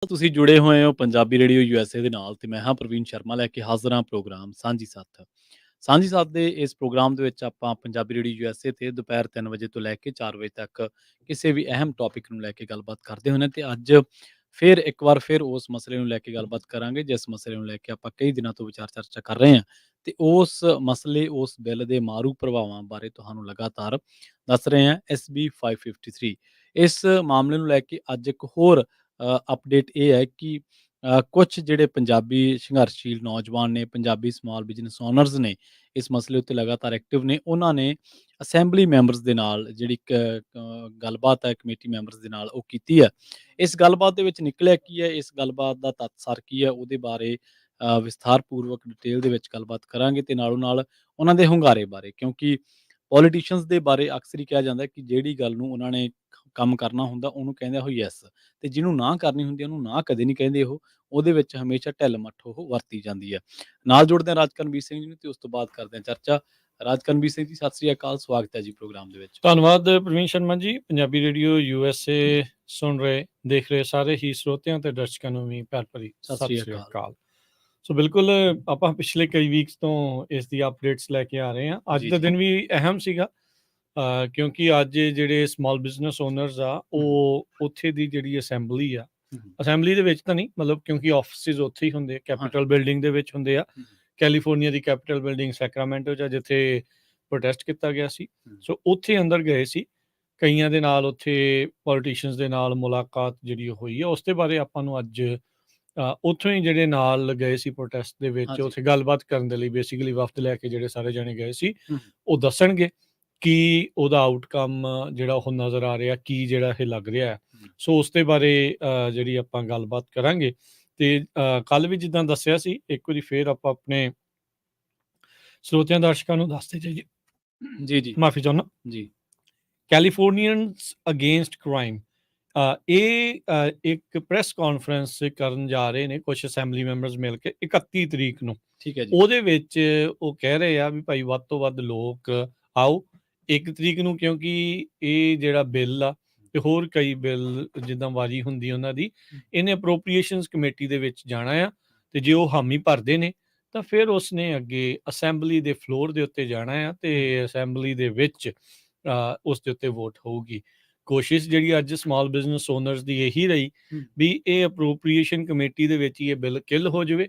ਤੁਸੀਂ ਜੁੜੇ ਹੋਏ ਹੋ ਪੰਜਾਬੀ ਰੇਡੀਓ ਯੂਐਸਏ ਦੇ ਨਾਲ ਤੇ ਮੈਂ ਹਾਂ ਪ੍ਰਵੀਨ ਸ਼ਰਮਾ ਲੈ ਕੇ ਹਾਜ਼ਰ ਹਾਂ ਪ੍ਰੋਗਰਾਮ ਸਾਂਝੀ ਸੱਥ। ਸਾਂਝੀ ਸੱਥ ਦੇ ਇਸ ਪ੍ਰੋਗਰਾਮ ਦੇ ਵਿੱਚ ਆਪਾਂ ਪੰਜਾਬੀ ਰੇਡੀਓ ਯੂਐਸਏ ਤੇ ਦੁਪਹਿਰ 3 ਵਜੇ ਤੋਂ ਲੈ ਕੇ 4 ਵਜੇ ਤੱਕ ਕਿਸੇ ਵੀ ਅਹਿਮ ਟੌਪਿਕ ਨੂੰ ਲੈ ਕੇ ਗੱਲਬਾਤ ਕਰਦੇ ਹੁੰਦੇ ਤੇ ਅੱਜ ਫਿਰ ਇੱਕ ਵਾਰ ਫਿਰ ਉਸ ਮਸਲੇ ਨੂੰ ਲੈ ਕੇ ਗੱਲਬਾਤ ਕਰਾਂਗੇ ਜਿਸ ਮਸਲੇ ਨੂੰ ਲੈ ਕੇ ਆਪਾਂ ਕਈ ਦਿਨਾਂ ਤੋਂ ਵਿਚਾਰ ਚਰਚਾ ਕਰ ਰਹੇ ਹਾਂ ਤੇ ਉਸ ਮਸਲੇ ਉਸ ਬਿੱਲ ਦੇ ਮਾਰੂ ਪ੍ਰਭਾਵਾਂ ਬਾਰੇ ਤੁਹਾਨੂੰ ਲਗਾਤਾਰ ਦੱਸ ਰਹੇ ਹਾਂ SB 553। ਇਸ ਮਾਮਲੇ ਨੂੰ ਲੈ ਕੇ ਅੱਜ ਇੱਕ ਹੋਰ ਅਪਡੇਟ ਇਹ ਹੈ ਕਿ ਕੁਛ ਜਿਹੜੇ ਪੰਜਾਬੀ ਸੰਘਰਸ਼ੀਲ ਨੌਜਵਾਨ ਨੇ, ਪੰਜਾਬੀ ਸਮਾਲ ਬਿਜ਼ਨਸ ਓਨਰਸ ਨੇ, ਇਸ ਮਸਲੇ ਉੱਤੇ ਲਗਾਤਾਰ ਐਕਟਿਵ ਨੇ। ਉਹਨਾਂ ਨੇ ਅਸੈਂਬਲੀ ਮੈਂਬਰਸ ਦੇ ਨਾਲ ਜਿਹੜੀ ਗੱਲਬਾਤ ਹੈ ਕਮੇਟੀ ਮੈਂਬਰਸ ਦੇ ਨਾਲ ਉਹ ਕੀਤੀ ਹੈ। ਇਸ ਗੱਲਬਾਤ ਦੇ ਵਿੱਚ ਨਿਕਲਿਆ ਕੀ ਹੈ, ਇਸ ਗੱਲਬਾਤ ਦਾ ਤੱਤ-ਸਰ ਕੀ ਹੈ, ਉਹਦੇ ਬਾਰੇ ਵਿਸਥਾਰਪੂਰਵਕ ਡਿਟੇਲ ਦੇ ਵਿੱਚ ਗੱਲਬਾਤ ਕਰਾਂਗੇ ਤੇ ਨਾਲੋਂ ਨਾਲ ਉਹਨਾਂ ਦੇ ਹੁੰਗਾਰੇ ਬਾਰੇ, ਕਿਉਂਕਿ ਪੋਲੀਟੀਸ਼ੀਅਨਸ ਦੇ ਬਾਰੇ ਅਕਸਰ ਹੀ ਕਿਹਾ ਜਾਂਦਾ ਕਿ ਜਿਹੜੀ ਗੱਲ ਨੂੰ ਉਹਨਾਂ ਨੇ ਕੰਮ ਕਰਨਾ ਹੁੰਦਾ ਉਹਨੂੰ ਕਹਿੰਦੇ ਉਹ ਯੈਸ, ਤੇ ਜਿਹਨੂੰ ਨਾ ਕਰਨੀ ਹੁੰਦੀ ਉਹਨੂੰ ਨਾ ਕਦੇ ਨਹੀਂ ਕਹਿੰਦੇ ਉਹ। ਉਹਦੇ ਵਿੱਚ ਹਮੇਸ਼ਾ ਢਿੱਲ-ਮੱਠ ਉਹ ਵਰਤੀ ਜਾਂਦੀ ਹੈ। ਨਾਲ ਜੁੜਦੇ ਹਾਂ ਰਾਜਕਰਨਵੀਰ ਸਿੰਘ ਜੀ ਨੂੰ ਤੇ ਉਸ ਤੋਂ ਬਾਅਦ ਕਰਦੇ ਹਾਂ ਚਰਚਾ। ਰਾਜਕਰਨਵੀਰ ਸਿੰਘ ਜੀ, ਸਤਿ ਸ੍ਰੀ ਅਕਾਲ, ਸਵਾਗਤ ਹੈ ਜੀ ਪ੍ਰੋਗਰਾਮ ਦੇ ਵਿੱਚ। ਧੰਨਵਾਦ ਪ੍ਰਵੀਨ ਸ਼ਰਮਾ ਜੀ। ਪੰਜਾਬੀ ਰੇਡੀਓ ਯੂਐਸਏ ਸੁਣ ਰਹੇ ਦੇਖ ਰਹੇ ਸਾਰੇ ਹੀ ਸਰੋਤਿਆਂ ਤੇ ਦਰਸ਼ਕਾਂ ਨੂੰ ਵੀ ਪਿਆਰ ਭਰੀ ਸਤਿ ਸ੍ਰੀ ਅਕਾਲ। ਸੋ ਬਿਲਕੁਲ ਆਪਾਂ ਪਿਛਲੇ ਕਈ ਵੀਕਸ ਤੋਂ ਇਸ ਦੀ ਅਪਡੇਟਸ ਲੈ ਕੇ ਆ ਰਹੇ ਹਾਂ। ਅੱਜ ਦਾ ਦਿਨ ਵੀ ਅਹਿਮ ਸੀਗਾ ਕਿਉਂਕਿ ਅੱਜ ਜਿਹੜੇ ਸਮਾਲ ਬਿਜ਼ਨਸ ਓਨਰਸ ਆ ਉਹ ਉੱਥੇ ਦੀ ਜਿਹੜੀ ਅਸੈਂਬਲੀ ਆ, ਅਸੈਂਬਲੀ ਦੇ ਵਿੱਚ ਤਾਂ ਨਹੀਂ, ਮਤਲਬ ਕਿਉਂਕਿ ਆਫਿਸਿਸ ਉੱਥੇ ਹੀ ਹੁੰਦੇ ਆ, ਕੈਪੀਟਲ ਬਿਲਡਿੰਗ ਦੇ ਵਿੱਚ ਹੁੰਦੇ ਆ। ਕੈਲੀਫੋਰਨੀਆ ਦੀ ਕੈਪੀਟਲ ਬਿਲਡਿੰਗ ਸੈਕਰਾਮੈਂਟੋ 'ਚ ਜਿੱਥੇ ਪ੍ਰੋਟੈਸਟ ਕੀਤਾ ਗਿਆ ਸੀ। ਸੋ ਉੱਥੇ ਅੰਦਰ ਗਏ ਸੀ, ਕਈਆਂ ਦੇ ਨਾਲ ਉੱਥੇ ਪੋਲੀਟੀਸ਼ੀਅਨਸ ਦੇ ਨਾਲ ਮੁਲਾਕਾਤ ਜਿਹੜੀ ਹੋਈ ਹੈ ਉਸ ਦੇ ਬਾਰੇ ਆਪਾਂ ਨੂੰ ਅੱਜ ਉੱਥੋਂ ਹੀ ਜਿਹੜੇ ਨਾਲ ਗਏ ਸੀ ਪ੍ਰੋਟੈਸਟ ਦੇ ਵਿੱਚ ਉੱਥੇ ਗੱਲਬਾਤ ਕਰਨ ਦੇ ਲਈ ਬੇਸਿਕਲੀ ਵਫਦ ਲੈ ਕੇ ਜਿਹੜੇ ਸਾਰੇ ਜਣੇ ਗਏ ਸੀ ਉਹ ਦੱਸਣਗੇ ਕਿ ਉਹਦਾ ਆਊਟਕਮ ਜਿਹੜਾ ਉਹ ਨਜ਼ਰ ਆ ਰਿਹਾ, ਕੀ ਜਿਹੜਾ ਇਹ ਲੱਗ ਰਿਹਾ ਹੈ। ਸੋ ਉਸ ਦੇ ਬਾਰੇ ਜਿਹੜੀ ਆਪਾਂ ਗੱਲਬਾਤ ਕਰਾਂਗੇ। ਤੇ ਕੱਲ ਵੀ ਜਿੱਦਾਂ ਦੱਸਿਆ ਸੀ, ਇੱਕ ਵਾਰੀ ਫੇਰ ਆਪਾਂ ਆਪਣੇ ਸਰੋਤਿਆਂ ਦਰਸ਼ਕਾਂ ਨੂੰ ਦੱਸਦੇ ਜਾਈਏ। ਜੀ ਮਾਫੀ ਚਾਹੁੰਦਾ ਜੀ। ਕੈਲੀਫੋਰਨੀਅਨਸ ਅਗੇਂਸਟ ਕ੍ਰਾਈਮ, ਇਹ ਇੱਕ ਪ੍ਰੈਸ ਕਾਨਫਰੰਸ ਕਰਨ ਜਾ ਰਹੇ ਨੇ ਕੁਝ ਅਸੈਂਬਲੀ ਮੈਂਬਰਸ ਮਿਲ ਕੇ 31 ਤਰੀਕ ਨੂੰ। ਠੀਕ ਹੈ ਜੀ। ਉਹਦੇ ਵਿੱਚ ਉਹ ਕਹਿ ਰਹੇ ਆ ਵੀ ਭਾਈ ਵੱਧ ਤੋਂ ਵੱਧ ਲੋਕ ਆਓ 1 ਤਰੀਕ ਨੂੰ, ਕਿਉਂਕਿ ਇਹ ਜਿਹੜਾ ਬਿੱਲ ਆ ਤੇ ਹੋਰ ਕਈ ਬਿੱਲ ਜਿੱਦਾਂ ਵਾਰੀ ਹੁੰਦੀ ਉਹਨਾਂ ਦੀ, ਇਹਨੇ ਅਪਰੋਪਰੀਏਸ਼ਨਸ ਕਮੇਟੀ ਦੇ ਵਿੱਚ ਜਾਣਾ ਆ ਤੇ ਜੇ ਉਹ ਹਾਮੀ ਭਰਦੇ ਨੇ ਤਾਂ ਫਿਰ ਉਸਨੇ ਅੱਗੇ ਅਸੈਂਬਲੀ ਦੇ ਫਲੋਰ ਦੇ ਉੱਤੇ ਜਾਣਾ ਆ ਤੇ ਅਸੈਂਬਲੀ ਦੇ ਵਿੱਚ ਉਸ ਦੇ ਉੱਤੇ ਵੋਟ ਹੋਊਗੀ। ਕੋਸ਼ਿਸ਼ ਜਿਹੜੀ ਅੱਜ ਸਮਾਲ ਬਿਜ਼ਨਸ ਓਨਰਸ ਦੀ ਇਹੀ ਰਹੀ ਵੀ ਇਹ ਅਪਰੋਪਰੀਏਸ਼ਨ ਕਮੇਟੀ ਦੇ ਵਿੱਚ ਹੀ ਇਹ ਬਿੱਲ ਕਿੱਲ ਹੋ ਜਾਵੇ।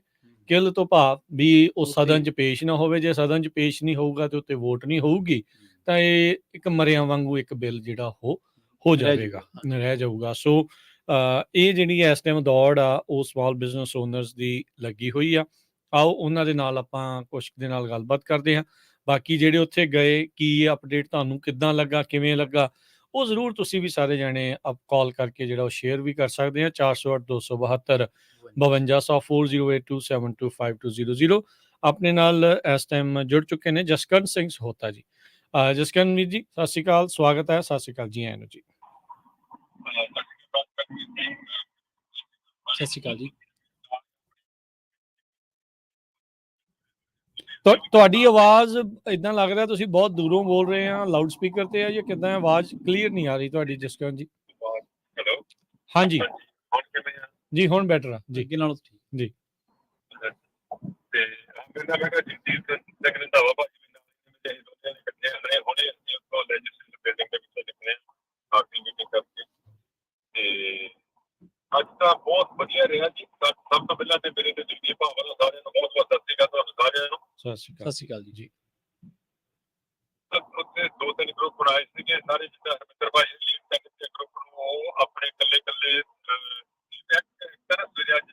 ਕਿੱਲ ਤੋਂ ਭਾਵ ਵੀ ਉਹ ਸਦਨ 'ਚ ਪੇਸ਼ ਨਾ ਹੋਵੇ। ਜੇ ਸਦਨ 'ਚ ਪੇਸ਼ ਨਹੀਂ ਹੋਊਗਾ ਤੇ ਉੱਤੇ ਵੋਟ ਨਹੀਂ ਹੋਊਗੀ ਤਾਂ ਇਹ ਇੱਕ ਮਰਿਆਂ ਵਾਂਗੂ ਇੱਕ ਬਿੱਲ ਜਿਹੜਾ ਉਹ ਹੋ ਜਾਵੇਗਾ, ਰਹਿ ਜਾਊਗਾ। ਸੋ ਇਹ ਜਿਹੜੀ ਇਸ ਟਾਈਮ ਦੌੜ ਆ ਉਹ ਸਮਾਲ ਬਿਜ਼ਨਸ ਓਨਰਸ ਦੀ ਲੱਗੀ ਹੋਈ ਆ। ਆਓ ਉਹਨਾਂ ਦੇ ਨਾਲ ਆਪਾਂ ਕੁਛ ਦੇ ਨਾਲ ਗੱਲਬਾਤ ਕਰਦੇ ਹਾਂ। ਬਾਕੀ ਜਿਹੜੇ ਉੱਥੇ ਗਏ, ਕੀ ਅਪਡੇਟ ਤੁਹਾਨੂੰ ਕਿੱਦਾਂ ਲੱਗਾ, ਕਿਵੇਂ ਲੱਗਾ, ਉਹ ਜ਼ਰੂਰ ਤੁਸੀਂ ਵੀ ਸਾਰੇ ਜਾਣੇ ਕਾਲ ਕਰਕੇ ਜਿਹੜਾ ਉਹ ਸ਼ੇਅਰ ਵੀ ਕਰ ਸਕਦੇ ਆ। 408-272 52004082725200 ਆਪਣੇ ਨਾਲ ਇਸ ਟਾਈਮ ਜੁੜ ਚੁੱਕੇ ਨੇ ਜਸਕਰਨ ਸਿੰਘ ਸਹੋਤਾ ਜੀ। ਜਸਕਰਨ ਵੀਰ ਜੀ, ਸਤਿ ਸ਼੍ਰੀ ਅਕਾਲ, ਸਵਾਗਤ ਹੈ। ਸਤਿ ਸ਼੍ਰੀ ਅਕਾਲ ਜੀ, ਆਇਆਂ ਨੂੰ ਜੀ। ਸਤਿ ਸ਼੍ਰੀ ਅਕਾਲ ਜੀ। ਤੁਹਾਡੀ ਆਵਾਜ਼ ਇਦਾਂ ਲੱਗ ਰਿਹਾ ਤੁਸੀਂ ਬਹੁਤ ਦੂਰੋਂ ਬੋਲ ਰਹੇ ਆ, ਲਾਊਡ ਸਪੀਕਰ ਤੇ ਆ ਜਾਂ ਕਿੱਦਾਂ? ਆਵਾਜ਼ ਕਲੀਅਰ ਨਹੀਂ ਆ ਰਹੀ ਤੁਹਾਡੀ ਜਸਕਰਨ ਜੀ। ਹੈਲੋ, ਹਾਂਜੀ ਜੀ, ਹੁਣ ਬੈਟਰ ਆ ਜੀ। ਅੱਗੇ ਨਾਲੋਂ ਠੀਕ ਜੀ। ਤੇ ਮੇਰਾ ਬੇਟਾ ਜਗਦੀਪ ਸਿੰਘ ਰੰਧਾਵਾ ਭਾਜੀ ਨੇ ਦੋਨਿਆਂ ਨੇ ਇਕੱਠੇ ਹੋਏ ਹੁਣੇ ਅਸੀਂ ਉੱਥੋਂ ਲੈਜਿਸਲੇਟਿਵ ਬਿਲਡਿੰਗ ਦੇ ਵਿੱਚ ਨਿਕਲੇ ਆਖਰੀ ਮੀਟਿੰਗ ਕਰਕੇ। ਤੇ ਅੱਜ ਤਾਂ ਬਹੁਤ ਵਧੀਆ ਰਿਹਾ ਜੀ। ਸਭ ਤੋਂ ਪਹਿਲਾਂ ਤੇ ਮੇਰੇ ਤੇ ਜਗਦੀਪ ਭਾਵਾਂ ਦਾ ਸਾਰਿਆਂ ਨੂੰ ਬਹੁਤ ਬਹੁਤ ਸਤਿ ਸ਼੍ਰੀ ਅਕਾਲ ਤੁਹਾਨੂੰ ਸਾਰਿਆਂ ਨੂੰ। ਸਤਿ ਸ਼੍ਰੀ ਅਕਾਲ ਜੀ। ਉੱਥੇ 2-3 ਗਰੁੱਪ ਬਣਾਏ ਸੀਗੇ ਸਾਰੇ, ਜਿੱਦਾਂ ਹਰਮਿੰਦਰ ਭਾਈ ਲੀਡ ਗਰੁੱਪ ਨੂੰ ਆਪਣੇ ਇਕੱਲੇ ਅੱਜ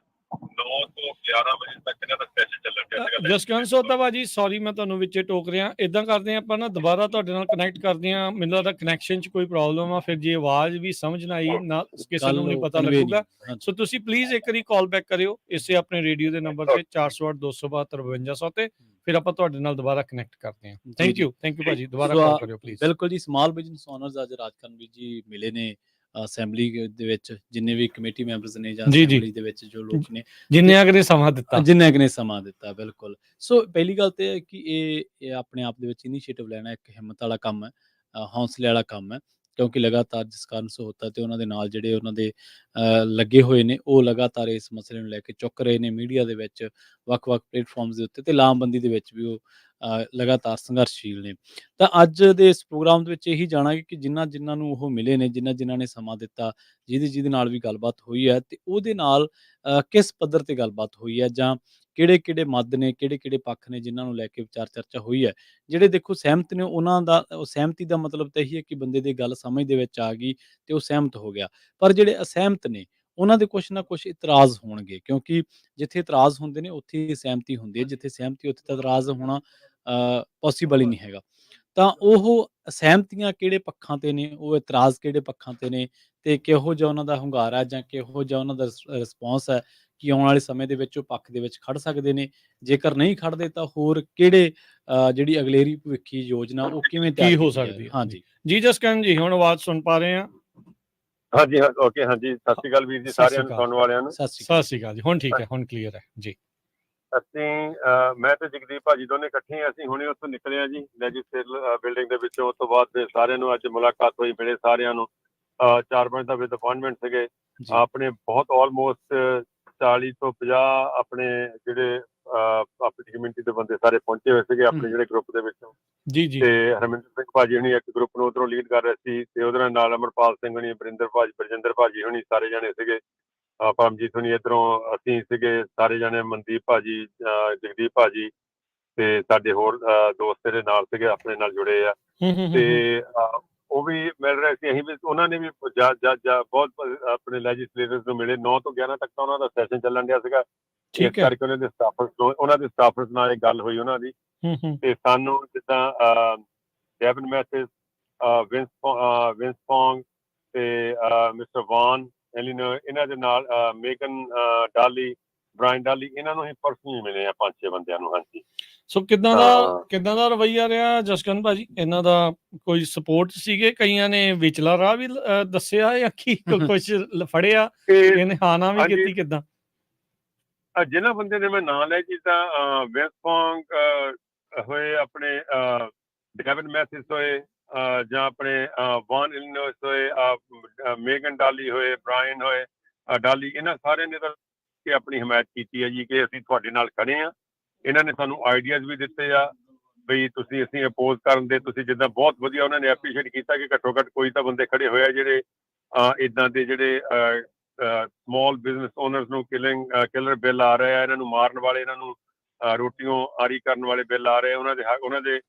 9 ਤੋਂ 11 ਵਜੇ ਤੱਕ ਇਹਨਾਂ ਦਾ ਸੈਸ਼ਨ ਚੱਲਣ ਗਿਆ। ਜਸਕਰਨ ਸੋਤਾ ਭਾਜੀ, ਸੌਰੀ ਮੈਂ ਤੁਹਾਨੂੰ ਵਿੱਚੇ ਟੋਕ ਰਿਹਾ। ਇਦਾਂ ਕਰਦੇ ਹਾਂ ਆਪਾਂ ਨਾ ਦੁਬਾਰਾ ਤੁਹਾਡੇ ਨਾਲ ਕਨੈਕਟ ਕਰਦੇ ਹਾਂ। ਮੈਨੂੰ ਲੱਗਦਾ ਕਨੈਕਸ਼ਨ 'ਚ ਕੋਈ ਪ੍ਰੋਬਲਮ ਆ, ਫਿਰ ਜੇ ਆਵਾਜ਼ ਵੀ ਸਮਝ ਨਾ ਆਈ ਨਾ ਕਿਸੇ ਨੂੰ ਨਹੀਂ ਪਤਾ ਲੱਗੂਗਾ। ਸੋ ਤੁਸੀਂ ਪਲੀਜ਼ ਇੱਕ ਵਾਰੀ ਕਾਲ ਬੈਕ ਕਰਿਓ ਇਸੇ ਆਪਣੇ ਰੇਡੀਓ ਦੇ ਨੰਬਰ ਤੇ 408-272 5200 ਤੇ ਫਿਰ ਆਪਾਂ ਤੁਹਾਡੇ ਨਾਲ ਦੁਬਾਰਾ ਕਨੈਕਟ ਕਰਦੇ ਹਾਂ। ਥੈਂਕ ਯੂ ਭਾਜੀ, ਦੁਬਾਰਾ ਕਾਲ ਕਰਿਓ ਪਲੀਜ਼। ਬਿਲਕੁਲ ਜੀ। ਸਮਾਲ ਬਿਜ਼ਨਸ ਓਨਰਸ ਅੱਜ ਰਾਜਕਰਨਵੀਰ ਜੀ ਮਿਲੇ ਨੇ ਅਸੈਂਬਲੀ ਦੇ ਵਿੱਚ, ਜਿੰਨੇ ਵੀ ਕਮੇਟੀ ਮੈਂਬਰਸ ਨੇ ਜਾਂ ਅਸੈਂਬਲੀ ਦੇ ਵਿੱਚ ਜੋ ਲੋਕ ਨੇ, ਜਿੰਨੇ ਅਗਨੇ ਸਮਾਂ ਦਿੱਤਾ। ਬਿਲਕੁਲ। ਸੋ ਪਹਿਲੀ ਗੱਲ ਤੇ ਹੈ ਕਿ ਇਹ ਆਪਣੇ ਆਪ ਦੇ ਵਿੱਚ ਇਨੀਸ਼ੀਏਟਿਵ ਲੈਣਾ ਇੱਕ ਹਿੰਮਤ ਵਾਲਾ ਕੰਮ ਹੈ, ਹੌਸਲੇ ਵਾਲਾ ਕੰਮ ਹੈ, ਕਿਉਂਕਿ ਲਗਾਤਾਰ ਜਿਸ ਕਾਰਨ ਸਹੂਲਤਾਂ ਤੇ ਉਹਨਾਂ ਦੇ ਨਾਲ ਜਿਹੜੇ ਉਹਨਾਂ ਦੇ ਲੱਗੇ ਹੋਏ ਨੇ, ਉਹ ਲਗਾਤਾਰ ਇਸ ਮਸਲੇ ਨੂੰ ਲੈ ਕੇ ਚੁੱਕ ਰਹੇ ਨੇ ਮੀਡੀਆ ਦੇ ਵਿੱਚ, ਵੱਖ-ਵੱਖ ਪਲੇਟਫਾਰਮਸ ਦੇ ਉੱਤੇ, ਤੇ ਲਾਮਬੰਦੀ ਦੇ ਵਿੱਚ ਵੀ ਉਹ ਲਗਾਤਾਰ ਸੰਘਰਸ਼ਸ਼ੀਲ ਨੇ। ਤਾਂ ਅੱਜ ਦੇ ਇਸ ਪ੍ਰੋਗਰਾਮ ਦੇ ਵਿੱਚ ਇਹੀ ਜਾਣਾਂਗੇ ਕਿ ਜਿਨ੍ਹਾਂ ਨੂੰ ਉਹ ਮਿਲੇ ਨੇ, ਜਿਨ੍ਹਾਂ ਨੇ ਸਮਾਂ ਦਿੱਤਾ, ਜਿਹਦੇ ਨਾਲ ਵੀ ਗੱਲਬਾਤ ਹੋਈ ਹੈ, ਤੇ ਉਹਦੇ ਨਾਲ ਕਿਸ ਪੱਧਰ ਤੇ ਗੱਲਬਾਤ ਹੋਈ ਹੈ, ਜਾਂ ਕਿਹੜੇ-ਕਿਹੜੇ ਮੱਧ ਨੇ, ਕਿਹੜੇ-ਕਿਹੜੇ ਪੱਖ ਨੇ ਜਿਨ੍ਹਾਂ ਨੂੰ ਲੈ ਕੇ ਵਿਚਾਰ ਚਰਚਾ ਹੋਈ ਹੈ। ਜਿਹੜੇ ਦੇਖੋ ਸਹਿਮਤ ਨੇ, ਉਹਨਾਂ ਦਾ ਸਹਿਮਤੀ ਦਾ ਮਤਲਬ ਤਾਂ ਇਹੀ ਹੈ ਕਿ ਬੰਦੇ ਦੀ ਗੱਲ ਸਮਝ ਦੇ ਵਿੱਚ ਆ ਗਈ ਤੇ ਉਹ ਸਹਿਮਤ ਹੋ ਗਿਆ। ਪਰ ਜਿਹੜੇ ਅਸਹਿਮਤ ਨੇ, ਉਹਨਾਂ ਦੇ ਕੁਛ ਨਾ ਕੁਛ ਇਤਰਾਜ਼ ਹੋਣਗੇ, ਕਿਉਂਕਿ ਜਿੱਥੇ ਇਤਰਾਜ਼ ਹੁੰਦੇ ਨੇ ਉੱਥੇ ਹੀ ਸਹਿਮਤੀ ਹੁੰਦੀ ਹੈ, ਜਿੱਥੇ ਸਹਿਮਤੀ ਉੱਥੇ ਤਾਂ ਇਤਰਾਜ਼ ਹੋਣਾ ਪੋਸੀਬਲ ਹੀ ਨਹੀਂ ਹੈਗਾ। ਤਾਂ ਉਹ ਸਹਿਮਤੀਆਂ ਕਿਹੜੇ ਪੱਖਾਂ ਤੇ ਨੇ, ਉਹ ਇਤਰਾਜ਼ ਕਿਹੜੇ ਪੱਖਾਂ ਤੇ ਨੇ, ਤੇ ਕਿਹੋ ਜਿਹਾ ਉਹਨਾਂ ਦਾ ਹੁੰਗਾਰਾ ਜਾਂ ਕਿਹੋ ਜਿਹਾ ਉਹਨਾਂ ਦਾ ਰਿਸਪੌਂਸ ਹੈ ਕਿ ਆਉਣ ਵਾਲੇ ਸਮੇਂ ਦੇ ਵਿੱਚ ਉਹ ਪੱਖ ਦੇ ਵਿੱਚ ਖੜ ਸਕਦੇ ਨੇ। ਜੇਕਰ ਨਹੀਂ ਖੜਦੇ ਤਾਂ ਹੋਰ ਕਿਹੜੇ ਜਿਹੜੀ ਅਗਲੇਰੀ ਭਵਿੱਖੀ ਯੋਜਨਾ ਉਹ ਕਿਵੇਂ ਤਿਆਰ ਕੀ ਹੋ ਕੀਤੀ ਜਾਏ। ਸਕਦੀ ਹੈ? ਹਾਂਜੀ ਜੀ ਜਸਕਰਨ ਜੀ, ਹੁਣ ਆਵਾਜ਼ ਸੁਣ ਪਾ ਰਹੇ ਹਾਂ? ਹਾਂਜੀ ਹਾਂ, ਓਕੇ, ਹਾਂਜੀ, ਸਤਿ ਸ਼੍ਰੀ ਅਕਾਲ ਵੀਰ ਜੀ, ਸਾਰਿਆਂ ਨੂੰ, ਸੁਣਨ ਵਾਲਿਆਂ ਨੂੰ। ਸਤਿ ਸਤਿ ਸ਼੍ਰੀ ਅਕਾਲ ਜੀ, ਹੁਣ ਠੀਕ ਹੈ, ਹੁਣ ਕਲੀਅਰ ਹੈ ਜੀ। ਅਸੀਂ ਮੈਂ ਤੇ ਜਗਦੀਪ ਭਾਜੀ ਦੋਨੇ ਇਕੱਠੇ ਹਾਂ। ਅਸੀਂ ਹੁਣੇ ਉੱਥੋਂ ਨਿਕਲੇ ਹਾਂ ਜੀ ਲੈਜਿਸਲੇਟਿਵ ਬਿਲਡਿੰਗ ਦੇ ਵਿੱਚੋਂ। ਉਸ ਤੋਂ ਬਾਅਦ ਸਾਰਿਆਂ ਨੂੰ ਅੱਜ ਮੁਲਾਕਾਤ ਹੋਈ, ਮਿਲੇ ਸਾਰਿਆਂ ਨੂੰ। 4-5 ਦਾ ਵਿਦ ਅਪਾਇੰਟਮੈਂਟ ਸੀਗੇ ਜੀ ਆਪਣੇ, ਬਹੁਤ ਆਲਮੋਸਟ 40 ਤੋਂ 50 ਆਪਣੇ ਜਿਹੜੇ ਆਪਣੀ ਕਮਿਊਨਿਟੀ ਦੇ ਬੰਦੇ ਸਾਰੇ ਪਹੁੰਚੇ ਹੋਏ ਸੀਗੇ ਆਪਣੇ ਜਿਹੜੇ ਗਰੁੱਪ ਦੇ ਵਿੱਚੋਂ। ਜੀ ਜੀ। ਤੇ ਹਰਮਿੰਦਰ ਸਿੰਘ ਭਾਜੀ ਹੁਣੀ ਇੱਕ ਗਰੁੱਪ ਨੂੰ ਉਧਰੋਂ ਲੀਡ ਕਰ ਰਹੇ ਸੀ, ਤੇ ਉਹਦੇ ਨਾਲ ਅਮਰਪਾਲ ਸਿੰਘ ਹੁਣੀ, ਬਰਿੰਦਰ ਭਾਜੀ ਹੁਣੀ, ਸਾਰੇ ਜਾਣੇ ਸੀਗੇ। ਪਰਮਜੀਤ ਹੁਣੀ ਇੱਧਰੋਂ, ਅਸੀਂ ਸੀਗੇ ਸਾਰੇ ਜਾਣੇ, ਮਨਦੀਪ ਭਾਜੀ, ਜਗਦੀਪ ਭਾਜੀ, ਤੇ ਸਾਡੇ ਹੋਰ ਦੋਸਤ ਦੇ ਨਾਲ ਸੀਗੇ, ਆਪਣੇ ਨਾਲ ਜੁੜੇ ਆ। ਤੇ ਉਹ ਵੀ ਮਿਲ ਰਹੇ ਸੀ, ਅਸੀਂ ਵੀ। ਉਹਨਾਂ ਨੇ ਵੀ ਬਹੁਤ ਆਪਣੇ ਲੈਜਿਸਲੇਟਰਸ ਨੂੰ ਮਿਲੇ। 9 ਤੋਂ 11 ਤੱਕ ਤਾਂ ਉਹਨਾਂ ਦਾ ਸੈਸ਼ਨ ਚੱਲਣ ਡਿਆ ਸੀਗਾ। ਇਸ ਕਰਕੇ ਉਹਨਾਂ ਦੇ ਸਟਾਫਰਸ ਨਾਲ ਇਹ ਗੱਲ ਹੋਈ ਉਹਨਾਂ ਦੀ। ਤੇ ਸਾਨੂੰ ਜਿੱਦਾਂ ਡੈਵਨ ਮੈਸਿਸ, ਵਿੰਸ ਪੌਂਗ, ਤੇ ਮਿਸਟਰ ਵਾਨ ਐਲੀਨੋਰ, ਇਹਨਾਂ ਦੇ ਨਾਲ ਮੇਗਨ ਡਾਲੀ, ਬ੍ਰਾਇਨ ਡਾਲੀ, ਇਹਨਾਂ ਨੂੰ ਅਸੀਂ ਪਰਸਨਲੀ ਮਿਲੇ ਆ 5-6 ਬੰਦਿਆਂ ਨੂੰ। ਹਾਂਜੀ। ਸੋ ਕਿੱਦਾਂ ਦਾ ਰਵੱਈਆ ਰਿਹਾ ਜਸਕਰਨ ਭਾਜੀ ਇਹਨਾਂ ਦਾ? ਕੋਈ ਸਪੋਰਟ ਸੀਗੇ? ਕਈਆਂ ਨੇ ਵਿਚਲਾ ਰਾਹ ਵੀ ਦੱਸਿਆ ਜਾਂ ਕੀ ਕੁਛ ਫੜਿਆ, ਇਹਨੇ ਹਾਂ ਨਾ ਵੀ ਕੀਤੀ? ਕਿੱਦਾਂ? ਜਿਹਨਾਂ ਬੰਦੇ ਨੇ ਮੈਂ ਨਾਂ ਲਿਆ, ਜਿੱਦਾਂ ਵਿੰਸ ਪੌਂਗ ਹੋਏ, ਆਪਣੇ ਡੈਵਨ ਮੈਸਿਸ ਹੋਏ, ਜਾਂ ਆਪਣੇ ਵਾਨ ਇਲੀਨੋਇਸ ਹੋਏ, ਮੇਗਨ ਡਾਲੀ ਹੋਏ, ਬ੍ਰਾਇਨ ਹੋਏ, ਡਾਲੀ, ਇਹਨਾਂ ਸਾਰਿਆਂ ਨੇ ਤਾਂ ਆਪਣੀ ਹਮਾਇਤ ਕੀਤੀ ਹੈ ਜੀ ਕਿ ਅਸੀਂ ਤੁਹਾਡੇ ਨਾਲ ਖੜੇ ਹਾਂ। ਇਹਨਾਂ ਨੇ ਸਾਨੂੰ ਆਈਡੀਆਜ਼ ਵੀ ਦਿੱਤੇ ਆ ਬਈ ਅਸੀਂ ਅਪੋਜ਼ ਕਰਨ ਦੇ। ਤੁਸੀਂ ਜਿੱਦਾਂ ਬਹੁਤ ਵਧੀਆ ਉਹਨਾਂ ਨੇ ਐਪਰੀਸ਼ੀਏਟ ਕੀਤਾ ਕਿ ਘੱਟੋ ਘੱਟ ਕੋਈ ਤਾਂ ਬੰਦੇ ਖੜੇ ਹੋਏ ਆ ਜਿਹੜੇ ਇੱਦਾਂ ਦੇ ਜਿਹੜੇ ਸਮਾਲ ਬਿਜ਼ਨਸ ਓਨਰਸ ਨੂੰ ਕਿਲਰ ਬਿੱਲ ਆ ਰਹੇ ਆ, ਇਹਨਾਂ ਨੂੰ ਮਾਰਨ ਵਾਲੇ, ਇਹਨਾਂ ਨੂੰ ਰੋਟੀਆਂ ਆਰੀ ਕਰਨ ਵਾਲੇ ਬਿੱਲ ਆ ਰਹੇ ਆ। ਉਹਨਾਂ ਦੇ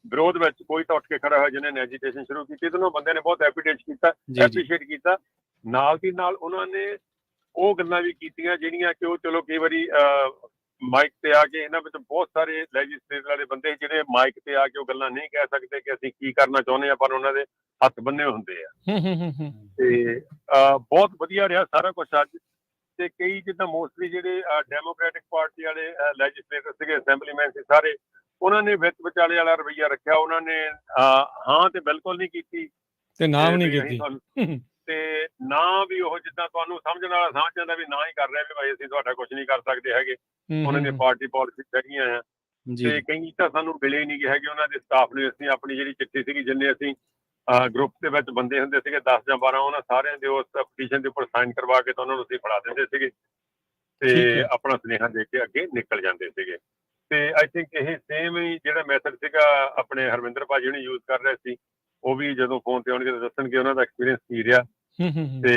ਵਿਰੋਧ ਵਿੱਚ ਕੋਈ ਤਾਂ ਉੱਠ ਕੇ ਖੜਾ ਹੋਇਆ ਜਿਹਨੇ ਐਜੀਟੇਸ਼ਨ ਸ਼ੁਰੂ ਕੀਤੀ, ਤੇ ਉਹਨਾਂ ਬੰਦੇ ਨੇ ਬਹੁਤ ਐਪਰੀਸ਼ੀਏਟ ਕੀਤਾ। ਨਾਲ ਦੀ ਨਾਲ ਉਹਨਾਂ ਨੇ ਉਹ ਗੱਲਾਂ ਵੀ ਕੀਤੀਆਂ ਜਿਹੜੀਆਂ ਕਿ ਉਹ ਚਲੋ ਕਈ ਵਾਰੀ ਮਾਈਕ ਤੇ ਆ ਕੇ, ਇਹਨਾਂ ਵਿੱਚ ਬਹੁਤ ਸਾਰੇ ਲੈਜਿਸਲੇਟਰ ਵਾਲੇ ਬੰਦੇ ਜਿਹੜੇ ਮਾਈਕ ਤੇ ਆ ਕੇ ਉਹ ਗੱਲਾਂ ਨਹੀਂ ਕਹਿ ਸਕਦੇ ਕਿ ਅਸੀਂ ਕੀ ਕਰਨਾ ਚਾਹੁੰਦੇ ਆ, ਪਰ ਉਹਨਾਂ ਦੇ ਹੱਥ ਬੰਨੇ ਹੁੰਦੇ ਆ। ਤੇ ਬਹੁਤ ਵਧੀਆ ਰਿਹਾ ਸਾਰਾ ਕੁਛ ਅੱਜ। ਤੇ ਕਈ ਜਿੱਦਾਂ ਮੋਸਟਲੀ ਜਿਹੜੇ ਡੈਮੋਕ੍ਰੈਟਿਕ ਪਾਰਟੀ ਵਾਲੇ ਲੈਜਿਸਲੇਟਰ ਸੀਗੇ, ਅਸੈਂਬਲੀਮੈਨ ਸੀ ਸਾਰੇ, ਉਹਨਾਂ ਨੇ ਵਿੱਚ ਵਿਚਾਲੇ ਵਾਲਾ ਰਵੱਈਆ ਰੱਖਿਆ। ਉਹਨਾਂ ਨੇ ਹਾਂ ਤੇ ਬਿਲਕੁਲ ਨਹੀਂ ਕੀਤੀ, ਤੇ ਨਾ ਵੀ ਨਹੀਂ ਕੀਤੀ, ਤੇ ਨਾ ਵੀ ਉਹ ਜਿੱਦਾਂ ਤੁਹਾਨੂੰ ਸਮਝਣ ਵਾਲਾ ਸਮਝ ਜਾਂਦਾ ਵੀ ਨਾ ਹੀ ਕਰ ਰਿਹਾ ਵੀ ਭਾਈ ਅਸੀਂ ਤੁਹਾਡਾ ਕੁਝ ਨਹੀਂ ਕਰ ਸਕਦੇ ਹੈਗੇ। ਉਹਨਾਂ ਦੀਆਂ ਪਾਰਟੀ ਪਾਲਿਸੀ ਹੈਗੀਆਂ ਆ। ਤੇ ਕਈ ਤਾਂ ਸਾਨੂੰ ਮਿਲੇ ਨਹੀਂ ਗਏ ਹੈਗੇ ਉਹਨਾਂ ਦੇ ਸਟਾਫ ਨੇ। ਅਸੀਂ ਆਪਣੀ ਜਿਹੜੀ ਚਿੱਠੀ ਸੀਗੀ, ਜਿੰਨੇ ਅਸੀਂ ਗਰੁੱਪ ਦੇ ਵਿੱਚ ਬੰਦੇ ਹੁੰਦੇ ਸੀਗੇ 10 ਜਾਂ 12, ਉਹਨਾਂ ਸਾਰਿਆਂ ਦੇ ਉਸ ਪਟੀਸ਼ਨ ਦੇ ਉੱਪਰ ਸਾਈਨ ਕਰਵਾ ਕੇ ਤਾਂ ਉਹਨਾਂ ਨੂੰ ਅਸੀਂ ਫੜਾ ਦਿੰਦੇ ਸੀਗੇ, ਤੇ ਆਪਣਾ ਸੁਨੇਹਾ ਦੇ ਕੇ ਅੱਗੇ ਨਿਕਲ ਜਾਂਦੇ ਸੀਗੇ। ਤੇ ਆਈ ਥਿੰਕ ਇਹ ਸੇਮ ਹੀ ਜਿਹੜਾ ਮੈਥਡ ਸੀਗਾ ਆਪਣੇ ਹਰਮਿੰਦਰ ਭਾਜੀ ਹੁਣੀ ਯੂਜ਼ ਕਰ ਰਹੇ ਸੀ, ਉਹ ਵੀ ਜਦੋਂ ਫੋਨ ਤੇ ਆਉਣਗੇ ਤਾਂ ਦੱਸਣਗੇ ਉਹਨਾਂ ਦਾ ਐਕਸਪੀਰੀਅੰਸ ਕੀ ਰਿਹਾ। ਤੇ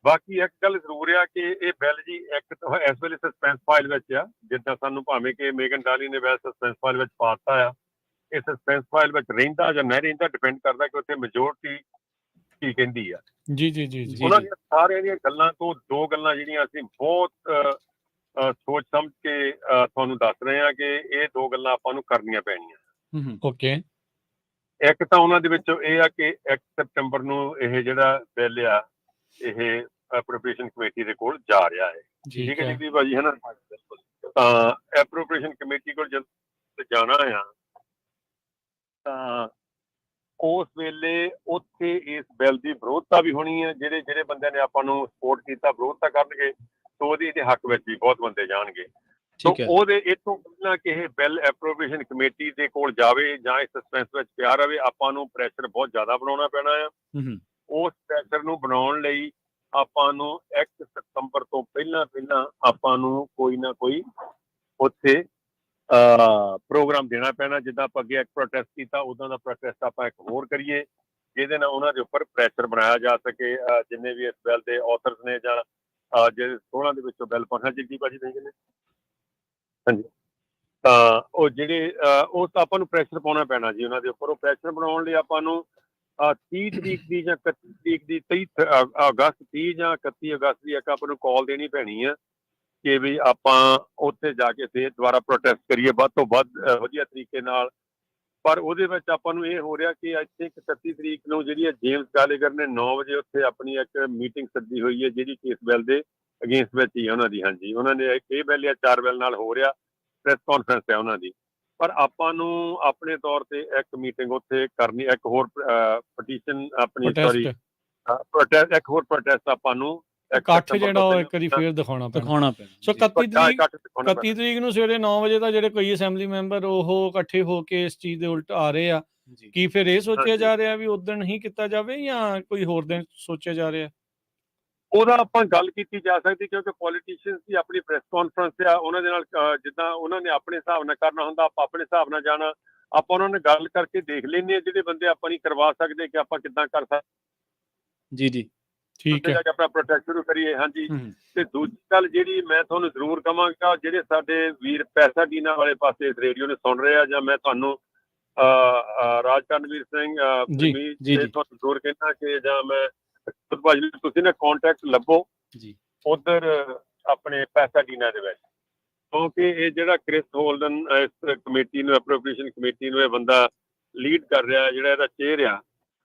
ਬਾਕੀ ਇੱਕ ਗੱਲ ਜ਼ਰੂਰ ਆ ਕਿ ਇਹ ਬਿੱਲ ਜੀ ਇੱਕ ਤਾਂ ਇਸ ਵੇਲੇ ਸਸਪੈਂਸ ਫਾਈਲ ਵਿੱਚ ਆ। ਜਿੱਦਾਂ ਸਾਨੂੰ ਭਾਵੇਂ ਕਿ ਮੇਗਨ ਡਾਲੀ ਨੇ ਵੈਸੇ ਸਸਪੈਂਸ ਫਾਈਲ ਵਿੱਚ ਪਾ ਦਿੱਤਾ ਆ, ਇਹ ਸਸਪੈਂਸ ਫਾਈਲ ਵਿੱਚ ਰਹਿੰਦਾ ਜਾਂ ਨਹੀਂ ਰਹਿੰਦਾ ਡਿਪੈਂਡ ਕਰਦਾ ਕਿ ਉੱਥੇ ਮੈਜੋਰਟੀ ਕੀ ਕਹਿੰਦੀ ਆ। ਜੀ। ਉਹਨਾਂ ਦੀਆਂ ਸਾਰਿਆਂ ਦੀਆਂ ਗੱਲਾਂ ਤੋਂ ਦੋ ਗੱਲਾਂ ਜਿਹੜੀਆਂ ਅਸੀਂ ਬਹੁਤ ਸੋਚ ਸਮਝ ਕੇ ਤੁਹਾਨੂੰ ਦੱਸ ਰਹੇ ਹਾਂ ਕਿ ਇਹ ਦੋ ਗੱਲਾਂ ਆਪਾਂ ਨੂੰ ਕਰਨੀਆਂ ਪੈਣੀਆਂ। ਓਕੇ। ਇੱਕ ਤਾਂ ਉਹਨਾਂ ਦੇ ਵਿੱਚੋਂ ਇਹ ਆ ਕਿ 1 ਸਤੰਬਰ ਨੂੰ ਇਹ ਜਿਹੜਾ ਬਿੱਲ ਆ ਇਹ ਐਪਰੋਪ੍ਰੀਏਸ਼ਨ ਕਮੇਟੀ ਦੇ ਕੋਲ ਜਾ ਰਿਹਾ ਹੈ। ਠੀਕ ਹੈ ਜੀ ਭਾਜੀ, ਹੈ ਨਾ? ਤਾਂ ਐਪਰੋਪ੍ਰੀਏਸ਼ਨ ਕਮੇਟੀ ਕੋਲ ਜਦ ਜਾਣਾ ਆ ਤਾਂ ਉਸ ਵੇਲੇ ਉੱਥੇ ਇਸ ਬਿੱਲ ਦੀ ਵਿਰੋਧਤਾ ਵੀ ਹੋਣੀ ਹੈ। ਜਿਹੜੇ ਬੰਦਿਆਂ ਨੇ ਆਪਾਂ ਨੂੰ ਸਪੋਰਟ ਕੀਤਾ ਵਿਰੋਧਤਾ ਕਰਨਗੇ, ਤਾਂ ਉਹਦੇ ਹੱਕ ਵਿੱਚ ਵੀ ਬਹੁਤ ਬੰਦੇ ਜਾਣਗੇ। ਸੋ ਠੀਕ ਹੈ ਉਹਦੇ ਇਥੋਂ ਪਹਿਲਾਂ ਕਿ ਇਹ ਬਿੱਲ ਐਪਰੋਵੇਸ਼ਨ ਕਮੇਟੀ ਦੇ ਕੋਲ ਜਾਵੇ ਜਾਂ ਇਹ ਸਸਪੈਂਸ ਵਿੱਚ ਪਿਆ ਰਵੇ, ਆਪਾਂ ਨੂੰ ਪ੍ਰੈਸ਼ਰ ਬਹੁਤ ਜ਼ਿਆਦਾ ਬਣਾਉਣਾ ਪੈਣਾ ਆ। ਹੂੰ ਉਸ ਪ੍ਰੈਸ਼ਰ ਨੂੰ ਬਣਾਉਣ ਲਈ ਆਪਾਂ ਨੂੰ 1 ਸਤੰਬਰ ਤੋਂ ਪਹਿਲਾਂ ਆਪਾਂ ਨੂੰ ਕੋਈ ਨਾ ਕੋਈ ਉੱਥੇ ਪ੍ਰੋਗਰਾਮ ਦੇਣਾ ਪੈਣਾ। ਜਿੱਦਾਂ ਆਪਾਂ ਅੱਗੇ ਇੱਕ ਪ੍ਰੋਟੈਸਟ ਕੀਤਾ, ਉੱਦਾਂ ਦਾ ਪ੍ਰੋਟੈਸਟ ਆਪਾਂ ਇੱਕ ਹੋਰ ਕਰੀਏ, ਜਿਹਦੇ ਨਾਲ ਉਹਨਾਂ ਦੇ ਉੱਪਰ ਪ੍ਰੈਸ਼ਰ ਬਣਾਇਆ ਜਾ ਸਕੇ। ਜਿੰਨੇ ਵੀ ਇਸ ਬਿੱਲ ਦੇ ਆਥਰਸ ਨੇ ਜਾਂ ਜਿਹੜੇ 16 ਦੇ ਵਿੱਚੋਂ ਬਿੱਲ ਪਾਸ ਜਗਦੀਪ ਭਾਜੀ ਨਹੀਂ ਨੇ, ਹਾਂਜੀ, ਤਾਂ ਉਹ ਜਿਹੜੇ ਉਹ ਤਾਂ ਆਪਾਂ ਨੂੰ ਪ੍ਰੈਸ਼ਰ ਪਾਉਣਾ ਪੈਣਾ ਜੀ ਉਹਨਾਂ ਦੇ ਉੱਪਰ। ਉਹ ਪ੍ਰੈਸ਼ਰ ਬਣਾਉਣ ਲਈ ਆਪਾਂ ਨੂੰ 30 ਤਰੀਕ ਦੀ ਜਾਂ 31 ਤਰੀਕ ਦੀ 30 ਅਗਸਤ 30 ਜਾਂ 31 ਅਗਸਤ ਦੀ ਇੱਕ ਆਪਾਂ ਨੂੰ ਕਾਲ ਦੇਣੀ ਪੈਣੀ ਆ ਕਿ ਵੀ ਆਪਾਂ ਉੱਥੇ ਜਾ ਕੇ ਫਿਰ ਦੁਬਾਰਾ ਪ੍ਰੋਟੈਸਟ ਕਰੀਏ ਵੱਧ ਤੋਂ ਵੱਧ ਵਧੀਆ ਤਰੀਕੇ ਨਾਲ। ਪਰ ਉਹਦੇ ਵਿੱਚ ਆਪਾਂ ਨੂੰ ਇਹ ਹੋ ਰਿਹਾ ਕਿ ਆਈ ਥਿੰਕ 31 ਤਰੀਕ ਨੂੰ ਜਿਹੜੀ ਹੈ ਜੇਮਸ ਗਾਲੇਗਰ ਨੇ 9 ਵਜੇ ਉੱਥੇ ਆਪਣੀ ਇੱਕ ਮੀਟਿੰਗ ਸੱਦੀ ਹੋਈ ਹੈ, ਜਿਹੜੀ ਇਸ ਬਿੱਲ ਦੇ ਅਗੇਂਸਟ ਵਿੱਚ ਹੀ ਹੈ ਉਹਨਾਂ ਦੀ। ਹਾਂਜੀ, ਉਹਨਾਂ ਨੇ ਇਹ ਬਿੱਲ ਜਾਂ 4 ਬਿੱਲ ਨਾਲ ਹੋ ਰਿਹਾ, ਪ੍ਰੈਸ ਕਾਨਫਰੰਸ ਹੈ ਉਹਨਾਂ ਦੀ। ਪਰ ਆਪਾਂ ਨੂੰ ਆਪਣੇ ਤੌਰ ਤੇ ਇੱਕ ਮੀਟਿੰਗ ਉੱਥੇ ਕਰਨੀ, ਇੱਕ ਹੋਰ ਪਟੀਸ਼ਨ ਆਪਣੀ ਸੌਰੀ ਪ੍ਰੋਟੈਸਟ, ਇੱਕ ਹੋਰ ਪ੍ਰੋਟੈਸਟ ਆਪਾਂ ਨੂੰ ਇਕੱਠ ਜਿਹੜਾ ਉਹ ਇੱਕ ਵਾਰੀ ਫੇਰ ਦਿਖਾਉਣਾ ਪੈਣਾ। ਸੋ 31 ਤਰੀਕ ਨੂੰ ਸਵੇਰੇ 9 ਵਜੇ ਦਾ ਜਿਹੜੇ ਕੋਈ ਅਸੈਂਬਲੀ ਮੈਂਬਰ ਉਹ ਇਕੱਠੇ ਹੋ ਕੇ ਇਸ ਚੀਜ਼ ਦੇ ਉਲਟ ਆ ਰਹੇ ਆ, ਕੀ ਫਿਰ ਇਹ ਸੋਚਿਆ ਜਾ ਰਿਹਾ ਵੀ ਉਦਣ ਹੀ ਕੀਤਾ ਜਾਵੇ ਜਾਂ ਕੋਈ ਹੋਰ ਦਿਨ ਸੋਚਿਆ ਜਾ ਰਿਹਾ? ਉਹਦਾ ਆਪਾਂ ਗੱਲ ਕੀਤੀ ਜਾ ਸਕਦੀ, ਕਿਉਂਕਿ ਪੋਲੀਟੀਸ਼ੀਅਨਸ ਦੀ ਆਪਣੀ ਪ੍ਰੈਸ ਕਾਨਫਰੰਸ ਆ, ਉਹਨਾਂ ਦੇ ਨਾਲ ਜਿੱਦਾਂ ਉਹਨਾਂ ਨੇ ਆਪਣੇ ਹਿਸਾਬ ਨਾਲ ਕਰਨਾ ਹੁੰਦਾ, ਆਪਾਂ ਆਪਣੇ ਹਿਸਾਬ ਨਾਲ ਜਾਣਾ। ਆਪਾਂ ਉਹਨਾਂ ਨਾਲ ਗੱਲ ਕਰਕੇ ਦੇਖ ਲੈਂਦੇ ਹਾਂ, ਜਿਹੜੇ ਬੰਦੇ ਆਪਾਂ ਨਹੀਂ ਕਰਵਾ ਸਕਦੇ ਕਿ ਆਪਾਂ ਕਿੱਦਾਂ ਕਰ ਸਕਦੇ। ਜੀ ਜੀ, ਠੀਕ ਹੈ, ਆਪਣਾ ਪ੍ਰੋਟੈਕਟ ਸ਼ੁਰੂ ਕਰੀਏ। ਹਾਂਜੀ, ਤੇ ਦੂਜੀ ਗੱਲ ਜਿਹੜੀ ਮੈਂ ਤੁਹਾਨੂੰ ਜ਼ਰੂਰ ਕਹਾਂਗਾ, ਜਿਹੜੇ ਸਾਡੇ ਵੀਰ ਪੈਸਾਡੀਨਾ ਵਾਲੇ ਪਾਸੇ ਇਸ ਰੇਡੀਓ ਨੂੰ ਸੁਣ ਰਹੇ ਆ, ਜਾਂ ਮੈਂ ਤੁਹਾਨੂੰ ਰਾਜਕਰਨਵੀਰ ਸਿੰਘ ਤੁਹਾਨੂੰ ਜ਼ਰੂਰ ਕਹਿਣਾ ਕਿ ਜਾਂ ਮੈਂ ਭਾਜੀ ਤੁਸੀਂ ਨਾ ਕਾਂਟੈਕਟ ਲੱਭੋ ਜੀ ਉਧਰ ਆਪਣੇ ਪੈਸਾਡੀਨਾ ਦੇ ਵਿੱਚ, ਕਿਉਂਕਿ ਇਹ ਜਿਹੜਾ ਕ੍ਰਿਸ ਹੋਲਡਨ ਇਸ ਕਮੇਟੀ ਨੂੰ, ਐਪਰੋਪ੍ਰੀਏਸ਼ਨ ਕਮੇਟੀ ਨੂੰ ਇਹ ਬੰਦਾ ਲੀਡ ਕਰ ਰਿਹਾ, ਜਿਹੜਾ ਇਹਦਾ ਚੇਅਰ ਆ,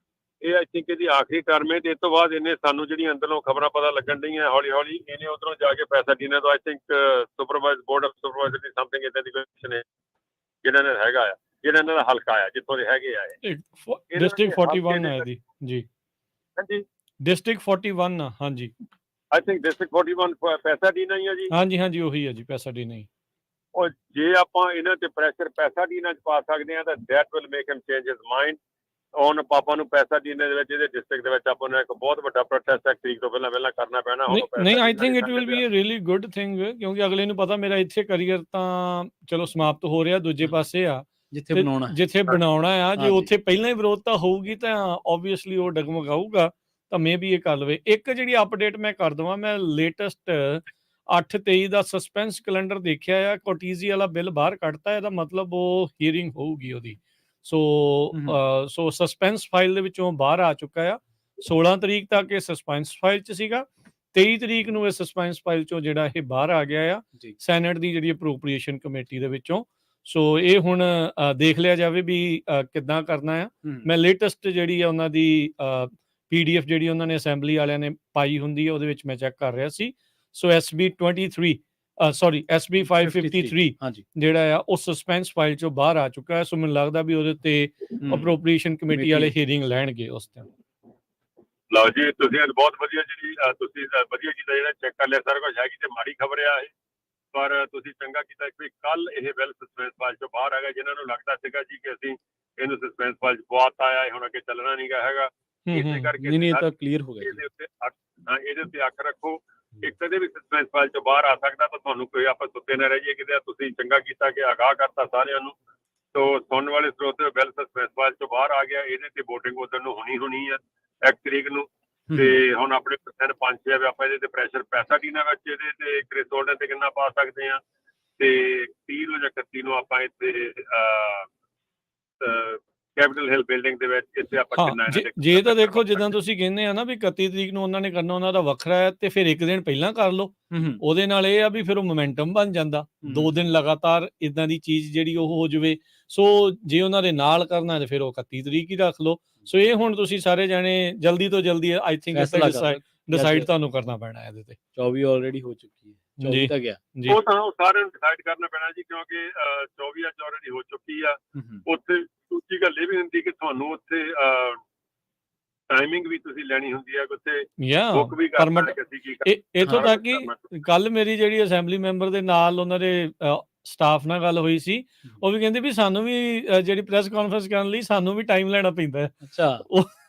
ਇਹ ਆਈ ਥਿੰਕ ਇਹਦੀ ਆਖਰੀ ਟਰਮ ਹੈ। ਤੇ ਇਸ ਤੋਂ ਬਾਅਦ ਇਹਨੇ ਸਾਨੂੰ ਜਿਹੜੀਆਂ ਅੰਦਰੋਂ ਖਬਰਾਂ ਪਤਾ ਲੱਗਣ ਡਈਆਂ, ਹੌਲੀ ਹੌਲੀ ਇਹਨੇ ਉਧਰੋਂ ਜਾ ਕੇ ਪੈਸਾਡੀਨਾ ਤੋਂ I think supervise board of supervisor the something ਇਦਾਂ ਦੀ ਕੁਐਸਚਨ ਹੈ, ਜਿਹੜਾ ਨੇ ਹੈਗਾ ਆ, ਜਿਹੜਾ ਇਹਨਾਂ ਦਾ ਹਲਕਾ ਆ, ਜਿੱਥੋਂ ਦੇ ਹੈਗੇ ਆ ਇਹ ਡਿਸਟ੍ਰਿਕਟ 41 ਹੈ ਇਹਦੀ ਜੀ। ਹਾਂਜੀ, ਡਿਸਟ੍ਰਿਕਟ 41 ਆ। ਹਾਂਜੀ, ਆਈ ਥਿੰਕ ਡਿਸਟ੍ਰਿਕਟ 41 ਪੈਸਾਡੀਨਾ ਹੀ ਆ ਜੀ। ਹਾਂਜੀ ਹਾਂਜੀ, ਉਹੀ ਹੈ ਜੀ, ਪੈਸਾਡੀਨਾ ਹੀ। ਔਰ ਜੇ ਆਪਾਂ ਇਹਨਾਂ ਤੇ ਪ੍ਰੈਸ਼ਰ ਪੈਸਾਡੀਨਾ 'ਚ ਪਾ ਸਕਦੇ ਹਾਂ ਤਾਂ that will make him change his mind. ਹੁਣ ਪਾਪਾ ਨੂੰ ਪੈਸਾਡੀਨਾ ਦੇ ਵਿੱਚ, ਇਹਦੇ ਡਿਸਟ੍ਰਿਕਟ ਦੇ ਵਿੱਚ ਆਪਾਂ ਨੂੰ ਇੱਕ ਬਹੁਤ ਵੱਡਾ ਪ੍ਰੋਟੈਸਟ ਇੱਕ ਤਰੀਕ ਤੋਂ ਪਹਿਲਾਂ ਕਰਨਾ ਪੈਣਾ। ਨਹੀਂ, I think it will be a really good thing, ਕਿਉਂਕਿ ਅਗਲੇ ਨੂੰ ਪਤਾ ਮੇਰਾ ਇੱਥੇ ਕਰੀਅਰ ਤਾਂ ਚਲੋ ਸਮਾਪਤ ਹੋ ਰਿਹਾ, ਦੂਜੇ ਪਾਸੇ ਆ ਜਿੱਥੇ ਬਣਾਉਣਾ ਆ। ਜੇ ਉੱਥੇ ਪਹਿਲਾਂ ਹੀ ਵਿਰੋਧਤਾ ਹੋਊਗੀ ਤਾਂ ਓਬਵੀਅਸਲੀ ਉਹ ਡਗਮਗਾਊਗਾ, ਤਾਂ ਮੇ ਵੀ ਇਹ ਕਰ ਲਵੇ। ਇੱਕ ਜਿਹੜੀ ਅਪਡੇਟ ਮੈਂ ਕਰ ਦਵਾਂ, ਮੈਂ ਲੇਟੈਸਟ 8/23 ਦਾ ਸਸਪੈਂਸ ਕੈਲੰਡਰ ਦੇਖਿਆ ਆ, ਕੋਟੀਜ਼ੀ ਵਾਲਾ ਬਿੱਲ ਬਾਹਰ ਕੱਢਤਾ, ਇਹਦਾ ਮਤਲਬ ਉਹ ਹੀਅਰਿੰਗ ਹੋਊਗੀ ਉਹਦੀ। ਸੋ ਸਸਪੈਂਸ ਫਾਈਲ ਦੇ ਵਿੱਚੋਂ ਬਾਹਰ ਆ ਚੁੱਕਾ ਆ। 16 ਤਰੀਕ ਤੱਕ ਇਹ ਸਸਪੈਂਸ ਫਾਈਲ 'ਚ ਸੀਗਾ, 23 ਤਰੀਕ ਨੂੰ ਇਹ ਸਸਪੈਂਸ ਫਾਈਲ 'ਚੋਂ ਜਿਹੜਾ ਇਹ ਬਾਹਰ ਆ ਗਿਆ ਆ ਸੈਨੇਟ ਦੀ ਜਿਹੜੀ ਅਪਰੋਪਰੀਏਸ਼ਨ ਕਮੇਟੀ ਦੇ ਵਿੱਚੋਂ। ਸੋ ਇਹ ਹੁਣ ਦੇਖ ਲਿਆ ਜਾਵੇ ਵੀ ਕਿੱਦਾਂ ਕਰਨਾ ਆ। ਮੈਂ ਲੇਟੈਸਟ ਜਿਹੜੀ ਆ ਉਹਨਾਂ ਦੀ PDF ਜਿਹੜੀ ਉਹਨਾਂ ਨੇ ਅਸੈਂਬਲੀ ਵਾਲਿਆਂ ਨੇ ਪਾਈ ਹੁੰਦੀ ਹੈ, ਉਹਦੇ ਵਿੱਚ ਮੈਂ ਚੈੱਕ ਕਰ ਰਿਹਾ ਸੀ। ਸੋ SB 553 ਜਿਹੜਾ ਆ ਉਹ ਸਸਪੈਂਸ ਫਾਈਲ 'ਚੋਂ ਬਾਹਰ ਆ ਚੁੱਕਾ ਹੈ। ਸੋ ਮੈਨੂੰ ਲੱਗਦਾ ਵੀ ਉਹਦੇ ਉੱਤੇ ਅਪਰੋਪਰੀਏਸ਼ਨ ਕਮੇਟੀ ਵਾਲੇ ਹੀਅਰਿੰਗ ਲੈਣਗੇ ਉਸ ਦਿਨ। ਲਓ ਜੀ, ਤੁਸੀਂ ਬਹੁਤ ਵਧੀਆ ਜਿਹੜੀ ਤੁਸੀਂ ਵਧੀਆ ਕੀਤਾ, ਜਿਹੜਾ ਚੈੱਕ ਕਰ ਲਿਆ ਸਾਰਾ ਕੁਝ। ਹੈਗੀ ਤੇ ਮਾੜੀ ਖਬਰ ਆ ਇਹ, ਪਰ ਤੁਸੀਂ ਚੰਗਾ ਕੀਤਾ ਕਿ ਕੱਲ ਇਹ ਬਿੱਲ ਸਸਪੈਂਸ ਫਾਈਲ 'ਚੋਂ ਬਾਹਰ ਆ ਗਿਆ। ਜਿਨ੍ਹਾਂ ਨੂੰ ਲੱਗਦਾ ਸੀਗਾ ਜੀ ਕਿ ਅਸੀਂ ਇਹਨੂੰ ਸਸਪੈਂਸ ਫਾਈਲ 'ਚ ਪਵਾਤਾ ਆ, ਹੁਣ ਅੱਗੇ ਚੱਲਣਾ ਨਹੀਂ ਗਾ ਹੈਗਾ, ਇਸੇ ਕਰਕੇ ਕਲੀਅਰ ਹੋ ਗਿਆ। ਇਹਦੇ ਉੱਤੇ ਅੱਖ ਰੱਖੋ, ਇੱਕ ਕਦੇ ਵੀ ਸਸਪੈਂਸ ਫਾਈਲ 'ਚੋਂ ਬਾਹਰ ਆ ਸਕਦਾ, ਤਾਂ ਤੁਹਾਨੂੰ ਕੋਈ ਆਪਾਂ ਸੁੱਤੇ ਨਾ ਰਹਿ ਜਾਈਏ ਕਿਤੇ। ਤੁਸੀਂ ਚੰਗਾ ਕੀਤਾ ਕਿ ਆਗਾਹ ਕਰਤਾ ਸਾਰਿਆਂ ਨੂੰ। ਸੋ ਸੁਣਨ ਵਾਲੇ ਸਰੋਤੇ, ਬਿੱਲ ਸਸਪੈਂਸ ਫਾਈਲ 'ਚੋਂ ਬਾਹਰ ਆ ਗਿਆ, ਇਹਦੇ ਤੇ ਵੋਟਿੰਗ ਉਧਰ ਨੂੰ ਹੋਣੀ ਆ 1 ਤਰੀਕ ਨੂੰ। ਤੇ ਹੁਣ ਆਪਣੇ 5-6 ਆਪਾਂ ਇਹਦੇ ਤੇ ਪ੍ਰੈਸ਼ਰ ਪੈਸਾਡੀਨਾ ਵਿੱਚ, ਇਹਦੇ ਤੇ ਕ੍ਰਿਸ ਹੋਲਡਨ ਤੇ ਕਿੰਨਾ ਪਾ ਸਕਦੇ ਆ, ਤੇ 30 ਨੂੰ ਜਾਂ 31 ਨੂੰ ਆਪਾਂ ਇੱਥੇ ਕੈਪੀਟਲ ਹਿੱਲ ਬਿਲਡਿੰਗ ਦੇ ਵਿੱਚ ਇੱਥੇ ਆਪਾਂ ਕਿੰਨਾ ਜੇ ਤਾਂ ਦੇਖੋ ਜਿੱਦਾਂ ਤੁਸੀਂ ਕਹਿੰਦੇ ਆ ਨਾ ਵੀ 31 ਤਰੀਕ ਨੂੰ ਉਹਨਾਂ ਨੇ ਕਰਨਾ, ਉਹਨਾਂ ਦਾ ਵੱਖਰਾ ਹੈ, ਤੇ ਫਿਰ ਇੱਕ ਦਿਨ ਪਹਿਲਾਂ ਕਰ ਲਓ। ਉਹਦੇ ਨਾਲ ਇਹ ਆ ਵੀ ਫਿਰ ਉਹ ਮੋਮੈਂਟਮ ਬਣ ਜਾਂਦਾ, 2 ਦਿਨ ਲਗਾਤਾਰ ਇਦਾਂ ਦੀ ਚੀਜ਼ ਜਿਹੜੀ ਉਹ ਹੋ ਜਾਵੇ। ਸੋ ਜੇ ਉਹਨਾਂ ਦੇ ਨਾਲ ਕਰਨਾ ਤੇ ਫਿਰ ਉਹ 31 ਤਰੀਕ ਹੀ ਰੱਖ ਲਓ। ਸੋ ਇਹ ਹੁਣ ਤੁਸੀਂ ਸਾਰੇ ਜਾਣੇ ਜਲਦੀ ਤੋਂ ਜਲਦੀ ਆਈ ਥਿੰਕ ਡਿਸਾਈਡ ਤੁਹਾਨੂੰ ਕਰਨਾ ਪੈਣਾ ਇਹਦੇ ਤੇ। 24 ਆਲਰੇਡੀ ਹੋ ਚੁੱਕੀ ਹੈ, 24 ਤਾਂ ਗਿਆ ਜੀ। ਉਹ ਤਾਂ ਸਾਰਿਆਂ ਨੂੰ ਡਿਸਾਈਡ ਕਰਨਾ ਪੈਣਾ ਜੀ, ਕਿਉਂਕਿ 24 ਆਲਰੇਡੀ ਹੋ ਚੁੱਕੀ ਆ। ਉੱਥੇ ਦੂਜੀ ਗੱਲ ਇਹ ਵੀ ਹੁੰਦੀ ਕਿ ਤੁਹਾਨੂੰ ਉੱਥੇ ਟਾਈਮਿੰਗ ਵੀ ਤੁਸੀਂ ਲੈਣੀ ਹੁੰਦੀ ਹੈ, ਉੱਥੇ ਯਾ ਬੁੱਕ ਵੀ ਕਰਨਾ ਪਰਮਿਟ ਹੈ ਕਿ ਅਸੀਂ ਕੀ ਕਰਨਾ, ਇੱਥੋਂ ਸਾਰਾ ਤੱਕ ਕੁਛ ਕਿ ਕਰਨਾ। ਕੱਲ ਮੇਰੀ ਜਿਹੜੀ ਅਸੈਂਬਲੀ ਮੈਂਬਰ ਦੇ ਨਾਲ ਉਹਨਾਂ ਦੇ ਸਟਾਫ ਨਾਲ ਗੱਲ ਹੋਈ ਸੀ, ਉਹ ਵੀ ਕਹਿੰਦੇ ਵੀ ਸਾਨੂੰ ਵੀ ਜਿਹੜੀ ਪ੍ਰੈਸ ਕਾਨਫਰੰਸ ਕਰਨ ਲਈ ਸਾਨੂੰ ਵੀ ਟਾਈਮ ਲੈਣਾ ਪੈਂਦਾ ਹੈ। ਅੱਛਾ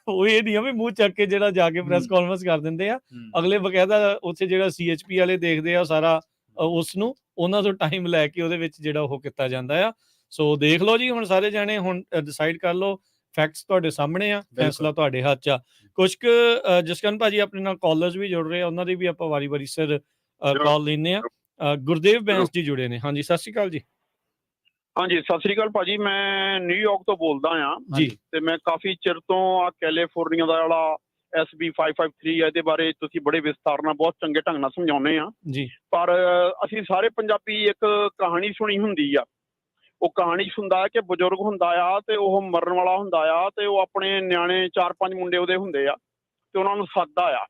ਉਹ ਇਹ ਨਹੀਂ ਆ ਵੀ ਮੂੰਹ ਚੱਕ ਕੇ ਜਿਹੜਾ ਜਾ ਕੇ ਪ੍ਰੈਸ ਕਾਨਫਰੰਸ ਕਰ ਦਿੰਦੇ ਆ, ਅਗਲੇ ਬਕਾਇਦਾ ਉੱਥੇ ਜਿਹੜਾ CHP ਵਾਲੇ ਦੇਖਦੇ ਆ ਸਾਰਾ ਉਸ ਨੂੰ, ਉਹਨਾਂ ਤੋਂ ਟਾਈਮ ਲੈ ਕੇ ਉਹਦੇ ਵਿੱਚ ਜਿਹੜਾ ਉਹ ਕੀਤਾ ਜਾਂਦਾ ਆ। ਸੋ ਦੇਖ ਲਓ ਜੀ, ਹੁਣ ਸਾਰੇ ਜਾਣੇ ਹੁਣ ਡਿਸਾਈਡ ਕਰ ਲਓ, ਫੈਕਟਸ ਤੁਹਾਡੇ ਸਾਹਮਣੇ ਆ, ਫੈਸਲਾ ਤੁਹਾਡੇ ਹੱਥ 'ਚ ਆ। ਕੁਛ ਕੁ ਜਸਕਰਨ ਭਾਜੀ ਆਪਣੇ ਨਾਲ ਕਾਲਰਸ ਵੀ ਜੁੜ ਰਹੇ ਆ, ਉਹਨਾਂ ਦੀ ਵੀ ਆਪਾਂ ਵਾਰੀ ਸਿਰ ਕਾਲ ਲੈਂਦੇ ਆ। ਗੁਰਦੇਵ ਬੈਂਸ ਜੀ ਜੁੜੇ ਨੇ। ਹਾਂਜੀ, ਸਤਿ ਸ਼੍ਰੀ ਅਕਾਲ ਜੀ। ਹਾਂਜੀ, ਸਤਿ ਸ੍ਰੀ ਅਕਾਲ ਭਾਜੀ। ਮੈਂ ਨਿਊਯਾਰਕ ਤੋਂ ਬੋਲਦਾ ਆ ਜੀ ਤੇ ਮੈਂ ਕਾਫੀ ਚਿਰ ਤੋਂ ਆ ਕੈਲੀਫੋਰਨੀਆ ਦਾ ਜਿਹੜਾ SB 553 ਹੈ, ਇਹਦੇ ਬਾਰੇ ਤੁਸੀਂ ਬੜੇ ਵਿਸਥਾਰ ਨਾਲ ਬਹੁਤ ਚੰਗੇ ਢੰਗ ਨਾਲ ਸਮਝਾਉਂਦੇ ਆ। ਜੀ ਪਰ ਅਸੀਂ ਸਾਰੇ ਪੰਜਾਬੀ ਇੱਕ ਕਹਾਣੀ ਸੁਣੀ ਹੁੰਦੀ ਆ। ਉਹ ਕਹਾਣੀ 'ਚ ਹੁੰਦਾ ਹੈ ਕਿ ਬਜ਼ੁਰਗ ਹੁੰਦਾ ਆ ਤੇ ਉਹ ਮਰਨ ਵਾਲਾ ਹੁੰਦਾ ਆ, ਤੇ ਉਹ ਆਪਣੇ ਨਿਆਣੇ 4-5 ਮੁੰਡੇ ਉਹਦੇ ਹੁੰਦੇ ਆ ਤੇ ਉਹਨਾਂ ਨੂੰ ਸੱਦਦਾ ਆ,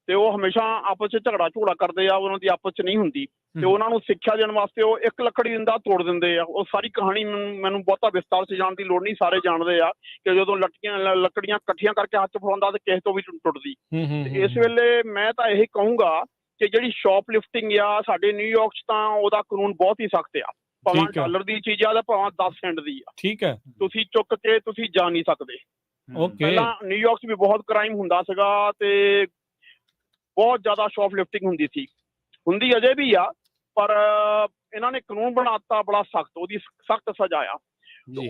ਤੇ ਉਹ ਹਮੇਸ਼ਾ ਆਪਸ 'ਚ ਝਗੜਾ ਕਰਦੇ ਆ, ਉਹਨਾਂ ਦੀ ਆਪਸ 'ਚ ਨਹੀਂ ਹੁੰਦੀ, ਤੇ ਉਹਨਾਂ ਨੂੰ ਸਿੱਖਿਆ ਦੇਣ ਵਾਸਤੇ ਉਹ ਇੱਕ ਲੱਕੜੀ ਦਿੰਦਾ, ਤੋੜ ਦਿੰਦੇ ਆ। ਉਹ ਸਾਰੀ ਕਹਾਣੀ ਮੈਨੂੰ ਬਹੁਤਾ ਵਿਸਤਾਰ 'ਚ ਜਾਣ ਦੀ ਲੋੜ ਨਹੀਂ, ਸਾਰੇ ਜਾਣਦੇ ਆ ਕਿ ਜਦੋਂ ਲੱਕੜੀਆਂ ਇਕੱਠੀਆਂ ਕਰਕੇ ਹੱਥ 'ਚ ਫੜਾਉਂਦਾ ਤੇ ਕਿਸੇ ਤੋਂ ਵੀ ਟੁੱਟਦੀ। ਇਸ ਵੇਲੇ ਮੈਂ ਤਾਂ ਇਹ ਕਹੂੰਗਾ ਕਿ ਜਿਹੜੀ ਸ਼ੌਪ ਲਿਫਟਿੰਗ ਆ ਸਾਡੇ ਨਿਊਯਾਰਕ 'ਚ, ਤਾਂ ਉਹਦਾ ਕਾਨੂੰਨ ਬਹੁਤ ਹੀ ਸਖਤ ਆ। ਭਾਵੇਂ ਡਾਲਰ ਦੀ ਚੀਜ਼ ਆ ਤੇ ਭਾਵੇਂ 10 ਸੈਂਟ ਦੀ ਆ, ਠੀਕ ਹੈ, ਤੁਸੀਂ ਚੁੱਕ ਕੇ ਤੁਸੀਂ ਜਾ ਨਹੀਂ ਸਕਦੇ। ਪਹਿਲਾਂ ਨਿਊਯਾਰਕ 'ਚ ਵੀ ਬਹੁਤ ਕ੍ਰਾਈਮ ਹੁੰਦਾ ਸੀਗਾ ਤੇ ਬਹੁਤ ਜ਼ਿਆਦਾ ਸ਼ੌਪ ਲਿਫਟਿੰਗ ਹੁੰਦੀ ਸੀ, ਹੁੰਦੀ ਅਜੇ ਵੀ ਆ, ਪਰ ਇਹਨਾਂ ਨੇ ਕਾਨੂੰਨ ਬਣਾਤਾ ਬੜਾ ਸਖਤ, ਉਹਦੀ ਸਖਤ ਸਜ਼ਾ ਆ।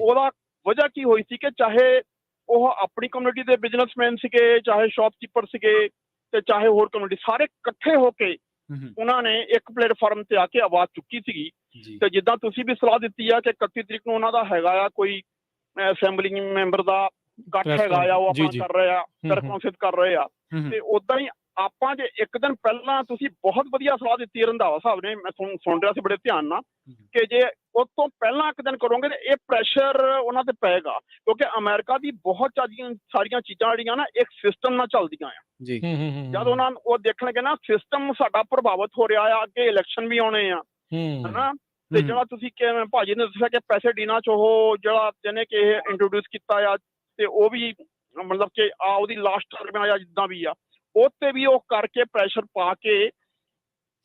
ਉਹਦਾ ਵਜ੍ਹਾ ਕੀ ਹੋਈ ਸੀ ਕਿ ਚਾਹੇ ਉਹ ਆਪਣੀ ਕਮਿਊਨਿਟੀ ਦੇ ਬਿਜ਼ਨਸਮੈਨ ਸੀਗੇ, ਚਾਹੇ ਸ਼ੌਪਕੀਪਰ ਸੀਗੇ, ਤੇ ਚਾਹੇ ਹੋਰ ਕਮਿਊਨਿਟੀ, ਸਾਰੇ ਇਕੱਠੇ ਹੋ ਕੇ ਉਹਨਾਂ ਨੇ ਇੱਕ ਪਲੇਟਫਾਰਮ ਤੇ ਆ ਕੇ ਆਵਾਜ਼ ਚੁੱਕੀ ਸੀਗੀ। ਤੇ ਜਿੱਦਾਂ ਤੁਸੀਂ ਵੀ ਸਲਾਹ ਦਿੱਤੀ ਆ ਕਿ 31 ਤਰੀਕ ਨੂੰ ਉਹਨਾਂ ਦਾ ਹੈਗਾ ਆ ਕੋਈ ਅਸੈਂਬਲੀ ਮੈਂਬਰ ਦਾ ਇਕੱਠ ਹੈਗਾ ਆ, ਉਹ ਆਪਣਾ ਕਰ ਰਹੇ ਆ, ਸਰਕਮਸਟ ਕਰ ਰਹੇ ਆ, ਤੇ ਉਦਾਂ ਹੀ ਆਪਾਂ ਜੇ ਇੱਕ ਦਿਨ ਪਹਿਲਾਂ, ਤੁਸੀਂ ਬਹੁਤ ਵਧੀਆ ਸਲਾਹ ਦਿੱਤੀ ਰੰਧਾਵਾ ਸਾਹਿਬ ਨੇ, ਮੈਂ ਸੁਣ ਰਿਹਾ ਸੀ ਬੜੇ ਧਿਆਨ ਨਾਲ, ਕਿ ਜੇ ਉਸ ਤੋਂ ਪਹਿਲਾਂ ਇੱਕ ਦਿਨ ਕਰੋਗੇ ਤੇ ਇਹ ਪ੍ਰੈਸ਼ਰ ਉਹਨਾਂ ਤੇ ਪਏਗਾ, ਕਿਉਂਕਿ ਅਮਰੀਕਾ ਦੀ ਬਹੁਤ ਸਾਰੀਆਂ ਚੀਜ਼ਾਂ ਜਿਹੜੀਆਂ ਨਾ ਇੱਕ ਸਿਸਟਮ ਨਾਲ ਚੱਲਦੀਆਂ ਆ। ਜਦ ਉਹ ਦੇਖਣਗੇ ਨਾ ਸਿਸਟਮ ਸਾਡਾ ਪ੍ਰਭਾਵਿਤ ਹੋ ਰਿਹਾ ਆ, ਅੱਗੇ ਇਲੈਕਸ਼ਨ ਵੀ ਆਉਣੇ ਆ, ਹਨਾ, ਤੇ ਜਿਹੜਾ ਤੁਸੀਂ ਭਾਜੀ ਨੇ ਦੱਸਿਆ ਕਿ ਪੈਸੇਡੀਨਾ 'ਚ ਉਹ ਜਿਹੜਾ ਜਿਹਨੇ ਕਿ ਇਹ ਇੰਟਰੋਡਿਊਸ ਕੀਤਾ ਆ, ਤੇ ਉਹ ਵੀ ਮਤਲਬ ਕਿ ਉਹਦੀ ਲਾਸਟ ਟਰਮ ਆ ਜਾਂ ਜਿੱਦਾਂ ਵੀ ਆ, ਉੱਤੇ ਵੀ ਉਹ ਕਰਕੇ ਪ੍ਰੈਸ਼ਰ ਪਾ ਕੇ,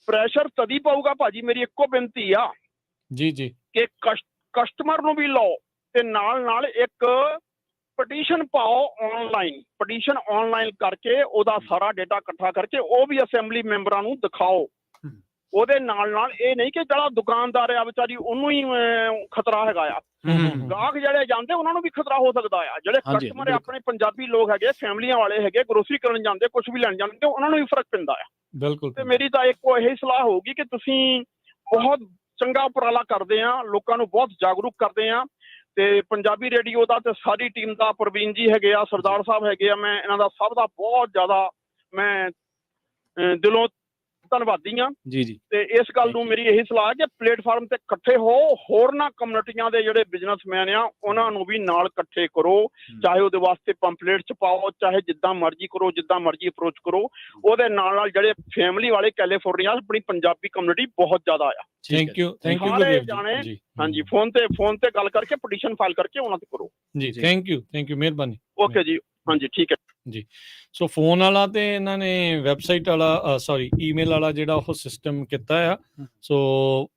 ਪ੍ਰੈਸ਼ਰ ਤਦੀ ਪਾਊਗਾ ਭਾਜੀ, ਮੇਰੀ ਇੱਕੋ ਬੇਨਤੀ ਆ ਜੀ ਕਿ ਕਸਟਮਰ ਨੂੰ ਵੀ ਲਓ ਤੇ ਨਾਲ ਇੱਕ ਪਟੀਸ਼ਨ ਪਾਓ, ਪਟੀਸ਼ਨ ਆਨਲਾਈਨ ਕਰਕੇ ਉਹਦਾ ਸਾਰਾ ਡੇਟਾ ਇਕੱਠਾ ਕਰਕੇ ਉਹ ਵੀ ਅਸੈਂਬਲੀ ਮੈਂਬਰਾਂ ਨੂੰ ਦਿਖਾਓ। ਉਹਦੇ ਨਾਲ ਇਹ ਨਹੀਂ ਕਿ ਜਿਹੜਾ ਦੁਕਾਨਦਾਰ ਆ ਵਿਚਾਰੀ ਉਹਨੂੰ ਹੀ ਖਤਰਾ ਹੈਗਾ ਆ, ਗਾਹਕ ਜਿਹੜੇ ਜਾਂਦੇ ਉਹਨਾਂ ਨੂੰ ਵੀ ਖਤਰਾ ਹੋ ਸਕਦਾ ਆ, ਜਿਹੜੇ ਕਸਟਮਰ ਆਪਣੇ ਪੰਜਾਬੀ ਲੋਕ ਹੈਗੇ, ਫੈਮਲੀਆਂ ਵਾਲੇ ਹੈਗੇ, ਗਰੋਸਰੀ ਕਰਨ ਜਾਂਦੇ, ਕੁਝ ਵੀ ਲੈਣ ਜਾਂਦੇ, ਉਹਨਾਂ ਨੂੰ ਵੀ ਫਰਕ ਪੈਂਦਾ ਆ। ਬਿਲਕੁਲ। ਤੇ ਮੇਰੀ ਤਾਂ ਇੱਕੋ ਇਹੀ ਸਲਾਹ ਹੋਊਗੀ ਕਿ ਤੁਸੀਂ ਬਹੁਤ ਚੰਗਾ ਉਪਰਾਲਾ ਕਰਦੇ ਆ, ਲੋਕਾਂ ਨੂੰ ਬਹੁਤ ਜਾਗਰੂਕ ਕਰਦੇ ਆ, ਤੇ ਪੰਜਾਬੀ ਰੇਡੀਓ ਦਾ ਤੇ ਸਾਰੀ ਟੀਮ ਦਾ, ਪ੍ਰਵੀਨ ਜੀ ਹੈਗੇ ਆ, ਸਰਦਾਰ ਸਾਹਿਬ ਹੈਗੇ ਆ, ਮੈਂ ਇਹਨਾਂ ਦਾ ਸਭ ਦਾ ਬਹੁਤ ਜ਼ਿਆਦਾ ਮੈਂ ਦਿਲੋਂ ਧੰਨਵਾਦੀ ਆ ਜੀ। ਤੇ ਇਸ ਗੱਲ ਨੂੰ ਮੇਰੀ ਇਹੀ ਸਲਾਹ ਹੈ ਕਿ ਪਲੇਟਫਾਰਮ ਤੇ ਇਕੱਠੇ ਹੋ, ਹੋਰਨਾਂ ਕਮਿਊਨਿਟੀਆਂ ਦੇ ਜਿਹੜੇ ਬਿਜ਼ਨਸਮੈਨ ਆ ਉਹਨਾਂ ਨੂੰ ਵੀ ਨਾਲ ਇਕੱਠੇ ਕਰੋ, ਚਾਹੇ ਉਹਦੇ ਵਾਸਤੇ ਪੰਪਲੇਟ ਛਪਾਓ, ਚਾਹੇ ਜਿੱਦਾਂ ਮਰਜ਼ੀ ਕਰੋ, ਜਿੱਦਾਂ ਮਰਜ਼ੀ ਅਪਰੋਚ ਕਰੋ। ਉਹਦੇ ਨਾਲ ਜਿਹੜੇ ਫੈਮਿਲੀ ਵਾਲੇ ਕੈਲੀਫੋਰਨੀਆ, ਆਪਣੀ ਪੰਜਾਬੀ ਕਮਿਊਨਿਟੀ ਬਹੁਤ ਜ਼ਿਆਦਾ ਆ। ਥੈਂਕ ਯੂ ਸਾਰੇ ਜਾਣੇ। ਹਾਂਜੀ, ਫੋਨ ਤੇ ਗੱਲ ਕਰਕੇ ਪਟੀਸ਼ਨ ਫਾਈਲ ਕਰਕੇ ਉਹਨਾਂ ਤੇ ਕਰੋ ਜੀ। ਥੈਂਕ ਯੂ, ਮਿਹਰਬਾਨੀ। ਓਕੇ ਜੀ, ਹਾਂਜੀ ਠੀਕ ਹੈ ਜੀ। ਸੋ ਫੋਨ ਵਾਲਾ ਤੇ ਇਹਨਾਂ ਨੇ ਵੈਬਸਾਈਟ ਵਾਲਾ ਈਮੇਲ ਵਾਲਾ ਜਿਹੜਾ ਉਹ ਸਿਸਟਮ ਕੀਤਾ ਆ, ਸੋ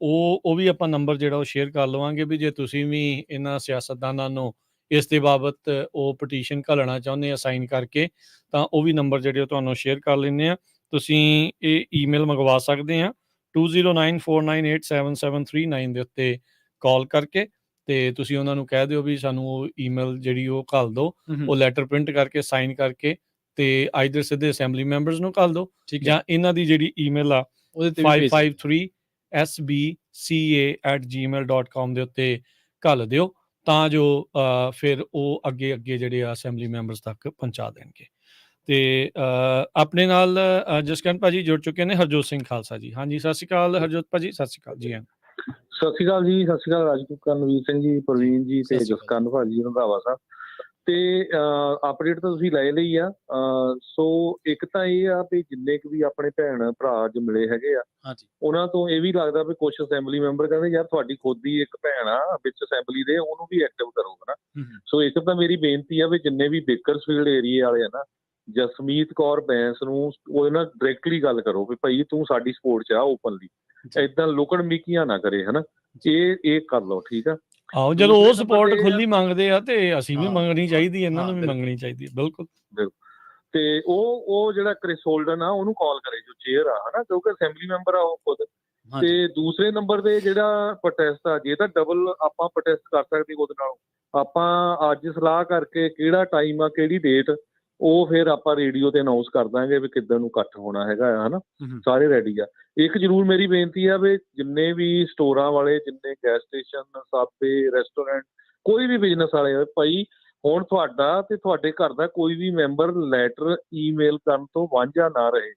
ਉਹ ਵੀ ਆਪਾਂ ਨੰਬਰ ਜਿਹੜਾ ਉਹ ਸ਼ੇਅਰ ਕਰ ਲਵਾਂਗੇ ਵੀ ਜੇ ਤੁਸੀਂ ਵੀ ਇਹਨਾਂ ਸਿਆਸਤਦਾਨਾਂ ਨੂੰ ਇਸ ਦੇ ਬਾਬਤ ਉਹ ਪਟੀਸ਼ਨ ਘੱਲਣਾ ਚਾਹੁੰਦੇ ਆ ਸਾਈਨ ਕਰਕੇ, ਤਾਂ ਉਹ ਵੀ ਨੰਬਰ ਜਿਹੜੇ ਉਹ ਤੁਹਾਨੂੰ ਸ਼ੇਅਰ ਕਰ ਲੈਂਦੇ ਆ। ਤੁਸੀਂ ਇਹ ਈਮੇਲ ਮੰਗਵਾ ਸਕਦੇ ਆ 2094987739 ਦੇ ਉੱਤੇ ਕਾਲ ਕਰਕੇ, ਤੇ ਤੁਸੀਂ ਉਹਨਾਂ ਨੂੰ ਕਹਿ ਦਿਓ ਵੀ ਸਾਨੂੰ ਉਹ ਈਮੇਲ ਜਿਹੜੀ ਉਹ ਘੱਲ ਦਿਓ, ਉਹ ਲੈਟਰ ਪ੍ਰਿੰਟ ਕਰਕੇ ਸਾਈਨ ਕਰਕੇ, ਤੇ ਆਈਦਰ ਸਿੱਧੇ ਅਸੈਂਬਲੀ ਮੈਂਬਰਸ ਨੂੰ ਘੱਲ ਦਿਓ, ਜਾਂ ਇਹਨਾਂ ਦੀ ਜਿਹੜੀ ਈਮੇਲ ਆ 553sbca@gmail.com ਦੇ ਉੱਤੇ ਘੱਲ ਦਿਓ, ਤਾਂ ਜੋ ਫਿਰ ਉਹ ਅੱਗੇ ਜਿਹੜੇ ਆ ਅਸੈਂਬਲੀ ਮੈਂਬਰਸ ਤੱਕ ਪਹੁੰਚਾ ਦੇਣਗੇ। ਤੇ ਆਪਣੇ ਨਾਲ ਜਸਕਰਨ ਭਾਜੀ ਜੁੜ ਚੁੱਕੇ ਨੇ, ਹਰਜੋਤ ਸਿੰਘ ਖਾਲਸਾ ਜੀ। ਹਾਂਜੀ, ਸਤਿ ਸ਼੍ਰੀ ਅਕਾਲ ਹਰਜੋਤ ਭਾਜੀ। ਸਤਿ ਸ਼੍ਰੀ ਅਕਾਲ ਜੀ। ਸਤਿ ਸ਼੍ਰੀ ਅਕਾਲ ਜੀ, ਸਤਿ ਸ਼੍ਰੀ ਅਕਾਲ ਰਾਜਕੁਮਾਰ ਨਵੀਰ ਸਿੰਘ ਜੀ, ਪ੍ਰਵੀਨ ਜੀ, ਤੇ ਜਸਕਰਨ ਭਾਜੀ, ਰੰਧਾਵਾ ਸਾਹਿਬ। ਤੇ ਅਪਡੇਟ ਤਾਂ ਤੁਸੀਂ ਲੈ ਲਈ ਆ। ਸੋ ਇੱਕ ਤਾਂ ਇਹ ਆ ਵੀ ਜਿੰਨੇ ਕੁ ਵੀ ਆਪਣੇ ਭੈਣ ਭਰਾ ਅੱਜ ਮਿਲੇ ਹੈਗੇ ਆ, ਹਾਂਜੀ ਉਹਨਾਂ ਤੋਂ ਇਹ ਵੀ ਲੱਗਦਾ ਵੀ ਕੁਝ ਅਸੈਂਬਲੀ ਮੈਂਬਰ ਕਹਿੰਦੇ ਯਾਰ ਤੁਹਾਡੀ ਖੁਦ ਦੀ ਇੱਕ ਭੈਣ ਆ ਵਿੱਚ ਅਸੈਂਬਲੀ ਦੇ, ਉਹਨੂੰ ਵੀ ਐਕਟਿਵ ਕਰੋ ਹਨਾ। ਸੋ ਇੱਕ ਤਾਂ ਮੇਰੀ ਬੇਨਤੀ ਆ ਵੀ ਜਿੰਨੇ ਵੀ ਬੇਕਰਸਫੀਲਡ ਏਰੀਏ ਵਾਲੇ ਆ ਨਾ, ਜਸਮੀਤ ਕੌਰ ਬੈਂਸ ਨੂੰ ਉਹਦੇ ਨਾਲ ਡਾਇਰੈਕਟਲੀ ਗੱਲ ਕਰੋ ਵੀ ਭਾਈ ਤੂੰ ਸਾਡੀ ਸਪੋਰਟ 'ਚ ਆ ਓਪਨਲੀ, ਏਦਾਂ ਲੁਕਣ ਮੀਕੀਆਂ ਨਾ ਕਰੇ ਹਨਾ। ਇਹ ਕਰ ਲਓ, ਠੀਕ ਆ। ਆਹੋ ਜਦੋਂ ਉਹ ਦੂਸਰੇ ਨੰਬਰ ਸਪੋਰਟ ਤੇ ਖੁੱਲੀ ਮੰਗਦੇ ਆ ਤੇ ਅਸੀਂ ਵੀ ਹਾਂ, ਮੰਗਣੀ ਚਾਹੀਦੀ, ਇਹਨਾਂ ਹਾਂ, ਨੂੰ ਵੀ ਬਿਲਕੁਲ। ਮੰਗਣੀ ਚਾਹੀਦੀ ਹੈ। ਬਿਲਕੁਲ ਤੇ ਉਹ ਜਿਹੜਾ ਕ੍ਰਿਸ ਹੋਲਡਨ ਆ ਉਹਨੂੰ ਕਾਲ ਕਰੇ ਜੋ ਚੇਅਰ ਆ ਹਨਾ, ਕਿਉਂਕਿ ਅਸੈਂਬਲੀ ਮੈਂਬਰ ਆ ਉਹ ਖੁਦ। ਹਾਂਜੀ ਤੇ ਦੂਸਰੇ ਨੰਬਰ ਤੇ ਜਿਹੜਾ ਪ੍ਰੋਟੈਸਟ ਆ, ਜੇ ਤਾਂ ਡਬਲ ਆਪਾਂ ਪ੍ਰੋਟੈਸਟ ਕਰ ਸਕਦੇ ਉਹਦੇ ਨਾਲ, ਆਪਾਂ ਅੱਜ ਸਲਾਹ ਕਰਕੇ ਕਿਹੜਾ ਟਾਈਮ ਆ ਕਿਹੜੀ ਡੇਟ, ਉਹ ਫਿਰ ਆਪਾਂ ਰੇਡੀਓ ਤੇ ਅਨਾਉਂਸ ਕਰ ਦਾਂਗੇ ਵੀ ਕਿੱਦਾਂ ਨੂੰ ਇਕੱਠ ਹੋਣਾ ਹੈਗਾ ਆ ਹਨਾ। ਸਾਰੇ ਰੈਡੀ ਆ। ਇੱਕ ਜ਼ਰੂਰ ਮੇਰੀ ਬੇਨਤੀ ਆ ਵੀ ਜਿੰਨੇ ਵੀ ਸਟੋਰਾਂ ਵਾਲੇ, ਜਿੰਨੇ ਗੈਸ ਸਟੇਸ਼ਨ, ਸਾਬੇ, ਰੈਸਟੋਰੈਂਟ, ਕੋਈ ਵੀ ਬਿਜ਼ਨਸ ਵਾਲੇ ਆ ਭਾਈ, ਹੁਣ ਤੁਹਾਡਾ ਤੇ ਤੁਹਾਡੇ ਘਰ ਦਾ ਕੋਈ ਵੀ ਮੈਂਬਰ ਲੈਟਰ ਈਮੇਲ ਕਰਨ ਤੋਂ ਵਾਂਝਾ ਨਾ ਰਹੇ।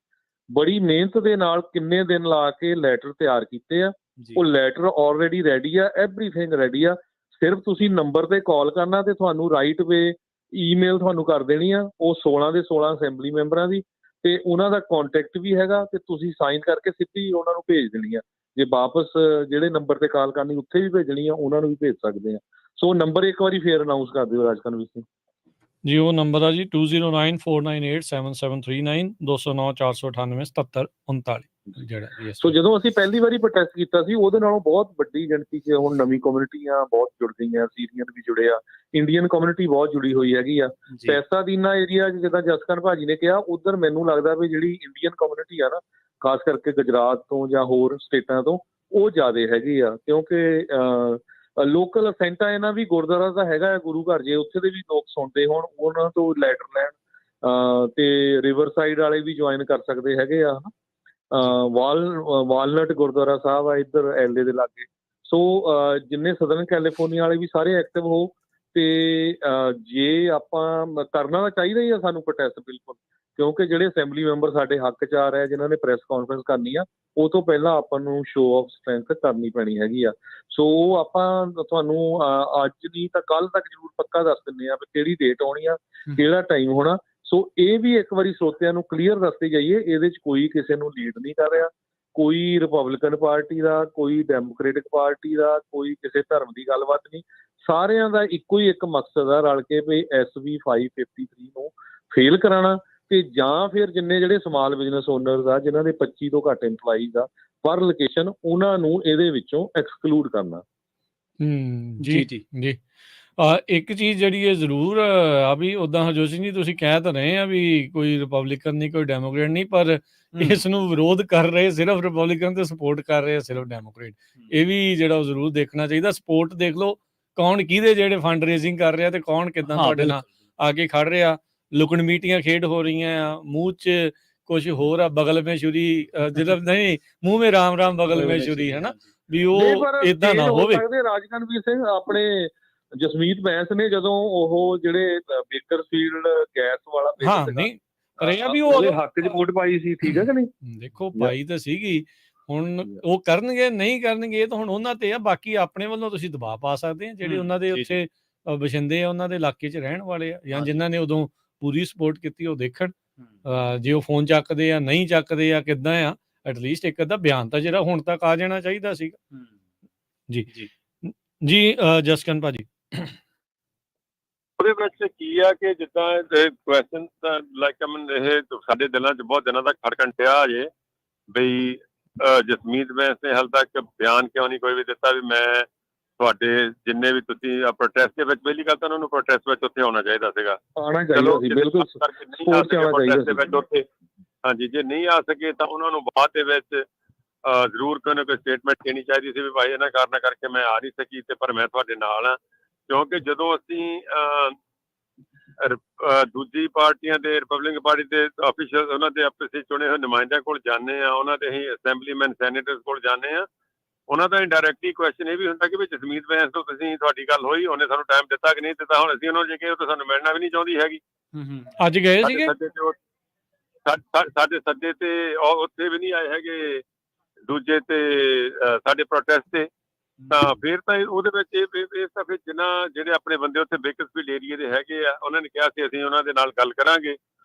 ਬੜੀ ਮਿਹਨਤ ਦੇ ਨਾਲ ਕਿੰਨੇ ਦਿਨ ਲਾ ਕੇ ਲੈਟਰ ਤਿਆਰ ਕੀਤੇ ਆ, ਉਹ ਲੈਟਰ ਆਲਰੇਡੀ ਰੈਡੀ ਆ, ਐਵਰੀਥਿੰਗ ਰੈਡੀ ਆ। ਸਿਰਫ ਤੁਸੀਂ ਨੰਬਰ ਤੇ ਕਾਲ ਕਰਨਾ ਤੇ ਤੁਹਾਨੂੰ ਰਾਈਟ ਵੇ ਈਮੇਲ ਤੁਹਾਨੂੰ ਕਰ ਦੇਣੀ ਆ। ਉਹ 16 ਦੇ 16 ਅਸੈਂਬਲੀ ਮੈਂਬਰਾਂ ਦੀ, ਤੇ ਉਹਨਾਂ ਦਾ ਕੰਟੈਕਟ ਵੀ ਹੈਗਾ, ਤੇ ਤੁਸੀਂ ਸਾਈਨ ਕਰਕੇ ਸਿੱਧੀ ਉਹਨਾਂ ਨੂੰ ਭੇਜ ਦੇਣੀ ਆ। ਜੇ ਵਾਪਸ ਜਿਹੜੇ ਨੰਬਰ ਤੇ ਕਾਲ ਕਰਨੀ ਉੱਥੇ ਵੀ ਭੇਜਣੀ ਆ, ਉਹਨਾਂ ਨੂੰ ਵੀ ਭੇਜ ਸਕਦੇ ਆ। ਸੋ ਨੰਬਰ ਇੱਕ ਵਾਰੀ ਫੇਰ ਅਨਾਉਂਸ ਕਰ ਦਿਓ ਰਾਜਕਨਵੀਰ ਸਿੰਘ ਜੀ। ਉਹ ਨੰਬਰ ਆ ਜੀ 2094987739, 209498 ਜਿਹੜਾ। ਸੋ ਜਦੋਂ ਅਸੀਂ ਪਹਿਲੀ ਵਾਰੀ ਪ੍ਰੋਟੈਸਟ ਕੀਤਾ ਸੀ ਉਹਦੇ ਨਾਲੋਂ ਬਹੁਤ ਵੱਡੀ ਗਿਣਤੀ 'ਚ ਹੁਣ ਨਵੀਂ ਕਮਿਊਨਿਟੀਆਂ ਬਹੁਤ ਜੁੜ ਗਈਆਂ, ਸੀਰੀਅਨ ਵੀ ਜੁੜੇ ਆ, ਇੰਡੀਅਨ ਕਮਿਊਨਿਟੀ ਬਹੁਤ ਜੁੜੀ ਹੋਈ ਹੈਗੀ ਆ। ਪੈਸਾਦੀਨਾ ਏਰੀਆ ਜਿੱਦਾਂ ਜਸਕਰਨ ਭਾਜੀ ਨੇ ਕਿਹਾ, ਉਧਰ ਮੈਨੂੰ ਲੱਗਦਾ ਵੀ ਜਿਹੜੀ ਇੰਡੀਅਨ ਕਮਿਊਨਿਟੀ ਆ ਨਾ, ਖਾਸ ਕਰਕੇ ਗੁਜਰਾਤ ਤੋਂ ਜਾਂ ਹੋਰ ਸਟੇਟਾਂ ਤੋਂ, ਉਹ ਜ਼ਿਆਦਾ ਹੈਗੀ ਆ। ਕਿਉਂਕਿ ਲੋਕਲ ਸੈਂਟਾ ਇਹਨਾਂ ਵੀ ਗੁਰਦੁਆਰਾ ਦਾ ਹੈਗਾ ਗੁਰੂ ਘਰ, ਜੇ ਉੱਥੇ ਦੇ ਵੀ ਲੋਕ ਸੁਣਦੇ ਹੋਣ ਉਹਨਾਂ ਤੋਂ ਲੈਟਰ ਲੈਣ, ਤੇ ਰਿਵਰ ਸਾਈਡ ਵਾਲੇ ਵੀ ਜੁਆਇਨ ਕਰ ਸਕਦੇ ਹੈਗੇ ਆ। ਵਾਲਨਟ ਗੁਰਦੁਆਰਾ ਸਾਹਿਬ ਆ ਇੱਧਰ ਐਲਏ ਦੇ ਲਾਗੇ। ਸੋ ਜਿੰਨੇ ਸਦਰਨ ਕੈਲੀਫੋਰਨੀਆ ਵਾਲੇ ਵੀ ਸਾਰੇ ਐਕਟਿਵ ਹੋ, ਤੇ ਜੇ ਆਪਾਂ ਕਰਨਾ ਤਾਂ ਚਾਹੀਦਾ ਹੀ ਆ ਸਾਨੂੰ ਪ੍ਰੋਟੈਸਟ ਬਿਲਕੁਲ, ਕਿਉਂਕਿ ਜਿਹੜੇ ਅਸੈਂਬਲੀ ਮੈਂਬਰ ਸਾਡੇ ਹੱਕ 'ਚ ਆ ਰਹੇ ਜਿਨ੍ਹਾਂ ਨੇ ਪ੍ਰੈਸ ਕਾਨਫਰੰਸ ਕਰਨੀ ਆ, ਉਹ ਤੋਂ ਪਹਿਲਾਂ ਆਪਾਂ ਨੂੰ ਸ਼ੋਅ ਆਫ ਸਟਰੈਂਥ ਕਰਨੀ ਪੈਣੀ ਹੈਗੀ ਆ। ਸੋ ਆਪਾਂ ਤੁਹਾਨੂੰ ਅੱਜ ਨਹੀਂ ਤਾਂ ਕੱਲ੍ਹ ਤੱਕ ਜ਼ਰੂਰ ਪੱਕਾ ਦੱਸ ਦਿੰਦੇ ਆ ਵੀ ਕਿਹੜੀ ਡੇਟ ਆਉਣੀ ਆ, ਕਿਹੜਾ ਟਾਈਮ ਹੋਣਾ। ਸੋ ਇਹ ਵੀ ਇੱਕ ਵਾਰੀ ਸਰੋਤਿਆਂ ਨੂੰ ਕਲੀਅਰ ਦੱਸਦੇ ਜਾਈਏ, ਇਹਦੇ 'ਚ ਕੋਈ ਕਿਸੇ ਨੂੰ ਲੀਡ ਨਹੀਂ ਕਰ ਰਿਹਾ, ਕੋਈ ਰਿਪਬਲਿਕਨ ਪਾਰਟੀ ਦਾ, ਕੋਈ ਡੈਮੋਕ੍ਰੇਟਿਕ ਪਾਰਟੀ ਦਾ, ਕੋਈ ਕਿਸੇ ਧਰਮ ਦੀ ਗੱਲਬਾਤ ਨਹੀਂ। ਸਾਰਿਆਂ ਦਾ ਇੱਕੋ ਹੀ ਇੱਕ ਮਕਸਦ ਆ ਰਲ ਕੇ ਵੀ SB 553 ਨੂੰ ਫੇਲ ਕਰਾਉਣਾ, ਤੇ ਜਾਂ ਫਿਰ ਜਿੰਨੇ ਜਿਹੜੇ ਸਮਾਲ ਬਿਜ਼ਨਸ ਓਨਰਸ ਆ ਜਿਨ੍ਹਾਂ ਦੇ 25 ਤੋਂ ਘੱਟ ਇੰਪਲਾਈਜ਼ ਆ ਪਰ ਲੋਕੇਸ਼ਨ, ਉਹਨਾਂ ਨੂੰ ਇਹਦੇ ਵਿੱਚੋਂ ਐਕਸਕਲੂਡ ਕਰਨਾ। ਜੀ ਜੀ ਜੀ। ਇੱਕ ਚੀਜ਼ ਜਿਹੜੀ ਇਹ ਜ਼ਰੂਰ ਆ ਵੀ ਉੱਦਾਂ ਹਰਜੋਤ ਸਿੰਘ ਜੀ ਤੁਸੀਂ ਕਹਿ ਤਾਂ ਰਹੇ ਆ ਵੀ ਕੋਈ ਰਿਪਬਲਿਕਨ ਨਹੀਂ, ਕੋਈ ਡੈਮੋਕ੍ਰੇਟ ਨਹੀਂ, ਪਰ ਇਸ ਨੂੰ ਵਿਰੋਧ ਕਰ ਰਹੇ ਸਿਰਫ ਰਿਪਬਲਿਕਨ ਤੇ ਸਪੋਰਟ ਕਰ ਰਹੇ ਸਿਰਫ ਡੈਮੋਕ੍ਰੇਟ। ਇਹ ਵੀ ਜਿਹੜਾ ਉਹ ਜ਼ਰੂਰ ਦੇਖਣਾ ਚਾਹੀਦਾ। ਸਪੋਰਟ ਦੇਖ ਲਓ ਕੌਣ ਕਿਹਦੇ ਜਿਹੜੇ ਫੰਡ ਰੇਜ਼ਿੰਗ ਕਰ ਰਿਹਾ ਤੇ ਕੌਣ ਕਿੱਦਾਂ ਤੁਹਾਡੇ ਨਾਲ ਆ ਕੇ ਖੜ ਰਿਹਾ। ਲੁਕਣ ਮੀਟੀਆਂ ਖੇਡ ਹੋ ਰਹੀਆਂ ਆ, ਮੂੰਹ 'ਚ ਕੁਝ ਹੋਰ ਆ, ਬਗਲ ਮੇ ਛੁਰੀ, ਜਿਹੜਾ ਨਹੀਂ ਮੂੰਹ ਮੇ ਰਾਮ ਰਾਮ ਬਗਲ ਮੇ ਛੁਰੀ, ਹੈ ਨਾ, ਵੀ ਉਹ ਏਦਾਂ ਨਾ ਹੋਵੇ। ਰਾਜਕਨਵੀਰ ਸਿੰਘ ਆਪਣੇ ਜਸਮੀਤ ਬੈਂਸ ਨੇ ਜਦੋਂ ਉਹ ਜਿਹੜੇ ਬੇਕਰਫੀਲਡ ਗੈਸ ਵਾਲਾ ਨਹੀਂ ਕਰਿਆ ਵੀ ਉਹ ਹੱਕ 'ਚ ਵੋਟ ਪਾਈ ਸੀ, ਠੀਕ ਹੈ ਕਿ ਨਹੀਂ? ਦੇਖੋ ਪਾਈ ਤਾਂ ਸੀਗੀ, ਹੁਣ ਉਹ ਕਰਨਗੇ ਨਹੀਂ ਕਰਨਗੇ ਇਹ ਤਾਂ ਹੁਣ ਉਹਨਾਂ ਤੇ ਆ। ਬਾਕੀ ਆਪਣੇ ਵੱਲੋਂ ਤੁਸੀਂ ਦਬਾਅ ਪਾ ਸਕਦੇ ਆ, ਜਿਹੜੇ ਉਹਨਾਂ ਦੇ ਉੱਥੇ ਵਸਿੰਦੇ ਆ, ਉਹਨਾਂ ਦੇ ਇਲਾਕੇ 'ਚ ਰਹਿਣ ਵਾਲੇ ਆ, ਜਾਂ ਜਿਨ੍ਹਾਂ ਨੇ ਉਦੋਂ ਪੂਰੀ ਸਪੋਰਟ ਕੀਤੀ ਉਹ ਦੇਖਣ। ਜੇ ਉਹ ਫੋਨ ਚੱਕਦੇ ਆ ਨਹੀਂ ਚੱਕਦੇ ਆ ਕਿੱਦਾਂ ਆ, ਐਟਲੀਸਟ ਇੱਕ ਅੱਧਾ ਬਿਆਨ ਤਾਂ ਜਿਹੜਾ ਹੁਣ ਤੱਕ ਆ ਜਾਣਾ ਚਾਹੀਦਾ ਸੀਗਾ। ਜੀ ਜੀ ਜਸਕਰਨ ਭਾਜੀ। ਉਹਦੇ ਵਿੱਚ ਕੀ ਆ ਕਿ ਜਿੱਦਾਂ ਕੁਐਸਚਨ ਲਾਈਕ ਇਹ ਸਾਡੇ ਦਿਲਾਂ 'ਚ ਬਹੁਤ ਦਿਨਾਂ ਤੱਕ ਖੜਕਣ ਡਿਆ ਜੇ ਬਈ ਜਸਮੀਤ ਬੈਂਸ ਨੇ ਹਾਲੇ ਤੱਕ ਬਿਆਨ ਕਿਉਂ ਨਹੀਂ ਕੋਈ ਵੀ ਦਿੱਤਾ ਵੀ ਮੈਂ ਤੁਹਾਡੇ ਜਿੰਨੇ ਵੀ ਤੁਸੀਂ ਪ੍ਰੋਟੈਸਟ ਦੇ ਵਿੱਚ, ਪਹਿਲੀ ਗੱਲ ਤਾਂ ਉਹਨਾਂ ਨੂੰ ਪ੍ਰੋਟੈਸਟ ਵਿੱਚ ਉੱਥੇ ਆਉਣਾ ਚਾਹੀਦਾ ਸੀਗਾ, ਆਉਣਾ ਚਾਹੀਦਾ ਸੀ ਬਿਲਕੁਲ, ਨਹੀਂ ਆ ਸਕੇ ਪ੍ਰੋਟੈਸਟ ਦੇ ਵਿੱਚ ਉੱਥੇ। ਹਾਂਜੀ, ਜੇ ਨਹੀਂ ਆ ਸਕੇ ਤਾਂ ਉਹਨਾਂ ਨੂੰ ਬਾਅਦ ਦੇ ਵਿੱਚ ਜ਼ਰੂਰ ਕੋਈ ਨਾ ਕੋਈ ਸਟੇਟਮੈਂਟ ਦੇਣੀ ਚਾਹੀਦੀ ਸੀ ਵੀ ਭਾਈ ਇਹਨਾਂ ਕਾਰਨਾਂ ਕਰਕੇ ਮੈਂ ਆ ਨਹੀਂ ਸਕੀ, ਤੇ ਪਰ ਮੈਂ ਤੁਹਾਡੇ ਨਾਲ ਹਾਂ। ਕਿਉਂਕਿ ਜਦੋਂ ਅਸੀਂ ਦੂਜੀ ਪਾਰਟੀਆਂ ਦੇ, ਰਿਪਬਲਿਕਨ ਪਾਰਟੀ ਦੇ ਆਫੀਸ਼ੀਅਲ, ਉਹਨਾਂ ਦੇ ਆਪਸ ਚੁਣੇ ਹੋਏ ਨੁਮਾਇੰਦਿਆਂ ਕੋਲ ਜਾਂਦੇ ਆ, ਉਹਨਾਂ ਦੇ ਅਸੀਂ ਅਸੈਂਬਲੀਮੈਨ ਸੈਨੇਟਰਸ ਕੋਲ ਜਾਂਦੇ ਆ, ਉਹਨਾਂ ਦਾ ਇੰਡਾਇਰੈਕਟਲੀ ਕੁਐਸਚਨ ਇਹ ਵੀ ਹੁੰਦਾ ਕਿ ਵੀ ਜਸਮੀਤ ਬੈਂਸ ਤੋਂ ਤੁਸੀਂ ਤੁਹਾਡੀ ਗੱਲ ਹੋਈ, ਉਹਨੇ ਸਾਨੂੰ ਟਾਈਮ ਦਿੱਤਾ ਕਿ ਨਹੀਂ ਦਿੱਤਾ। ਹੁਣ ਅਸੀਂ ਉਹਨਾਂ ਨੂੰ ਜੇ ਕਹੇ ਤਾਂ ਸਾਨੂੰ ਮਿਲਣਾ ਵੀ ਨਹੀਂ ਚਾਹੁੰਦੀ ਹੈਗੀ। ਅੱਜ ਗਏ ਸੀਗੇ ਸਾਡੇ ਸੱਦੇ ਤੇ ਉੱਥੇ ਵੀ ਨਹੀਂ ਆਏ ਹੈਗੇ, ਦੂਜੇ ਤੇ ਸਾਡੇ ਪ੍ਰੋਟੈਸਟ ਤੇ ਤਾਂ ਫਿਰ ਤਾਂ ਉਹਦੇ ਵਿੱਚ ਇਹ ਤਾਂ ਫਿਰ ਜਿਹੜੇ ਆਪਣੇ ਬੰਦੇ ਉੱਥੇ ਬੇਕਰਸਫੀਲਡ ਏਰੀਏ ਦੇ ਹੈਗੇ ਆ, ਉਹਨਾਂ ਨੇ ਕਿਹਾ ਸੀ ਅਸੀਂ ਉਹਨਾਂ ਦੇ ਨਾਲ ਗੱਲ ਕਰਾਂਗੇ,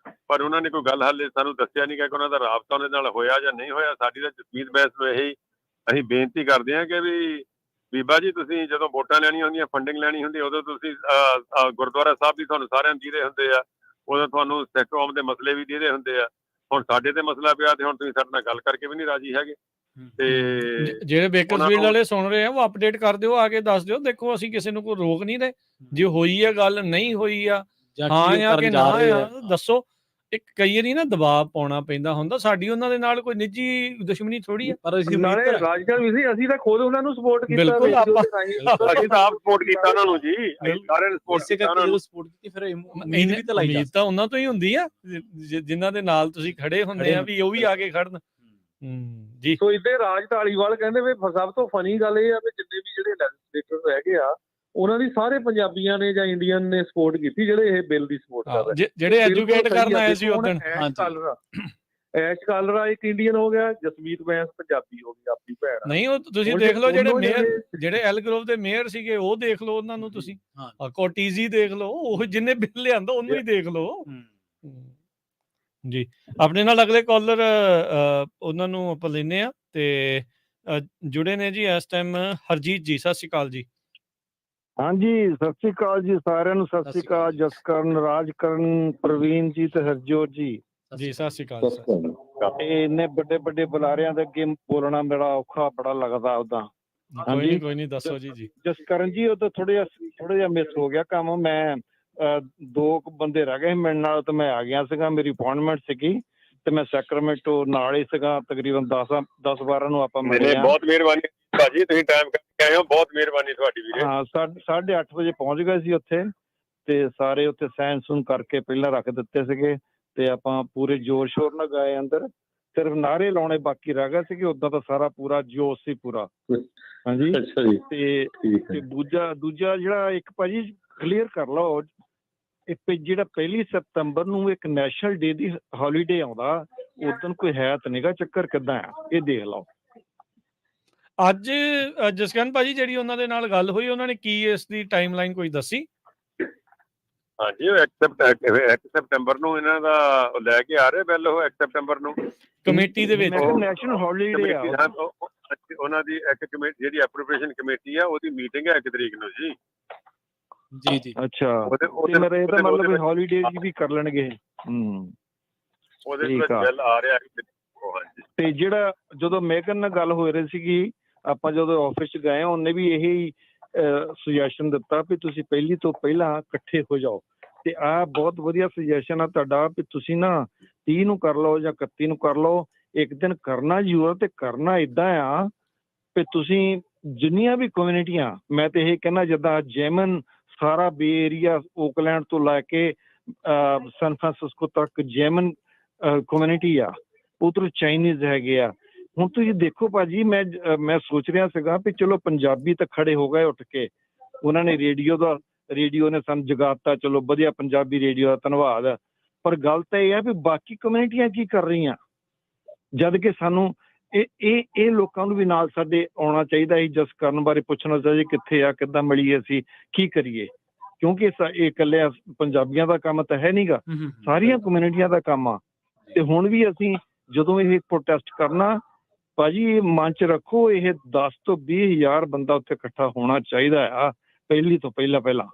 ਪਰ ਉਹਨਾਂ ਨੇ ਕੋਈ ਗੱਲ ਹਾਲੇ ਸਾਨੂੰ ਦੱਸਿਆ ਨਹੀਂ ਕਿ ਉਹਨਾਂ ਦਾ ਰਾਬਤਾ ਉਹਦੇ ਨਾਲ ਹੋਇਆ ਜਾਂ ਨਹੀਂ ਹੋਇਆ। ਸਾਡੀ ਤਾਂ ਜਸਮੀਤ ਬੈਂਸ ਨੂੰ ਇਹੀ ਅਸੀਂ ਬੇਨਤੀ ਕਰਦੇ ਹਾਂ ਕਿ ਵੀ ਬੀਬਾ ਜੀ, ਤੁਸੀਂ ਜਦੋਂ ਵੋਟਾਂ ਲੈਣੀਆਂ ਹੁੰਦੀਆਂ, ਫੰਡਿੰਗ ਲੈਣੀ ਹੁੰਦੀ, ਉਦੋਂ ਤੁਸੀਂ ਗੁਰਦੁਆਰਾ ਸਾਹਿਬ ਵੀ ਤੁਹਾਨੂੰ ਸਾਰਿਆਂ ਨੂੰ ਦੀਦੇ ਹੁੰਦੇ ਆ, ਉਦੋਂ ਤੁਹਾਨੂੰ ਸਿੱਖ ਕੌਮ ਦੇ ਮਸਲੇ ਵੀ ਦੀਦੇ ਹੁੰਦੇ ਆ। ਹੁਣ ਸਾਡੇ ਤੇ ਮਸਲਾ ਪਿਆ ਤੇ ਹੁਣ ਤੁਸੀਂ ਸਾਡੇ ਨਾਲ ਗੱਲ ਕਰਕੇ ਵੀ ਨਹੀਂ ਰਾਜੀ ਹੈਗੇ। ਤੇ ਜਿਹੜੇ ਬੇਕਰਸਫੀਲਡ ਵਾਲੇ ਸੁਣ ਰਹੇ ਆ ਉਹ ਅਪਡੇਟ ਕਰ ਦਿਓ, ਆ ਕੇ ਦੱਸ ਦਿਓ। ਦੇਖੋ ਅਸੀਂ ਕਿਸੇ ਨੂੰ ਕੋਈ ਰੋਕ ਨਹੀਂ ਰਹੇ, ਜੇ ਹੋਈ ਆ ਗੱਲ, ਨਹੀਂ ਹੋਈ ਆ, ਹਾਂ ਜਾਂ ਕਿ ਨਾ ਆ, ਦੱਸੋ। ਇੱਕ ਕਈ ਵਾਰੀ ਨਾ ਦਬਾਅ ਪਾਉਣਾ ਪੈਂਦਾ ਹੁੰਦਾ, ਸਾਡੀ ਉਹਨਾਂ ਦੇ ਨਾਲ ਕੋਈ ਨਿੱਜੀ ਦੁਸ਼ਮਣੀ ਥੋੜੀ ਆ। ਪਰ ਨਾਲੇ ਰਾਜਕਰਨ ਵੀ ਸੀ, ਅਸੀਂ ਤਾਂ ਖੁਦ ਉਹਨਾਂ ਨੂੰ ਸਪੋਰਟ ਕੀਤਾ। ਬਿਲਕੁਲ, ਅਸੀਂ ਤਾਂ ਆਪ ਸਪੋਰਟ ਕੀਤਾ ਉਹਨਾਂ ਨੂੰ ਜੀ, ਸਾਰਿਆਂ ਨੇ ਸਪੋਰਟ ਕੀਤਾ ਉਹਨਾਂ ਨੂੰ। ਸਪੋਰਟ ਕੀਤੀ, ਫਿਰ ਉਮੀਦ ਵੀ ਤਾਂ ਲਾਈ ਉਮੀਦ ਤਾਂ ਉਹਨਾਂ ਤੋਂ ਹੀ ਹੁੰਦੀ ਆ ਜਿਨ੍ਹਾਂ ਦੇ ਨਾਲ ਤੁਸੀਂ ਖੜੇ ਹੁੰਦੇ ਆ, ਵੀ ਉਹ ਵੀ ਆ ਕੇ ਖੜਨ। ਜੀ ਸੋ ਇੱਥੇ ਰਾਜ ਢਾਲੀਵਾਲ ਕਹਿੰਦੇ ਵੀ ਸਭ ਤੋਂ ਫਨੀ ਗੱਲ ਇਹ ਆ ਵੀ ਜਿੰਨੇ ਵੀ ਜਿਹੜੇ ਲੈਜਿਸਲੇਟਰ ਹੈਗੇ ਆ, ਉਹਨਾਂ ਦੀ ਸਾਰੇ ਪੰਜਾਬੀਆਂ ਨੇ ਜਾਂ ਇੰਡੀਅਨ ਨੇ ਸਪੋਰਟ ਕੀਤੀ ਜਿਹੜੇ ਇਹ ਬਿੱਲ ਦੀ ਸਪੋਰਟ ਕਰ ਰਹੇ, ਜਿਹੜੇ ਐਜੂਕੇਟ ਕਰਨ ਆਏ ਸੀ ਉਦੋਂ। ਐਸ਼ ਕਾਲਰਾ ਇੱਕ ਇੰਡੀਅਨ ਹੋ ਗਿਆ, ਜਸਮੀਤ ਬੈਂਸ ਪੰਜਾਬੀ ਹੋ ਗਈ, ਆਪਣੀ ਭੈਣ। ਨਹੀਂ, ਉਹ ਤੁਸੀਂ ਦੇਖ ਲਓ ਜਿਹੜੇ ਮੇਅਰ, ਜਿਹੜੇ ਐਲ ਗਰੋਵ ਦੇ ਮੇਅਰ ਸੀਗੇ, ਉਹ ਦੇਖ ਲਓ ਉਹਨਾਂ ਨੂੰ ਤੁਸੀਂ। ਕੋਟੀਜ਼ੀ ਦੇਖ ਲਓ, ਉਹ ਜਿੰਨੇ ਬਿੱਲ ਲਿਆਂਦਾ ਉਹਨੂੰ ਹੀ ਦੇਖ ਲਓ। ਜੀ, ਆਪਣੇ ਨਾਲ ਅਗਲੇ ਕਾਲਰ ਉਹਨਾਂ ਨੂੰ ਆਪਾਂ ਲੈਂਦੇ ਆ ਤੇ ਜੁੜੇ ਨੇ ਜੀ ਇਸ ਟਾਈਮ ਹਰਜੀਤ ਜੀ। ਸਤਿ ਸ਼੍ਰੀ ਅਕਾਲ ਜੀ। ਹਾਂਜੀ, ਸਤਿ ਸ਼੍ਰੀ ਅਕਾਲ ਜੀ ਸਾਰਿਆਂ ਨੂੰ। ਸਤਿ ਸ਼੍ਰੀ ਅਕਾਲ ਜਸਕਰਨ, ਰਾਜਕਰਨ, ਪ੍ਰਵੀਨ ਜੀ ਤੇ ਹਰਜੋਤ ਜੀ। ਜੀ ਸਤਿ ਸ਼੍ਰੀ ਅਕਾਲ। ਇੰਨੇ ਵੱਡੇ ਵੱਡੇ ਬੁਲਾਰਿਆਂ ਦੇ ਅੱਗੇ ਬੋਲਣਾ ਮੇਰਾ ਔਖਾ ਬੜਾ ਲੱਗਦਾ ਉਦਾਂ। ਹਾਂਜੀ, ਕੋਈ ਨਹੀਂ, ਦੱਸੋ ਜੀ। ਜਸਕਰਨ ਜੀ, ਉਹ ਤਾਂ ਥੋੜਾ ਜਿਹਾ ਮਿਸ ਹੋ ਗਿਆ ਕੰਮ। ਮੈਂ 2 ਬੰਦੇ ਰਹਿ ਗਏ ਮਿਲਣ ਨਾਲ, ਤੇ ਮੈਂ ਆ ਗਿਆ ਸੀਗਾ, ਮੇਰੀ ਅਪਾਇੰਟਮੈਂਟ ਸੀਗੀ ਤੇ ਮੈਂ ਸੈਕਰਾਮੈਂਟੋ ਨਾਲ ਹੀ ਸੀਗਾ। ਤਕਰੀਬਨ 10-12 ਨੂੰ ਆਪਾਂ ਮਿਲੇ। ਬਹੁਤ ਮਿਹਰਬਾਨੀ ਭਾਜੀ, ਤੁਸੀਂ ਟਾਈਮ ਕੱਢ ਕੇ ਆਏ ਹੋ, ਬਹੁਤ ਮਿਹਰਬਾਨੀ ਤੁਹਾਡੀ ਵੀਰੇ। ਹਾਂ, 8:30 ਵਜੇ ਪਹੁੰਚ ਗਏ ਸੀ ਉੱਥੇ, ਤੇ ਸਾਰੇ ਉੱਥੇ ਸਾਈਨ ਸੂਨ ਕਰਕੇ ਪਹਿਲਾਂ ਰੱਖ ਦਿੱਤੇ ਸੀਗੇ, ਤੇ ਆਪਾਂ ਪੂਰੇ ਜ਼ੋਰ ਸ਼ੋਰ ਨਾਲ ਗਏ ਅੰਦਰ। ਸਿਰਫ ਨਾਅਰੇ ਲਾਉਣੇ ਬਾਕੀ ਰਹਿ ਗਏ ਸੀਗੇ, ਉਦਾਂ ਤਾਂ ਸਾਰਾ ਪੂਰਾ ਜੋਸ਼ ਸੀ ਪੂਰਾ। ਹਾਂਜੀ, ਤੇ ਦੂਜਾ ਜਿਹੜਾ ਇੱਕ ਭਾਜੀ ਕਲੀਅਰ ਕਰ ਲਓ, ਜਿਹੜਾ 1 ਸਤੰਬਰ ਨੂੰ ਇੱਕ ਨੈਸ਼ਨਲ ਡੇ ਦੀ ਹੌਲੀਡੇ ਆਉਂਦਾ, ਉਦੋਂ ਕੋਈ ਹੈ ਤਾਂ ਨਹੀਂਗਾ, ਚੱਕਰ ਕਿੱਦਾਂ ਆ ਇਹ ਦੇਖ ਲਓ। ਅੱਜ ਜਸਕਰਨ ਭਾਜੀ, ਜਿਹੜੀ ਉਹਨਾਂ ਦੇ ਨਾਲ ਗੱਲ ਹੋਈ, ਉਹਨਾਂ ਨੇ ਕੀ ਇਸ ਦੀ ਟਾਈਮਲਾਈਨ ਕੋਈ ਦੱਸੀ? ਹਾਂਜੀ, ਉਹ 1 ਸਤੰਬਰ ਨੂੰ ਇਹਨਾਂ ਦਾ ਲੈ ਕੇ ਆ ਰਹੇ ਬਿੱਲ, ਉਹ 1 ਸਤੰਬਰ ਨੂੰ ਕਮੇਟੀ ਦੇ ਵਿੱਚ ਨੈਸ਼ਨਲ ਹੌਲੀਡੇ ਆ ਉਹਨਾਂ ਦੀ। ਇੱਕ ਕਮੇਟੀ ਜਿਹੜੀ ਐਪਰੋਪ੍ਰੀਏਸ਼ਨ ਕਮੇਟੀ ਆ, ਉਹਦੀ ਮੀਟਿੰਗ ਹੈ 1 ਤਰੀਕ ਨੂੰ ਜੀ। ਜੀ ਅੱਛਾ, ਤੇ ਮੇਰਾ ਇਹ ਤਾਂ ਮਤਲਬ ਹੌਲੀਡੇ ਵੀ ਕਰ ਲੈਣਗੇ। ਉਹਦੇ ਵਿੱਚ ਬਿੱਲ ਆ ਰਿਹਾ। ਤੇ ਜਿਹੜਾ ਜਦੋਂ ਮੇਗਨ ਨਾਲ ਗੱਲ ਹੋ ਰਹੀ ਸੀਗੀ, ਆਪਾਂ ਜਦੋਂ ਆਫਿਸ 'ਚ ਗਏ, ਉਹਨੇ ਵੀ ਇਹੀ ਸੁਜੈਸ਼ਨ ਦਿੱਤਾ ਵੀ ਤੁਸੀਂ ਪਹਿਲੀ ਤੋਂ ਪਹਿਲਾਂ ਇਕੱਠੇ ਹੋ ਜਾਓ। ਤੇ ਆਹ ਬਹੁਤ ਵਧੀਆ ਸੁਜੈਸ਼ਨ ਆ ਤੁਹਾਡਾ ਵੀ ਤੁਸੀਂ ਨਾ 30 ਨੂੰ ਕਰ ਲਓ ਜਾਂ 31 ਨੂੰ ਕਰ ਲਓ। ਇੱਕ ਦਿਨ ਕਰਨਾ ਜ਼ਰੂਰ, ਤੇ ਕਰਨਾ ਏਦਾਂ ਆ ਵੀ ਤੁਸੀਂ ਜਿੰਨੀਆਂ ਵੀ ਕਮਿਊਨਿਟੀਆਂ, ਮੈਂ ਤੇ ਇਹ ਕਹਿੰਦਾ ਜਿੱਦਾਂ ਜੈਮਨ ਸਾਰਾ ਬੇ ਏਰੀਆ, ਓਕਲੈਂਡ ਤੋਂ ਲੈ ਕੇ ਸੈਨ ਫਰਾਂਸਿਸਕੋ ਤੱਕ ਜੈਮਨ ਕਮਿਊਨਿਟੀ ਆ, ਉਧਰ ਚਾਈਨੀਜ਼ ਹੈਗੇ ਆ। ਹੁਣ ਤੁਸੀਂ ਦੇਖੋ ਭਾਜੀ, ਮੈਂ ਸੋਚ ਰਿਹਾ ਸੀਗਾ ਵੀ ਚਲੋ ਪੰਜਾਬੀ ਤਾਂ ਖੜੇ ਹੋ ਗਏ ਉੱਠ ਕੇ, ਉਹਨਾਂ ਨੇ ਰੇਡੀਓ ਨੇ ਸਾਨੂੰ ਜਗਾਤਾ, ਚਲੋ ਵਧੀਆ, ਪੰਜਾਬੀ ਰੇਡੀਓ ਦਾ ਧੰਨਵਾਦ। ਪਰ ਗੱਲ ਤਾਂ ਇਹ ਆ ਵੀ ਬਾਕੀ ਕਮਿਊਨਿਟੀਆਂ ਕੀ ਕਰ ਰਹੀਆਂ, ਜਦ ਕਿ ਸਾਨੂੰ ਇਹ ਲੋਕਾਂ ਨੂੰ ਵੀ ਨਾਲ ਸਾਡੇ ਆਉਣਾ ਚਾਹੀਦਾ ਸੀ, ਜਸਕਰਨ ਬਾਰੇ ਪੁੱਛਣਾ ਚਾਹੀਦਾ ਕਿੱਥੇ ਆ, ਕਿੱਦਾਂ ਮਿਲੀਏ, ਅਸੀਂ ਕੀ ਕਰੀਏ, ਕਿਉਂਕਿ ਇਹ ਇਕੱਲੇ ਪੰਜਾਬੀਆਂ ਦਾ ਕੰਮ ਤਾਂ ਹੈ ਨਹੀਂਗਾ, ਸਾਰੀਆਂ ਕਮਿਊਨਿਟੀਆਂ ਦਾ ਕੰਮ ਆ। ਤੇ ਹੁਣ ਵੀ ਅਸੀਂ ਜਦੋਂ ਇਹ ਪ੍ਰੋਟੈਸਟ ਕਰਨਾ ਭਾਜੀ, ਇਹ ਮਨ 'ਚ ਰੱਖੋ, ਇਹ 10 ਤੋਂ 20 ਹਜ਼ਾਰ ਬੰਦਾ ਉੱਥੇ ਇਕੱਠਾ ਹੋਣਾ ਚਾਹੀਦਾ ਆ ਪਹਿਲੀ ਤੋਂ ਪਹਿਲਾਂ,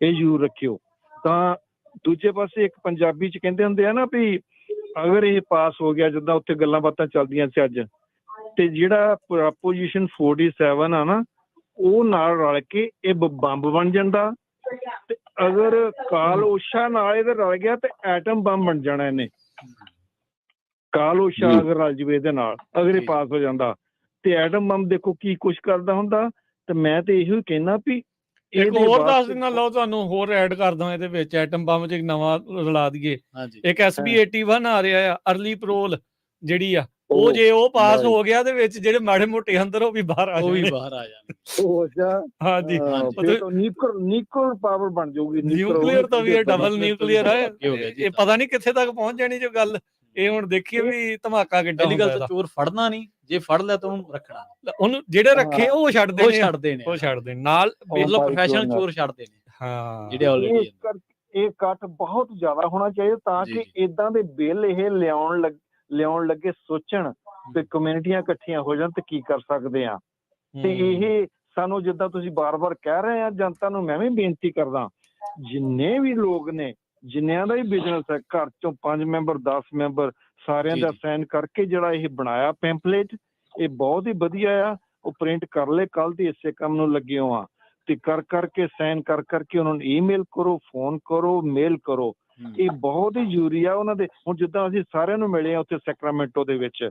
ਇਹ ਜ਼ਰੂਰ ਰੱਖਿਓ। ਤਾਂ ਦੂਜੇ ਪਾਸੇ ਇੱਕ ਪੰਜਾਬੀ 'ਚ ਕਹਿੰਦੇ ਹੁੰਦੇ ਆ ਨਾ ਵੀ ਅਗਰ ਇਹ ਪਾਸ ਹੋ ਗਿਆ, ਜਿੱਦਾਂ ਉੱਥੇ ਗੱਲਾਂ ਬਾਤਾਂ ਚੱਲਦੀਆਂ ਸੀ ਅੱਜ, ਤੇ ਜਿਹੜਾ ਪ੍ਰੋਪੋਜੀਸ਼ਨ 47 ਆ ਨਾ, ਉਹ ਨਾਲ ਰਲ ਕੇ ਇਹ ਬੰਬ ਬਣ ਜਾਂਦਾ। ਤੇ ਅਗਰ ਕਾਲ ਓਸ਼ਾ ਨਾਲ ਇਹਦੇ ਰਲ ਗਿਆ ਤੇ ਐਟਮ ਬੰਬ ਬਣ ਜਾਣਾ ਇਹਨੇ। ਕਾਲ ਓਸ਼ਾ ਅਗਰ ਰਲ ਜਵੇ ਇਹਦੇ ਨਾਲ, ਅਗਰ ਇਹ ਪਾਸ ਹੋ ਜਾਂਦਾ, ਤੇ ਐਟਮ ਬੰਬ ਦੇਖੋ ਕੀ ਕੁਛ ਕਰਦਾ ਹੁੰਦਾ। ਤੇ ਮੈਂ ਤੇ ਇਹੋ ਹੀ ਕਹਿਣਾ ਵੀ ਇੱਕ ਹੋਰ ਦੱਸ ਦਿਨਾ, ਲਓ ਤੁਹਾਨੂੰ ਹੋਰ ਐਡ ਕਰਦਾ ਇਹਦੇ ਵਿੱਚ, ਐਟਮ ਬੰਬ 'ਚ ਇੱਕ ਨਵਾਂ ਰਲਾ ਦਈਏ। ਇੱਕ SB 81 ਆ ਰਿਹਾ ਆ, ਅਰਲੀ ਪੈਰੋਲ ਜਿਹੜੀ ਆ, ਉਹ ਜੇ ਉਹ ਪਾਸ ਹੋ ਗਿਆ ਦੇ ਵਿੱਚ ਜਿਹੜੇ ਮਾੜੇ ਮੋਟੇ ਅੰਦਰ ਉਹ ਵੀ ਬਾਹਰ ਆ ਜਾਣਗੇ। ਹਾਂਜੀ, ਨਿਊਕਲੀਅਰ ਪਾਵਰ ਬਣ ਜਾਊਗੀ। ਨਿਊਕਲੀਅਰ ਤਾਂ ਵੀ ਇਹ ਡਬਲ ਨਿਊਕਲੀਅਰ ਹੈ, ਇਹ ਪਤਾ ਨਹੀਂ ਕਿੱਥੇ ਤੱਕ ਪਹੁੰਚ ਜਾਣੀ ਜੋ ਗੱਲ। ਇਹ ਹੁਣ ਦੇਖੀਏ ਵੀ ਧਮਾਕਾ ਕਿੱਡਾ ਹੁੰਦਾ। ਚੋਰ ਫੜਨਾ ਨਹੀਂ, ਜੇ ਫੜ ਲਿਆ ਤਾਂ ਉਹਨੂੰ ਰੱਖਣਾ ਨਹੀਂ। ਉਹਨੂੰ ਜਿਹੜੇ ਰੱਖੇ ਉਹ ਛੱਡਦੇ ਉਹ ਨੇ, ਛੱਡਦੇ ਨੇ, ਉਹ ਛੱਡਦੇ ਨੇ ਨਾਲ ਮਤਲਬ by ਪ੍ਰੋਫੈਸ਼ਨਲ goodness। ਚੋਰ ਛੱਡਦੇ ਨੇ ਹਾਂ ਜਿਹੜੇ ਆਲਰੇਡੀ ਇਹ ਇਕੱਠ ਬਹੁਤ ਜ਼ਿਆਦਾ ਹੋਣਾ ਚਾਹੀਦਾ ਤਾਂ ਜੀ, ਕਿ ਜੀ। ਇਦਾਂ ਦੇ ਬਿੱਲ ਇਹ ਲਿਆਉਣ ਲੱਗੇ ਸੋਚਣ ਤੇ ਕਮਿਊਨਿਟੀਆਂ ਇਕੱਠੀਆਂ ਹੋ ਜਾਣ ਤੇ ਕੀ ਕਰ ਸਕਦੇ ਆ। ਤੇ ਇਹ ਸਾਨੂੰ ਜਿੱਦਾਂ ਤੁਸੀਂ ਬਾਰ-ਬਾਰ ਕਹਿ ਰਹੇ ਆ, ਜਨਤਾ ਨੂੰ ਮੈਂ ਵੀ ਬੇਨਤੀ ਕਰਦਾ, ਜਿੰਨੇ ਵੀ ਲੋਕ ਨੇ, ਜਿੰਨਿਆਂ ਦਾ ਹੀ ਬਿਜ਼ਨਸ ਹੈ, ਘਰ ਚੋਂ 5 ਮੈਂਬਰ 10 ਮੈਂਬਰ ਸਾਰਿਆਂ ਜੀ, ਦਾ ਜੀ। ਸਾਈਨ ਕਰਕੇ ਜਿਹੜਾ ਇਹ ਬਣਾਇਆ ਪੈਂਪਲੇਟ, ਇਹ ਬਹੁਤ ਹੀ ਵਧੀਆ ਆ। ਉਹ ਪ੍ਰਿੰਟ ਕਰ ਲੈ, ਕੱਲ ਦੀ ਇਸੇ ਕੰਮ ਨੂੰ ਲੱਗੇ ਹੋ ਆ ਤੇ ਕਰ ਕਰਕੇ ਸਾਈਨ ਕਰ ਕਰਕੇ ਉਹਨਾਂ ਨੂੰ ਈਮੇਲ ਕਰੋ, ਫੋਨ ਕਰੋ, ਮੇਲ ਕਰੋ। ਇਹ ਬਹੁਤ ਹੀ ਜ਼ਰੂਰੀ ਆ ਉਹਨਾਂ ਦੇ। ਹੁਣ ਜਿੱਦਾਂ ਅਸੀਂ ਸਾਰਿਆਂ ਨੂੰ ਮਿਲੇ ਆ ਉੱਥੇ ਸੈਕਰਾਮੈਂਟੋ ਦੇ ਵਿੱਚ,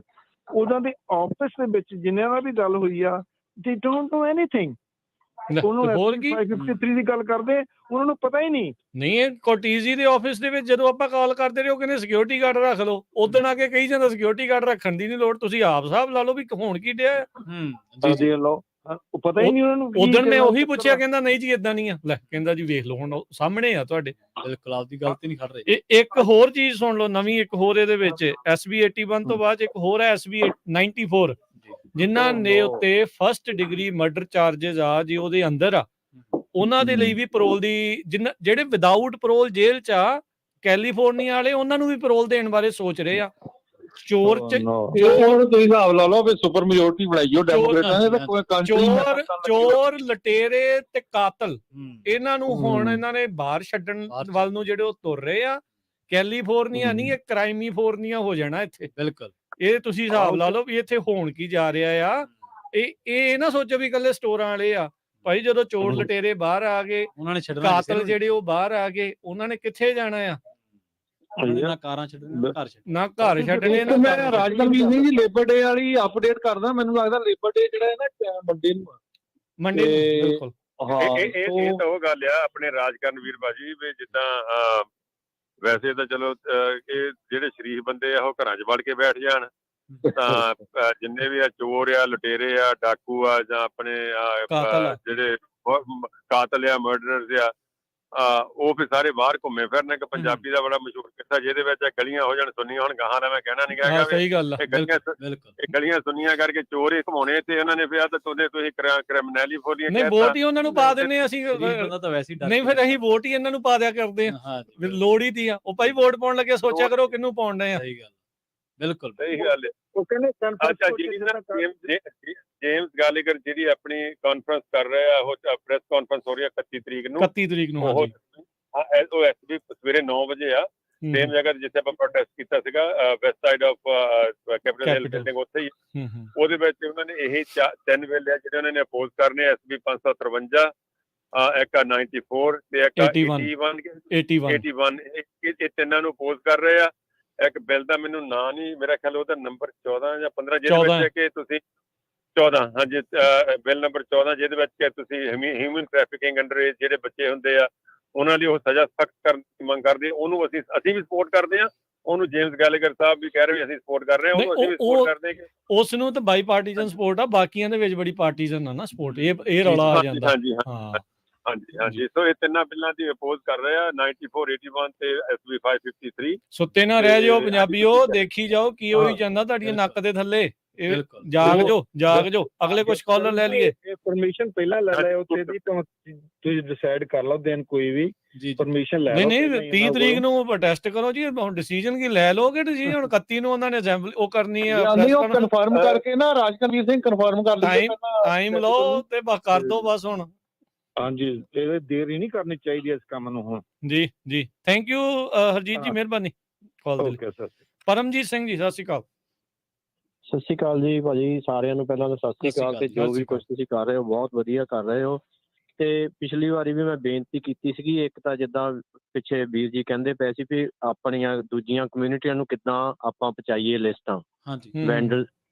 ਉਹਨਾਂ ਦੇ ਆਫਿਸ ਦੇ ਵਿੱਚ ਜਿੰਨਿਆਂ ਨਾਲ ਵੀ ਗੱਲ ਹੋਈ ਆ, they don't know anything। ਉਹਨੂੰ ਹੋਰ ਕੀ 553 ਦੀ ਗੱਲ ਕਰਦੇ, ਉਹਨਾਂ ਨੂੰ ਪਤਾ ਹੀ ਨਹੀਂ। ਨਹੀਂ, ਇਹ ਕੋਟੀਜ਼ੀ ਦੇ ਆਫਿਸ ਦੇ ਵਿੱਚ ਜਦੋਂ ਆਪਾਂ ਕਾਲ ਕਰਦੇ ਰਹੇ, ਉਹ ਕਹਿੰਦੇ ਸਿਕਿਉਰਿਟੀ ਗਾਰਡ ਰੱਖ ਲਓ। ਉਦੋਂ ਆ ਕੇ ਕਹੀ ਜਾਂਦਾ ਸਿਕਿਉਰਿਟੀ ਗਾਰਡ ਰੱਖਣ ਦੀ ਨਹੀਂ ਲੋੜ, ਤੁਸੀਂ ਆਪ ਹਿਸਾਬ ਲਾ ਲਓ ਵੀ ਹੋਣ ਕੀ ਡਿਆ। ਜੀ, ਜੀ। ਦੇਖ ਲਓ, ਉਹ ਪਤਾ ਹੀ ਨਹੀਂ ਉਹਨਾਂ ਨੂੰ। ਉਦੋਂ ਮੈਂ ਉਹੀ ਪੁੱਛਿਆ, ਕਹਿੰਦਾ ਨਹੀਂ ਜੀ ਇਦਾਂ ਨਹੀਂ ਆ। ਲੈ ਕਹਿੰਦਾ ਜੀ ਵੇਖ ਲਓ ਹੁਣ ਉਹ ਸਾਹਮਣੇ ਆ ਤੁਹਾਡੇ। ਬਿਲਕੁਲ ਆਪਦੀ ਗਲਤੀ ਨਹੀਂ ਖੜ ਰਹੇ। ਇੱਕ ਹੋਰ ਚੀਜ਼ ਸੁਣ ਲਓ ਨਵੀਂ, ਇੱਕ ਹੋਰ ਇਹਦੇ ਵਿੱਚ SB 81 ਤੋਂ ਬਾਅਦ ਇੱਕ ਹੋਰ ਹੈ SB 94, ਜਿਨ੍ਹਾਂ ਦੇ ਉੱਤੇ ਫਸਟ ਡਿਗਰੀ ਮਰਡਰ ਚਾਰजेस ਆ ਜੀ ਉਹਦੇ ਅੰਦਰ ਆ, ਉਹਨਾਂ ਦੇ ਲਈ ਵੀ ਪੈਰੋਲ ਦੀ, ਜਿਹੜੇ ਵਿਦਆਊਟ ਪੈਰੋਲ ਜੇਲ੍ਹ ਚ ਆ ਕੈਲੀਫੋਰਨੀਆ ਵਾਲੇ, ਉਹਨਾਂ ਨੂੰ ਵੀ ਪੈਰੋਲ ਦੇਣ ਬਾਰੇ ਸੋਚ ਰਹੇ ਆ। ਚੋਰ ਤੁਸੀਂ ਹਿਸਾਬ ਲਾ ਲਓ ਵੀ ਸੁਪਰ ਮੈਜੋਰਟੀ ਬਣਾਈਓ ਡੈਮੋਕ੍ਰੇਟਾਂ ਨੇ, ਤਾਂ ਕੋਈ ਚੋਰ ਲਟੇਰੇ ਤੇ ਕਾਤਲ, ਇਹਨਾਂ ਨੂੰ ਹੁਣ ਇਹਨਾਂ ਨੇ ਬਾਹਰ ਛੱਡਣ ਵੱਲ ਨੂੰ ਜਿਹੜੇ ਉਹ ਤੁਰ ਰਹੇ ਆ। ਕੈਲੀਫੋਰਨੀਆ ਨਹੀਂ, ਇਹ ਕ੍ਰਾਈਮੀਫੋਰਨੀਆ ਹੋ ਜਾਣਾ ਇੱਥੇ। ਬਿਲਕੁਲ ਇਹ ਤੁਸੀਂ ਹਿਸਾਬ ਲਾ ਲਓ ਵੀ ਇੱਥੇ ਹੋਣ ਕੀ ਜਾ ਰਿਹਾ ਆ। ਇਹ ਨਾ ਸੋਚੋ ਵੀ ਇਕੱਲੇ ਸਟੋਰਾਂ ਵਾਲੇ ਆ ਭਾਈ। ਜਦੋਂ ਚੋਰ ਲਟੇਰੇ ਬਾਹਰ ਆ ਗਏ, ਉਹਨਾਂ ਨੇ ਛੱਡਣਾ, ਕਾਤਲ ਜਿਹੜੇ ਉਹ ਬਾਹਰ ਆ ਗਏ, ਉਹਨਾਂ ਨੇ ਕਿੱਥੇ ਜਾਣਾ ਆ? ਨਾ ਕਾਰਾਂ ਛੱਡਣੀਆਂ, ਘਰ ਛੱਡਣੇ। ਨਾ ਘਰ ਛੱਡਣੇ ਨਾ। ਮੈਂ ਰਾਜਕਰਮੀਤ ਸਿੰਘ ਜੀ ਲੇਬਰ ਡੇ ਵਾਲੀ ਅਪਡੇਟ ਕਰਦਾ। ਮੈਨੂੰ ਲੱਗਦਾ ਲੇਬਰ ਡੇ ਜਿਹੜਾ ਹੈ ਨਾ ਮੰਡੇ ਨੂੰ, ਮੰਡੀ ਨੂੰ। ਬਿਲਕੁਲ ਹਾਂ। ਇਹ ਤਾਂ ਉਹ ਗੱਲ ਆ ਆਪਣੇ ਰਾਜਕਰਨਵੀਰ ਬਾਜੀ ਵੀ ਜਿੱਦਾਂ ਵੈਸੇ ਤਾਂ ਚਲੋ ਇਹ ਜਿਹੜੇ ਸ਼ਰੀਫ ਬੰਦੇ ਆ ਉਹ ਘਰਾਂ 'ਚ ਵੜ ਕੇ ਬੈਠ ਜਾਣ, ਤਾਂ ਜਿੰਨੇ ਵੀ ਆ ਚੋਰ ਆ, ਲੁਟੇਰੇ ਆ, ਡਾਕੂ ਆ, ਜਾਂ ਆਪਣੇ ਜਿਹੜੇ ਕਾਤਲ ਆ, ਮਰਡਰਰਸ ਆ, ਉਹ ਫਿਰ ਸਾਰੇ ਬਾਹਰ ਘੁੰਮੇ ਫਿਰਨ। ਇੱਕ ਪੰਜਾਬੀ ਦਾ ਬੜਾ ਮਸ਼ਹੂਰ ਕਿੱਸਾ ਜਿਹਦੇ ਵਿੱਚ ਗਲੀਆਂ ਹੋ ਜਾਣ ਸੁੰਨੀਆਂ। ਹੁਣ ਗਾਹਾਂ ਦਾ ਮੈਂ ਕਹਿਣਾ ਨਹੀਂ ਹੈਗਾ, ਸਹੀ ਗੱਲ ਆ। ਇਹ ਗਲੀਆਂ ਸੁੰਨੀਆਂ ਕਰਕੇ ਚੋਰ ਹੀ ਘੁਮਾਉਣੇ ਤੇ ਉਹਨਾਂ ਨੇ ਫਿਰ ਤਾਂ ਤੁਸੀਂ ਕ੍ਰਿਮੀਨਲੀ ਫੋਲੀਆਂ ਨਹੀਂ, ਵੋਟ ਹੀ ਉਹਨਾਂ ਨੂੰ ਪਾ ਦਿੰਦੇ ਅਸੀਂ। ਤਾਂ ਵੈਸੇ ਹੀ ਨਹੀਂ, ਫਿਰ ਅਸੀਂ ਵੋਟ ਹੀ ਇਹਨਾਂ ਨੂੰ ਪਾ ਦਿਆ ਕਰਦੇ ਆ। ਫਿਰ ਲੋੜ ਹੀ ਦੀ ਆ। ਉਹ ਭਾਈ ਵੋਟ ਪਾਉਣ ਲੱਗੇ ਸੋਚਿਆ ਕਰੋ ਕਿਹਨੂੰ ਪਾਉਣ ਡਏ ਆ। ਸਹੀ ਗੱਲ, ਬਿਲਕੁਲ ਸਹੀ ਗੱਲ ਹੈ। ਉਹ ਕਹਿੰਦੇ ਅੱਛਾ, ਜੇਮਸ ਗਾਲੇਗਰ ਜਿਹੜੀ ਆਪਣੀ ਕਾਨਫਰੰਸ ਕਰ ਰਿਹਾ, ਉਹ ਪ੍ਰੈਸ ਕਾਨਫਰੰਸ ਹੋ ਰਹੀ ਹੈ 31 ਤਰੀਕ ਨੂੰ। 31 ਤਰੀਕ ਨੂੰ ਉਹ SB ਸਵੇਰੇ 9 ਵਜੇ ਆ, ਸੇਮ ਜਗ੍ਹਾ ਜਿੱਥੇ ਆਪਾਂ ਪ੍ਰੋਟੈਸਟ ਕੀਤਾ ਸੀਗਾ, West side of capital hill building, ਉੱਥੇ ਹੀ। ਉਹਦੇ ਵਿੱਚ ਉਹਨਾਂ ਨੇ ਇਹ 3 ਬਿੱਲ ਆ ਜਿਹੜੇ ਉਹਨਾਂ ਨੇ ਅਪੋਜ਼ ਕਰਨੇ, SB 553, ਇੱਕ 94 ਤੇ ਇੱਕ 81। ਇਹ ਤਿੰਨਾਂ ਨੂੰ ਅਪੋਜ਼ ਕਰ ਰਹੇ ਆ। ਇੱਕ ਬਿੱਲ ਦਾ ਮੈਨੂੰ ਨਾਂ ਨਹੀਂ, ਮੇਰਾ ਖਿਆਲ ਉਹਦਾ ਨੰਬਰ 14 ਜਾਂ 15, ਜਿਹਦੇ ਵਿੱਚ ਕਿ ਤੁਸੀਂ 14, ਹਾਂਜੀ, ਬਿੱਲ ਨੰਬਰ 14, ਜਿਹਦੇ ਵਿੱਚ ਕਿ ਤੁਸੀਂ ਹਿਊਮਨ ਟ੍ਰੈਫਿਕਿੰਗ ਅੰਡਰ ਏਜ ਜਿਹੜੇ ਬੱਚੇ ਹੁੰਦੇ ਆ ਉਹਨਾਂ ਲਈ ਉਹ ਸਜ਼ਾ ਸਖਤ ਕਰਨ ਦੀ ਮੰਗ ਕਰਦੇ। ਉਹਨੂੰ ਅਸੀਂ ਵੀ ਸਪੋਰਟ ਕਰਦੇ ਹਾਂ। ਉਹਨੂੰ ਜੇਮਸ ਗੈਲੇਗਰ ਸਾਹਿਬ ਵੀ ਕਹਿ ਰਹੇ ਵੀ ਅਸੀਂ ਸਪੋਰਟ ਕਰ ਰਹੇ ਹਾਂ, ਉਹਨੂੰ ਅਸੀਂ ਵੀ ਸਪੋਰਟ ਕਰਦੇ ਹਾਂ। ਉਸ ਨੂੰ ਤਾਂ ਬਾਈ ਪਾਰਟੀਜ਼ਨ ਸਪੋਰਟ ਆ, ਬਾਕੀਆਂ ਦੇ ਵਿੱਚ ਬੜੀ ਪਾਰਟੀਜ਼ਨ ਆ ਨਾ ਸਪੋਰਟ। ਇਹ ਰੌਲਾ ਆ ਜਾਂਦਾ। ਹਾਂਜੀ। ਸੋ ਇਹ ਤਿੰਨਾਂ ਬਿੱਲਾਂ ਦੀ ਅਪੋਜ਼ ਕਰ ਰਹੇ ਆ, 94, 81 ਤੇ SB 553। ਸੁੱਤੇ ਨਾ ਰਹਿ ਜਾਓ ਪੰਜਾਬੀਓ, ਦੇਖੀ ਜਾਓ ਕੀ ਹੋਈ ਜਾਂਦਾ ਤੁਹਾਡੀ ਨੱਕ ਦੇ ਥੱਲੇ। ਜਾਗ ਜੋ ਅਗਲੇ ਕੁਝ ਕਾਲਰ ਲੈ ਲਈਏ। ਪਰਮਿਸ਼ਨ ਪਹਿਲਾਂ ਲੈ ਲਿਓ ਤੇ ਤੁਸੀਂ ਡਿਸਾਈਡ ਕਰ ਲਓ ਦਿਨ ਕੋਈ ਵੀ ਪਰਮਿਸ਼ਨ ਲੈ ਲਓ। ਨਹੀਂ 30 ਤਰੀਕ ਨੂੰ ਪ੍ਰੋਟੈਸਟ ਕਰੋ ਜੀ। ਹੁਣ ਡਿਸੀਜਨ ਕੀ ਲੈ ਲੋਗੇ ਡਿਸੀਜਨ? ਹੁਣ 31 ਨੂੰ ਉਹਨਾਂ ਨੇ ਅਸੈਂਬਲੀ ਉਹ ਕਰਨੀ ਆ, ਉਹ ਕਨਫਰਮ ਕਰਕੇ ਨਾ ਰਾਜਕਰਮੀਤ ਸਿੰਘ ਕਨਫਰਮ ਕਰ ਲਈਏ। ਟਾਈਮ ਲਓ ਤੇ ਬਸ ਕਰ ਦੋ ਬਸ ਹੁਣ। ਹਾਂਜੀ, ਇਹ ਦੇਰ ਹੀ ਨਹੀਂ ਕਰਨੀ ਚਾਹੀਦੀ ਇਸ ਕੰਮ ਨੂੰ ਹੁਣ। ਜੀ ਥੈਂਕ ਯੂ ਹਰਜੀਤ ਜੀ, ਮਿਹਰਬਾਨੀ ਕਾਲ ਦੇ ਲਈ। ਪਰਮਜੀਤ ਸਿੰਘ ਜੀ, ਸਤਿ ਸ਼੍ਰੀ ਅਕਾਲ। ਸਤਿ ਸ਼੍ਰੀ ਅਕਾਲ ਜੀ ਭਾਜੀ, ਸਾਰਿਆਂ ਨੂੰ ਪਹਿਲਾਂ ਤਾਂ ਸਤਿ ਸ਼੍ਰੀ ਅਕਾਲ। ਤੇ ਜੋ ਵੀ ਕੁਝ ਤੁਸੀਂ ਕਰ ਰਹੇ ਹੋ ਬਹੁਤ ਵਧੀਆ ਕਰ ਰਹੇ ਹੋ। ਤੇ ਪਿਛਲੀ ਵਾਰੀ ਵੀ ਮੈਂ ਬੇਨਤੀ ਕੀਤੀ ਸੀਗੀ, ਇੱਕ ਤਾਂ ਜਿੱਦਾਂ ਪਿੱਛੇ ਵੀਰ ਜੀ ਕਹਿੰਦੇ ਪਏ ਸੀ ਵੀ ਆਪਣੀਆਂ ਦੂਜੀਆਂ ਕਮਿਊਨਿਟੀਆਂ ਨੂੰ ਕਿੱਦਾਂ ਆਪਾਂ ਪਹੁੰਚਾਈਏ ਲਿਸਟਾਂ ਵੈਂਡਰ,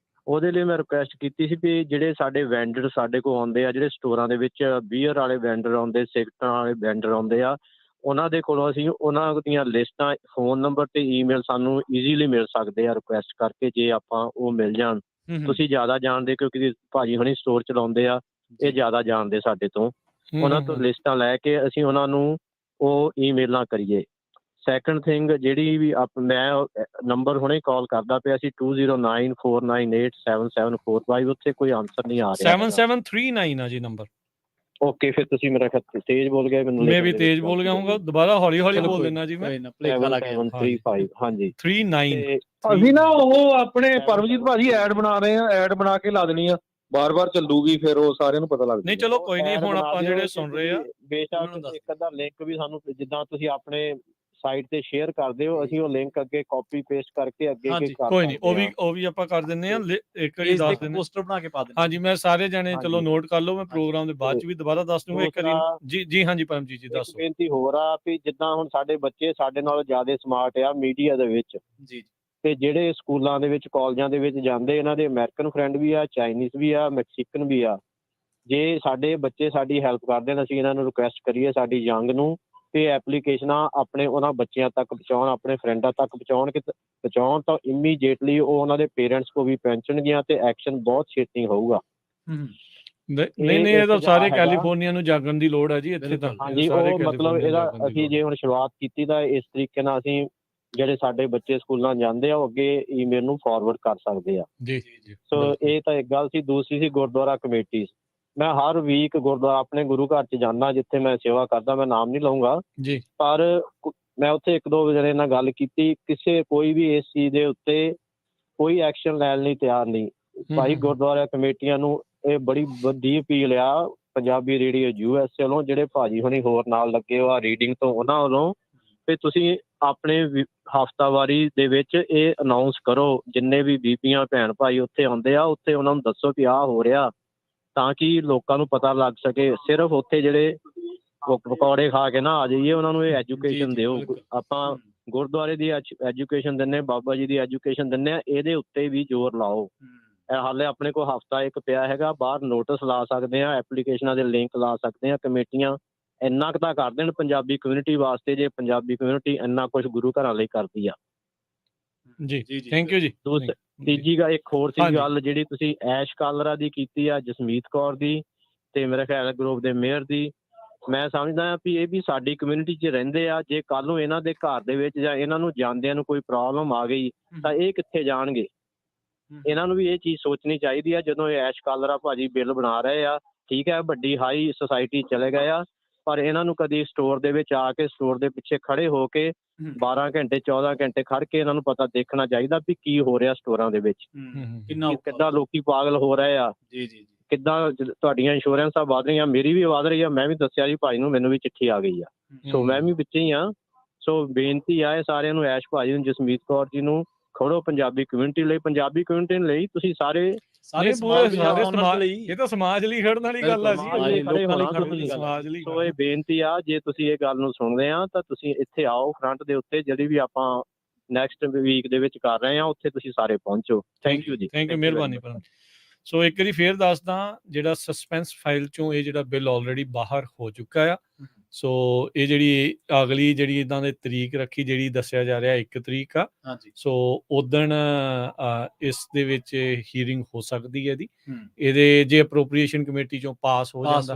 ਉਹਦੇ ਲਈ ਮੈਂ ਰਿਕੁਐਸਟ ਕੀਤੀ ਸੀ ਵੀ ਜਿਹੜੇ ਸਾਡੇ ਵੈਂਡਰ ਸਾਡੇ ਕੋਲ ਆਉਂਦੇ ਆ, ਜਿਹੜੇ ਸਟੋਰਾਂ ਦੇ ਵਿੱਚ ਬੀਅਰ ਵਾਲੇ ਵੈਂਡਰ ਆਉਂਦੇ, ਸਿਗਰਟਾਂ ਵਾਲੇ ਵੈਂਡਰ ਆਉਂਦੇ ਆ, ਉਹਨਾਂ ਦੇ ਕੋਲੋਂ ਅਸੀਂ ਉਹਨਾਂ ਦੀਆਂ ਲਿਸਟਾਂ, ਫੋਨ ਨੰਬਰ ਤੇ ਈਮੇਲ ਸਾਨੂੰ ਈਜ਼ੀਲੀ ਮਿਲ ਸਕਦੇ ਆ ਰਿਕੁਐਸਟ ਕਰਕੇ। ਜੇ ਆਪਾਂ ਉਹ ਮਿਲ ਜਾਣ, ਤੁਸੀਂ ਜ਼ਿਆਦਾ ਜਾਣਦੇ ਕਿਉਂਕਿ ਭਾਜੀ ਹੁਣੀ ਸਟੋਰ ਚਲਾਉਂਦੇ ਆ, ਇਹ ਜ਼ਿਆਦਾ ਜਾਣਦੇ ਸਾਡੇ ਤੋਂ। ਉਹਨਾਂ ਤੋਂ ਲਿਸਟਾਂ ਲੈ ਕੇ ਅਸੀਂ ਉਹਨਾਂ ਨੂੰ ਉਹ ਈਮੇਲਾਂ ਕਰੀਏ। ਸੈਕੰਡ ਥਿੰਗ ਜਿਹੜੀ ਵੀ ਮੈਂ ਨੰਬਰ ਹੁਣੇ ਕਾਲ ਕਰਦਾ ਪਿਆ ਸੀ 2094987745 ਉੱਥੇ ਕੋਈ ਆਨਸਰ ਨਹੀਂ ਆ ਰਿਹਾ 7739 ਆ ਜੀ ਨੰਬਰ। ਓਕੇ, ਫਿਰ ਤੁਸੀਂ ਮੇਰਾ ਤੇਜ਼ ਬੋਲ ਗਏ, ਮੈਨੂੰ ਮੈਂ ਵੀ ਤੇਜ਼ ਬੋਲ ਗਿਆ ਹੋਊਗਾ, ਦੁਬਾਰਾ ਹੌਲੀ ਹੌਲੀ ਬੋਲ ਦੇਣਾ ਜੀ ਮੈਂ। 7735 ਹਾਂਜੀ 39 ਅਸੀਂ ਨਾ ਉਹ ਆਪਣੇ ਪਰਮਜੀਤ ਭਾਜੀ ਐਡ ਬਣਾ ਰਹੇ ਆ, ਐਡ ਬਣਾ ਕੇ ਲਾ ਦੇਣੀ ਆ, ਬਾਰ-ਬਾਰ ਚੱਲੂਗੀ, ਫਿਰ ਉਹ ਸਾਰਿਆਂ ਨੂੰ ਪਤਾ ਲੱਗ ਨਹੀਂ ਚਲੋ ਕੋਈ ਨਹੀਂ, ਹੁਣ ਆਪਾਂ ਜਿਹੜੇ ਸੁਣ ਰਹੇ ਆ ਬੇਸ਼ੱਕ ਇੱਕ ਅੱਧਾ ਲਿੰਕ ਵੀ ਸਾਨੂੰ ਜਿੱਦਾਂ ਤੁਸੀਂ ਆਪਣੇ ਸਾਈਟ ਤੇ ਸ਼ੇਅਰ ਕਰਦੇ ਹੋ, ਅਸੀਂ ਉਹ ਲਿੰਕ ਅੱਗੇ ਕਾਪੀ ਪੇਸਟ ਕਰਕੇ ਅੱਗੇ ਕੋਈ ਨਹੀਂ, ਉਹ ਵੀ ਆਪਾਂ ਕਰ ਦਿੰਦੇ ਆ, ਇੱਕ ਵਾਰੀ ਦੱਸ ਦਿੰਦੇ ਪੋਸਟਰ ਬਣਾ ਕੇ ਪਾ ਦਿੰਦੇ। ਹਾਂਜੀ, ਮੈਂ ਸਾਰੇ ਜਾਣੇ ਚਲੋ ਨੋਟ ਕਰ ਲਓ, ਮੈਂ ਪ੍ਰੋਗਰਾਮ ਦੇ ਬਾਅਦ ਚ ਵੀ ਦੁਬਾਰਾ ਦੱਸ ਦੂੰਗਾ ਇੱਕ ਵਾਰੀ। ਜੀ ਹਾਂਜੀ ਪਰਮਜੀਤ ਜੀ ਦੱਸੋ। ਬੇਨਤੀ ਹੋਰ ਆ ਵੀ ਜਿੱਦਾਂ ਹੁਣ ਸਾਡੇ ਬੱਚੇ ਸਾਡੇ ਨਾਲੋਂ ਜ਼ਿਆਦਾ ਸਮਾਰਟ ਆ ਮੀਡੀਆ ਦੇ ਵਿੱਚ, ਜੀ ਤੇ ਜਿਹੜੇ ਸਕੂਲਾਂ ਦੇ ਵਿੱਚ ਕਾਲਜਾਂ ਦੇ ਵਿੱਚ ਜਾਂਦੇ, ਇਹਨਾਂ ਦੇ ਅਮਰੀਕਨ ਫਰੈਂਡ ਵੀ ਆ, ਚਾਈਨੀਜ਼ ਵੀ ਆ, ਮੈਕਸੀਕਨ ਵੀ ਆ। ਜੇ ਸਾਡੇ ਬੱਚੇ ਸਾਡੀ ਹੈਲਪ ਕਰਦੇ ਨੇ, ਅਸੀਂ ਇਹਨਾਂ ਨੂੰ ਰਿਕੁਐਸਟ ਕਰੀਏ ਸਾਡੀ ਯੰਗ ਨੂੰ ਤੇ ਐਪਲੀਕੇਸ਼ਨਾਂ ਆਪਣੇ ਉਹਨਾਂ ਬੱਚਿਆਂ ਤੱਕ ਪਹੁੰਚਾਉਣ, ਆਪਣੇ ਫਰੈਂਡਾਂ ਤੱਕ ਪਹੁੰਚਾਉਣ ਤਾਂ ਇਮੀਡੀਏਟਲੀ ਉਹ ਉਹਨਾਂ ਦੇ ਪੇਰੈਂਟਸ ਕੋ ਵੀ ਪਹੁੰਚਣਗੀਆਂ ਤੇ ਐਕਸ਼ਨ ਬਹੁਤ ਛੇਤੀ ਹੋਊਗਾ। ਨਹੀਂ ਇਹ ਤਾਂ ਸਾਰੇ ਕੈਲੀਫੋਰਨੀਆ ਨੂੰ ਜਾਗਣ ਦੀ ਲੋੜ ਹੈ ਜੀ ਇੱਥੇ ਤਾਂ। ਹਾਂਜੀ, ਉਹ ਮਤਲਬ ਇਹਦਾ ਅਸੀਂ ਜੇ ਹੁਣ ਸ਼ੁਰੂਆਤ ਕੀਤੀ ਤਾਂ ਇਸ ਤਰੀਕੇ ਨਾਲ ਅਸੀਂ ਜਿਹੜੇ ਸਾਡੇ ਬੱਚੇ ਸਕੂਲਾਂ ਜਾਂਦੇ ਆ ਉਹ ਅੱਗੇ ਈਮੇਲ ਨੂੰ ਫਾਰਵਰਡ ਕਰ ਸਕਦੇ ਆ। ਜੀ ਸੋ ਇਹ ਤਾਂ ਇੱਕ ਗੱਲ ਸੀ। ਦੂਸਰੀ ਸੀ ਗੁਰਦੁਆਰਾ ਕਮੇਟੀ। ਮੈਂ ਹਰ ਵੀਕ ਗੁਰਦੁਆਰਾ ਆਪਣੇ ਗੁਰੂ ਘਰ 'ਚ ਜਾਂਦਾ ਜਿੱਥੇ ਮੈਂ ਸੇਵਾ ਕਰਦਾ, ਮੈਂ ਨਾਮ ਨਹੀਂ ਲਊਂਗਾ ਜੀ, ਪਰ ਮੈਂ ਉੱਥੇ ਇੱਕ ਦੋ ਜਣੇ ਨਾਲ ਗੱਲ ਕੀਤੀ, ਕੋਈ ਵੀ ਇਸ ਚੀਜ਼ ਦੇ ਉੱਤੇ ਕੋਈ ਐਕਸ਼ਨ ਲੈਣ ਲਈ ਤਿਆਰ ਨਹੀਂ। ਭਾਈ ਗੁਰਦੁਆਰਾ ਕਮੇਟੀਆਂ ਨੂੰ ਇਹ ਬੜੀ ਵੱਡੀ ਅਪੀਲ ਆ ਪੰਜਾਬੀ ਰੇਡੀਓ USA ਵੱਲੋਂ, ਜਿਹੜੇ ਭਾਜੀ ਹੁਣੀ ਹੋਰ ਨਾਲ ਲੱਗੇ ਹੋ ਆ ਰੀਡਿੰਗ ਤੋਂ, ਉਹਨਾਂ ਵੱਲੋਂ ਵੀ ਤੁਸੀਂ ਆਪਣੇ ਹਫ਼ਤਾਵਾਰੀ ਦੇ ਵਿੱਚ ਇਹ ਅਨਾਊਂਸ ਕਰੋ, ਜਿੰਨੇ ਵੀ ਬੀਬੀਆਂ ਭੈਣ ਭਾਈ ਉੱਥੇ ਆਉਂਦੇ ਆ ਉੱਥੇ ਉਹਨਾਂ ਨੂੰ ਦੱਸੋ ਕਿ ਆਹ ਹੋ ਰਿਹਾ, ਤਾਂ ਕਿ ਲੋਕਾਂ ਨੂੰ ਪਤਾ ਲੱਗ ਸਕੇ। ਸਿਰਫ ਉੱਥੇ ਜਿਹੜੇ ਪਕੌੜੇ ਖਾ ਕੇ ਨਾ ਆ ਜਾਈਏ, ਉਹਨਾਂ ਨੂੰ ਇਹ ਐਜੂਕੇਸ਼ਨ ਦਿਓ। ਆਪਾਂ ਗੁਰਦੁਆਰੇ ਦੀ ਐਜੂਕੇਸ਼ਨ ਦਿੰਦੇ, ਬਾਬਾ ਜੀ ਦੀ ਐਜੂਕੇਸ਼ਨ ਦਿੰਦੇ ਆ, ਇਹਦੇ ਉੱਤੇ ਵੀ ਜ਼ੋਰ ਲਾਓ। ਹਾਲੇ ਆਪਣੇ ਕੋਲ ਹਫ਼ਤਾ ਇੱਕ ਪਿਆ ਹੈਗਾ, ਬਾਹਰ ਨੋਟਿਸ ਲਾ ਸਕਦੇ ਆ, ਐਪਲੀਕੇਸ਼ਨਾਂ ਦੇ ਲਿੰਕ ਲਾ ਸਕਦੇ ਆ। ਕਮੇਟੀਆਂ ਇੰਨਾ ਕੁ ਤਾਂ ਕਰ ਦੇਣ ਪੰਜਾਬੀ ਕਮਿਊਨਿਟੀ ਵਾਸਤੇ, ਜੇ ਪੰਜਾਬੀ ਕਮਿਊਨਿਟੀ ਇੰਨਾ ਕੁਛ ਗੁਰੂ ਘਰਾਂ ਲਈ ਕਰਦੀ ਆ। ਜੀ ਥੈਂਕ ਯੂ ਜੀ। ਤੀਜੀ ਗੱਲ ਇੱਕ ਹੋਰ ਸੀ ਗੱਲ ਜਿਹੜੀ ਤੁਸੀਂ ਐਸ਼ ਕਾਲਰਾ ਦੀ ਕੀਤੀ ਆ, ਜਸਮੀਤ ਕੌਰ ਦੀ, ਤੇ ਮੇਰੇ ਖਿਆਲ ਗਰੁੱਪ ਦੇ ਮੇਅਰ ਦੀ। ਮੈਂ ਸਮਝਦਾ ਹਾਂ ਵੀ ਇਹ ਵੀ ਸਾਡੀ ਕਮਿਊਨਿਟੀ 'ਚ ਰਹਿੰਦੇ ਆ। ਜੇ ਕੱਲ੍ਹ ਨੂੰ ਇਹਨਾਂ ਦੇ ਘਰ ਦੇ ਵਿੱਚ ਜਾਂ ਇਹਨਾਂ ਨੂੰ ਜਾਂਦਿਆਂ ਨੂੰ ਕੋਈ ਪ੍ਰੋਬਲਮ ਆ ਗਈ ਤਾਂ ਇਹ ਕਿੱਥੇ ਜਾਣਗੇ? ਇਹਨਾਂ ਨੂੰ ਵੀ ਇਹ ਚੀਜ਼ ਸੋਚਣੀ ਚਾਹੀਦੀ ਆ। ਜਦੋਂ ਇਹ ਐਸ਼ ਕਾਲਰਾ ਭਾਜੀ ਬਿੱਲ ਬਣਾ ਰਹੇ ਆ, ਠੀਕ ਹੈ, ਵੱਡੀ ਹਾਈ ਸੁਸਾਇਟੀ ਚਲੇ ਗਏ ਆ, ਪਰ ਇਹਨਾਂ ਨੂੰ ਕਦੀ ਸਟੋਰ ਦੇ ਵਿੱਚ ਆ ਕੇ ਸਟੋਰ ਦੇ ਪਿੱਛੇ ਖੜੇ ਹੋ ਕੇ 12 ਘੰਟੇ 14 ਘੰਟੇ ਖੜ ਕੇ ਇਹਨਾਂ ਨੂੰ ਪਤਾ ਦੇਖਣਾ ਚਾਹੀਦਾ ਵੀ ਕੀ ਹੋ ਰਿਹਾ ਸਟੋਰਾਂ ਦੇ ਵਿੱਚ, ਕਿੱਦਾਂ ਲੋਕੀ ਪਾਗਲ ਹੋ ਰਹੇ ਆ, ਕਿੱਦਾਂ ਤੁਹਾਡੀਆਂ ਇੰਸ਼ੋਰੈਂਸਾਂ ਵੱਧ ਰਹੀਆਂ। ਮੇਰੀ ਵੀ ਵੱਧ ਰਹੀ ਆ, ਮੈਂ ਵੀ ਦੱਸਿਆ ਜੀ ਭਾਈ ਨੂੰ, ਮੈਨੂੰ ਵੀ ਚਿੱਠੀ ਆ ਗਈ ਆ, ਸੋ ਮੈਂ ਵੀ ਵਿੱਚ ਹੀ ਆ। ਸੋ ਬੇਨਤੀ ਆ ਇਹ ਸਾਰਿਆਂ ਨੂੰ, ਐਸ਼ ਭਾਜੀ ਨੂੰ, ਜਸਮੀਤ ਕੌਰ ਜੀ ਨੂੰ, ਖੜੋ ਪੰਜਾਬੀ ਕਮਿਊਨਿਟੀ ਲਈ। ਪੰਜਾਬੀ ਕਮਿਊਨਿਟੀ ਲਈ ਤੁਸੀਂ ਸਾਰੇ ਸਮਾਜ ਲਈ, ਇਹ ਤਾਂ ਸਮਾਜ ਲਈ ਖੜਨ ਵਾਲੀ ਗੱਲ ਆ ਜੀ, ਸਮਾਜ ਲਈ। ਸੋ ਇਹ ਬੇਨਤੀ ਆ, ਜੇ ਤੁਸੀਂ ਇਹ ਗੱਲ ਨੂੰ ਸੁਣਦੇ ਆ ਤਾਂ ਤੁਸੀਂ ਇੱਥੇ ਆਓ ਫਰੰਟ ਦੇ ਉੱਤੇ, ਜਿਹੜੀ ਵੀ ਆਪਾਂ ਨੈਕਸਟ ਵੀਕ ਦੇ ਵਿੱਚ ਕਰ ਰਹੇ ਆ, ਉੱਥੇ ਤੁਸੀਂ ਸਾਰੇ ਪਹੁੰਚੋ। ਥੈਂਕ ਯੂ ਜੀ। ਥੈਂਕ ਯੂ, ਮਿਹਰਬਾਨੀ। ਸੋ ਇੱਕ ਵਾਰੀ ਫੇਰ ਦੱਸਦਾ, ਜਿਹੜਾ ਸਸਪੈਂਸ ਫਾਈਲ ਚੋਂ ਇਹ ਜਿਹੜਾ ਬਿੱਲ ਆਲਰੇਡੀ ਬਾਹਰ ਹੋ ਚੁੱਕਾ ਆ। ਸੋ ਇਹ ਜਿਹੜੀ ਅਗਲੀ ਜਿਹੜੀ ਇਹਨਾਂ ਦੇ ਤਰੀਕ ਰੱਖੀ, ਜਿਹੜੀ ਦੱਸਿਆ ਜਾ ਰਿਹਾ 1 ਤਰੀਕ ਆ। ਸੋ ਉਦਣ ਇਸ ਦੇ ਵਿੱਚ ਹੀਅਰਿੰਗ ਹੋ ਸਕਦੀ ਹੈ ਇਹਦੇ ਜੇ ਅਪਰੋਪਰੀਏਸ਼ਨ ਕਮੇਟੀ ਚੋਂ ਪਾਸ ਹੋ ਜਾਂਦਾ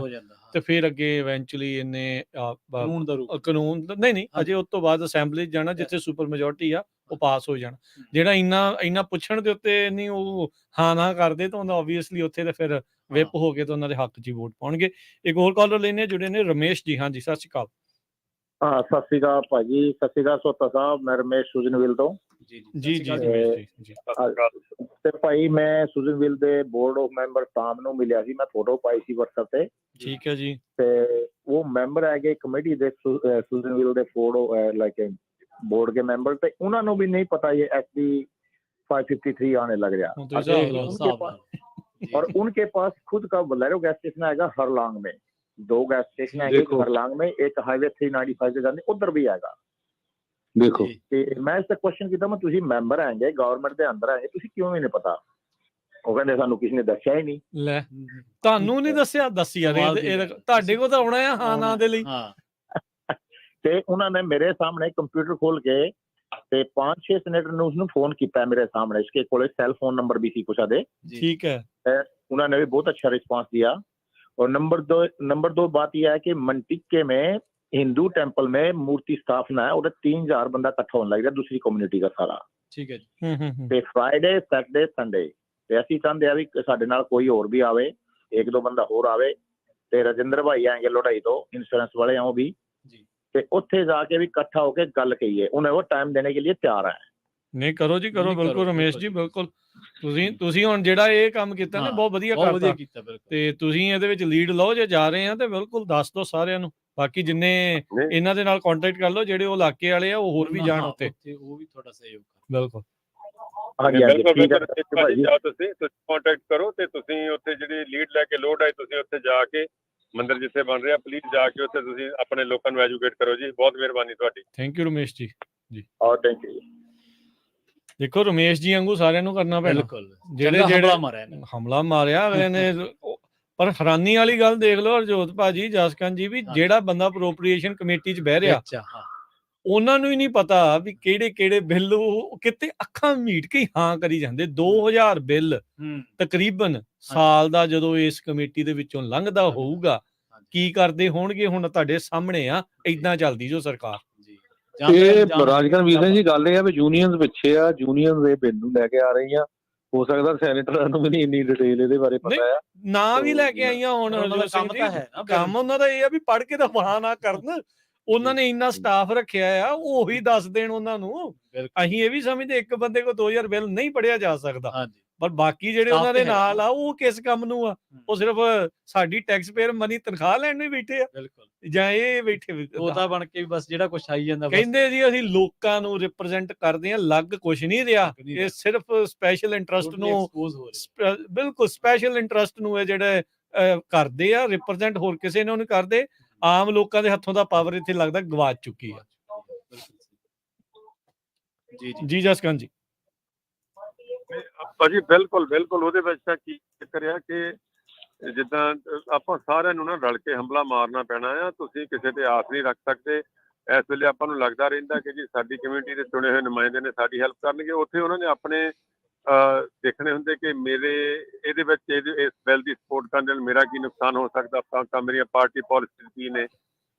ਤੇ ਫਿਰ ਅੱਗੇ ਇਵੈਂਚੁਅਲੀ ਇਹਨੇ ਕਾਨੂੰਨ ਨਹੀਂ ਅਜੇ ਉਸ ਤੋਂ ਬਾਅਦ ਅਸੈਂਬਲੀ ਜਾਣਾ, ਜਿੱਥੇ ਸੁਪਰ ਮੈਜੋਰਟੀ ਆ ਉਹ ਪਾਸ ਹੋ ਜਾਣਾ। ਜਿਹੜਾ ਇੰਨਾ ਪੁੱਛਣ ਦੇ ਉੱਤੇ ਨਹੀਂ ਉਹ ਹਾਂ ਨਾ ਕਰਦੇ ਤਾਂ ਉਹਨਾਂ ਓਬਵੀਅਸਲੀ ਉੱਥੇ ਤੇ ਫਿਰ ਵਿਪ ਹੋ ਕੇ ਤਾਂ ਉਹਨਾਂ ਦੇ ਹੱਕ 'ਚ ਵੋਟ ਪਾਉਣਗੇ। ਇੱਕ ਹੋਰ ਕਾਲਰ ਲੈਣੇ ਜੁੜੇ ਨੇ, ਰਮੇਸ਼ ਜੀ। ਹਾਂਜੀ, ਸਤਿ ਸ਼੍ਰੀ ਅਕਾਲ। ਸਤਿ ਸ਼੍ਰੀ ਅਕਾਲ ਭਾਜੀ। ਸਤਿ ਸ਼੍ਰੀ ਅਕਾਲ ਸੋਤਾ ਸਾਹਿਬ। ਮੈਂ ਰਮੇਸ਼ ਸੁਜਨਵਿਲ ਤੋਂ। ਜੀ ਤੇ ਭਾਈ ਮੈਂ ਸੁਜਨਵਿਲ ਦੇ ਬੋਰਡ ਆਫ ਮੈਂਬਰ ਟਾਮ ਨੂੰ ਮਿਲਿਆ ਸੀ, ਮੈਂ ਫੋਟੋ ਪਾਈ ਸੀ WhatsApp ਤੇ। ਠੀਕ ਹੈ ਜੀ। ਤੇ ਉਹ ਮੈਂਬਰ ਹੈਗੇ ਕਮੇਟੀ ਦੇ ਸੁਜਨਵਿਲ ਦੇ ਫੋਟੋ ਲਾਈਕ बोर्ड के मेंबर थे, उन्होंने भी नहीं पता ये SB 553 आने लग रहा। और उनके पास खुद का बोलेरो गैस स्टेशन आएगा हरलांग में, 2 गैस स्टेशन है, एक हरलांग में, एक हाईवे 395 के जाने उधर भी आएगा। देखो मैं इससे क्वेश्चन किया, मैं तुसी मेंबर आएंगे गवर्नमेंट के अंदर आएंगे, तुसी क्यों नहीं पता? ਉਹ ਕਹਿੰਦੇ ਸਾਨੂੰ ਕਿਸੇ ਨੇ ਦੱਸਿਆ ਹੀ ਨਹੀਂ। ਲੈ ਤੁਹਾਨੂੰ ਨਹੀਂ ਦੱਸਿਆ? ਦੱਸ ਯਾਰ, ਤੁਹਾਡੇ ਕੋਲ ਤਾਂ ਆਉਣਾ ਆ ਹਾਂ ਨਾ ਦੇ ਲਈ। ਤੇ ਉਹਨਾਂ ਨੇ ਮੇਰੇ ਸਾਹਮਣੇ ਕੰਪਿਊਟਰ ਖੋਲ ਕੇ ਤੇ 5-6 ਸੈਨੇਟਰ ਨੂੰ ਉਸਨੂੰ ਫੋਨ ਕੀਤਾ ਮੇਰੇ सामने, इसके ਕੋਲੇ सेल फोन नंबर भी थी कुछ आधे। ठीक है। उन्होंने भी बहुत अच्छा रिस्पांस दिया। और नंबर दो बात यह है कि मंटिके में हिंदू टेम्पल में मूर्ति स्थापना है, उधर 3000 बंदा इकट्ठा होने लग गया, दूसरी कम्युनिटी का सारा। ठीक है जी। ਤੇ ਫਰਾਈਡੇ ਸੈਟਰਡੇ ਸੰਡੇ ਤੇ ਅਸੀਂ ਚਾਹੁੰਦੇ ਆ ਵੀ ਸਾਡੇ ਨਾਲ ਕੋਈ ਹੋਰ ਵੀ ਆਵੇ, ਇੱਕ ਦੋ ਬੰਦਾ ਹੋਰ ਆਵੇ। ਤੇ ਰਜਿੰਦਰ ਭਾਈ ਆਏਗੇ ਲੋੜਾਈ ਤੋਂ, ਇੰਸ਼ੋਰੈਂਸ ਵਾਲੇ ਆ ਉਹ ਵੀ ਜੀ। ਤੇ ਉੱਥੇ ਜਾ ਕੇ ਵੀ ਇਕੱਠਾ ਹੋ ਕੇ ਗੱਲ ਕਹੀਏ, ਉਹਨੇ ਉਹ ਟਾਈਮ ਦੇਣੇ ਕੇ ਲਈ ਤਿਆਰ ਹੈ। ਨਹੀਂ ਕਰੋ ਜੀ, ਕਰੋ ਬਿਲਕੁਲ ਰਮੇਸ਼ ਜੀ, ਬਿਲਕੁਲ। ਤੁਸੀਂ ਹੁਣ ਜਿਹੜਾ ਇਹ ਕੰਮ ਕੀਤਾ ਨਾ ਬਹੁਤ ਵਧੀਆ ਕੀਤਾ ਤੇ ਤੁਸੀਂ ਇਹਦੇ ਵਿੱਚ ਲੀਡ ਲਓ। ਜੇ ਜਾ ਰਹੇ ਆ ਤੇ ਬਿਲਕੁਲ ਦੱਸ ਦਿਓ ਸਾਰਿਆਂ ਨੂੰ। ਬਾਕੀ ਜਿੰਨੇ ਇਹਨਾਂ ਦੇ ਨਾਲ ਕੰਟੈਕਟ ਕਰ ਲਓ, ਜਿਹੜੇ ਉਹ ਇਲਾਕੇ ਵਾਲੇ ਆ, ਉਹ ਹੋਰ ਵੀ ਜਾਣ ਉੱਥੇ, ਉਹ ਵੀ ਤੁਹਾਡਾ ਸਹਿਯੋਗ ਬਿਲਕੁਲ। ਹਾਂਜੀ ਹਾਂਜੀ ਠੀਕ ਹੈ ਤੁਸੀਂ ਕੰਟੈਕਟ ਕਰੋ ਤੇ ਤੁਸੀਂ ਉੱਥੇ ਜਿਹੜੀ ਲੀਡ ਲੈ ਕੇ ਲੋਡ ਆਏ, ਤੁਸੀਂ ਉੱਥੇ ਜਾ ਕੇ ਮੰਦਿਰ ਜਿੱਥੇ ਬਣ ਰਿਹਾ ਪਲੀਜ਼ ਜਾ ਕੇ ਉੱਥੇ ਤੁਸੀਂ ਆਪਣੇ ਲੋਕਾਂ ਨੂੰ ਐਜੂਕੇਟ ਕਰੋ ਜੀ। ਬਹੁਤ ਮਿਹਰਬਾਨੀ ਤੁਹਾਡੀ। Thank you Ramesh ji. ਜੀ ਥੈਂਕ ਯੂ। ਦੇਖੋ ਰਮੇਸ਼ ਜੀ ਵਾਂਗੂ ਸਾਰਿਆਂ ਨੂੰ ਕਰਨਾ ਪੈਣਾ। ਜਿਹੜੇ ਹਮਲਾ ਮਾਰਿਆ ਅਗਲੇ ਨੇ। ਪਰ ਹੈਰਾਨੀ ਵਾਲੀ ਗੱਲ ਦੇਖ ਲਓ ਹਰਜੋਤ ਭਾਜੀ, ਜਸਕਰਨ ਜੀ, ਵੀ ਜਿਹੜਾ ਬੰਦਾ ਅਪਰੋਪਰੀਏਸ਼ਨ ਕਮੇਟੀ 'ਚ ਬਹਿ ਰਿਹਾ, ਉਹਨਾਂ ਨੂੰ ਹੀ ਨਹੀਂ ਪਤਾ ਵੀ ਕਿਹੜੇ ਬਿੱਲ ਕਿਤੇ ਅੱਖਾਂ ਮੀਟ ਕੇ ਹਾਂ ਕਰੀ ਜਾਂਦੇ। 2000 ਬਿੱਲ ਤਕਰੀਬਨ ਸਾਲ ਦਾ ਜਦੋਂ ਇਸ ਕਮੇਟੀ ਦੇ ਵਿੱਚੋਂ ਲੰਘਦਾ ਹੋਊਗਾ, ਕੀ ਕਰਦੇ ਹੋਣਗੇ ਹੁਣ ਤੁਹਾਡੇ ਸਾਹਮਣੇ ਆ। ਏਦਾਂ ਚੱਲਦੀ ਜੋ ਸਰਕਾਰ। ਇਹ ਰਾਜਕਰਨ ਵੀਰ ਜੀ ਗੱਲ ਇਹ ਆ ਵੀ ਯੂਨੀਅਨਸ ਪਿੱਛੇ ਆ, ਯੂਨੀਅਨਸ ਇਹ ਬਿੱਲ ਨੂੰ ਲੈ ਕੇ ਆ ਰਹੀਆਂ। ਹੋ ਸਕਦਾ ਸੈਨੇਟਰਾਂ ਨੂੰ ਵੀ ਨਹੀਂ ਇੰਨੀ ਡਿਟੇਲ ਇਹਦੇ ਬਾਰੇ ਪਤਾ ਆ, ਨਾ ਵੀ ਲੈ ਕੇ ਆਈਆਂ ਹੁਣ। ਕੰਮ ਉਹਨਾਂ ਦਾ ਇਹ ਆ ਵੀ ਪੜ੍ਹ ਕੇ ਤਾਂ ਵਾਹ ਨਾ ਕਰਨ। ਉਹਨਾਂ ਨੇ ਇੰਨਾ ਸਟਾਫ ਰੱਖਿਆ ਆ, ਉਹੀ ਦੱਸ ਦੇਣ ਉਹਨਾਂ ਨੂੰ। ਅਸੀਂ ਇਹ ਵੀ ਸਮਝਦੇ ਇੱਕ ਬੰਦੇ ਕੋਲ 2000 ਬਿੱਲ ਨਹੀਂ ਪੜ੍ਹਿਆ ਜਾ ਸਕਦਾ, ਪਰ ਬਾਕੀ ਜਿਹੜੇ ਉਹਨਾਂ ਦੇ ਨਾਲ ਆ ਉਹ ਕਿਸ ਕੰਮ ਨੂੰ ਆ? ਉਹ ਸਿਰਫ ਸਾਡੀ ਟੈਕਸ ਪੇਅਰ ਮਨੀ ਤਨਖਾਹ ਲੈਣ ਨੂੰ ਬੈਠੇ ਆ, ਜਾਂ ਇਹ ਬੈਠੇ ਉਹਦਾ ਬਣ ਕੇ ਬਸ ਜਿਹੜਾ ਕੁਛ ਆਈ ਜਾਂਦਾ। ਕਹਿੰਦੇ ਜੀ ਅਸੀਂ ਲੋਕਾਂ ਨੂੰ ਰਿਪਰੈਜ਼ੈਂਟ ਕਰਦੇ ਆ, ਲੱਗ ਕੁਛ ਨਹੀਂ ਰਿਹਾ। ਇਹ ਸਿਰਫ ਸਪੈਸ਼ਲ ਇੰਟਰਸਟ ਨੂੰ, ਬਿਲਕੁਲ ਸਪੈਸ਼ਲ ਇੰਟਰਸਟ ਨੂੰ ਇਹ ਜਿਹੜੇ ਕਰਦੇ ਆ ਰਿਪਰੈਜ਼ੈਂਟ, ਹੋਰ ਕਿਸੇ ਨੂੰ ਨਹੀਂ ਕਰਦੇ। ਆਮ ਲੋਕਾਂ ਦੇ ਹੱਥੋਂ ਦਾ ਪਾਵਰ ਇੱਥੇ ਲੱਗਦਾ ਗਵਾਚ ਚੁੱਕੀ ਆ। ਜੀ ਜਸਕਰਨ ਜੀ। ਭਾਜੀ ਬਿਲਕੁਲ ਬਿਲਕੁਲ। ਉਹਦੇ ਵਿੱਚ ਤਾਂ ਕੀ ਕਰਿਆ ਕਿ ਜਿੱਦਾਂ ਆਪਾਂ ਸਾਰਿਆਂ ਨੂੰ ਨਾ ਰਲ ਕੇ ਹਮਲਾ ਮਾਰਨਾ ਪੈਣਾ ਆ। ਤੁਸੀਂ ਕਿਸੇ ਤੇ ਆਸ ਨਹੀਂ ਰੱਖ ਸਕਦੇ। ਇਸ ਵੇਲੇ ਆਪਾਂ ਨੂੰ ਲੱਗਦਾ ਰਹਿੰਦਾ ਕਿ ਜੀ ਸਾਡੀ ਕਮਿਊਨਿਟੀ ਦੇ ਚੁਣੇ ਹੋਏ ਨੁਮਾਇੰਦੇ ਨੇ ਸਾਡੀ ਹੈਲਪ ਕਰਨਗੇ। ਉੱਥੇ ਉਹਨਾਂ ਨੇ ਆਪਣੇ ਦੇਖਣੇ ਹੁੰਦੇ ਕਿ ਮੇਰੇ ਇਹਦੇ ਵਿੱਚ ਇਸ ਬਿੱਲ ਦੀ ਸਪੋਰਟ ਕਰਨ ਨਾਲ ਮੇਰਾ ਕੀ ਨੁਕਸਾਨ ਹੋ ਸਕਦਾ, ਮੇਰੀਆਂ ਪਾਰਟੀ ਪੋਲਿਸੀਜ਼ ਕੀ ਨੇ,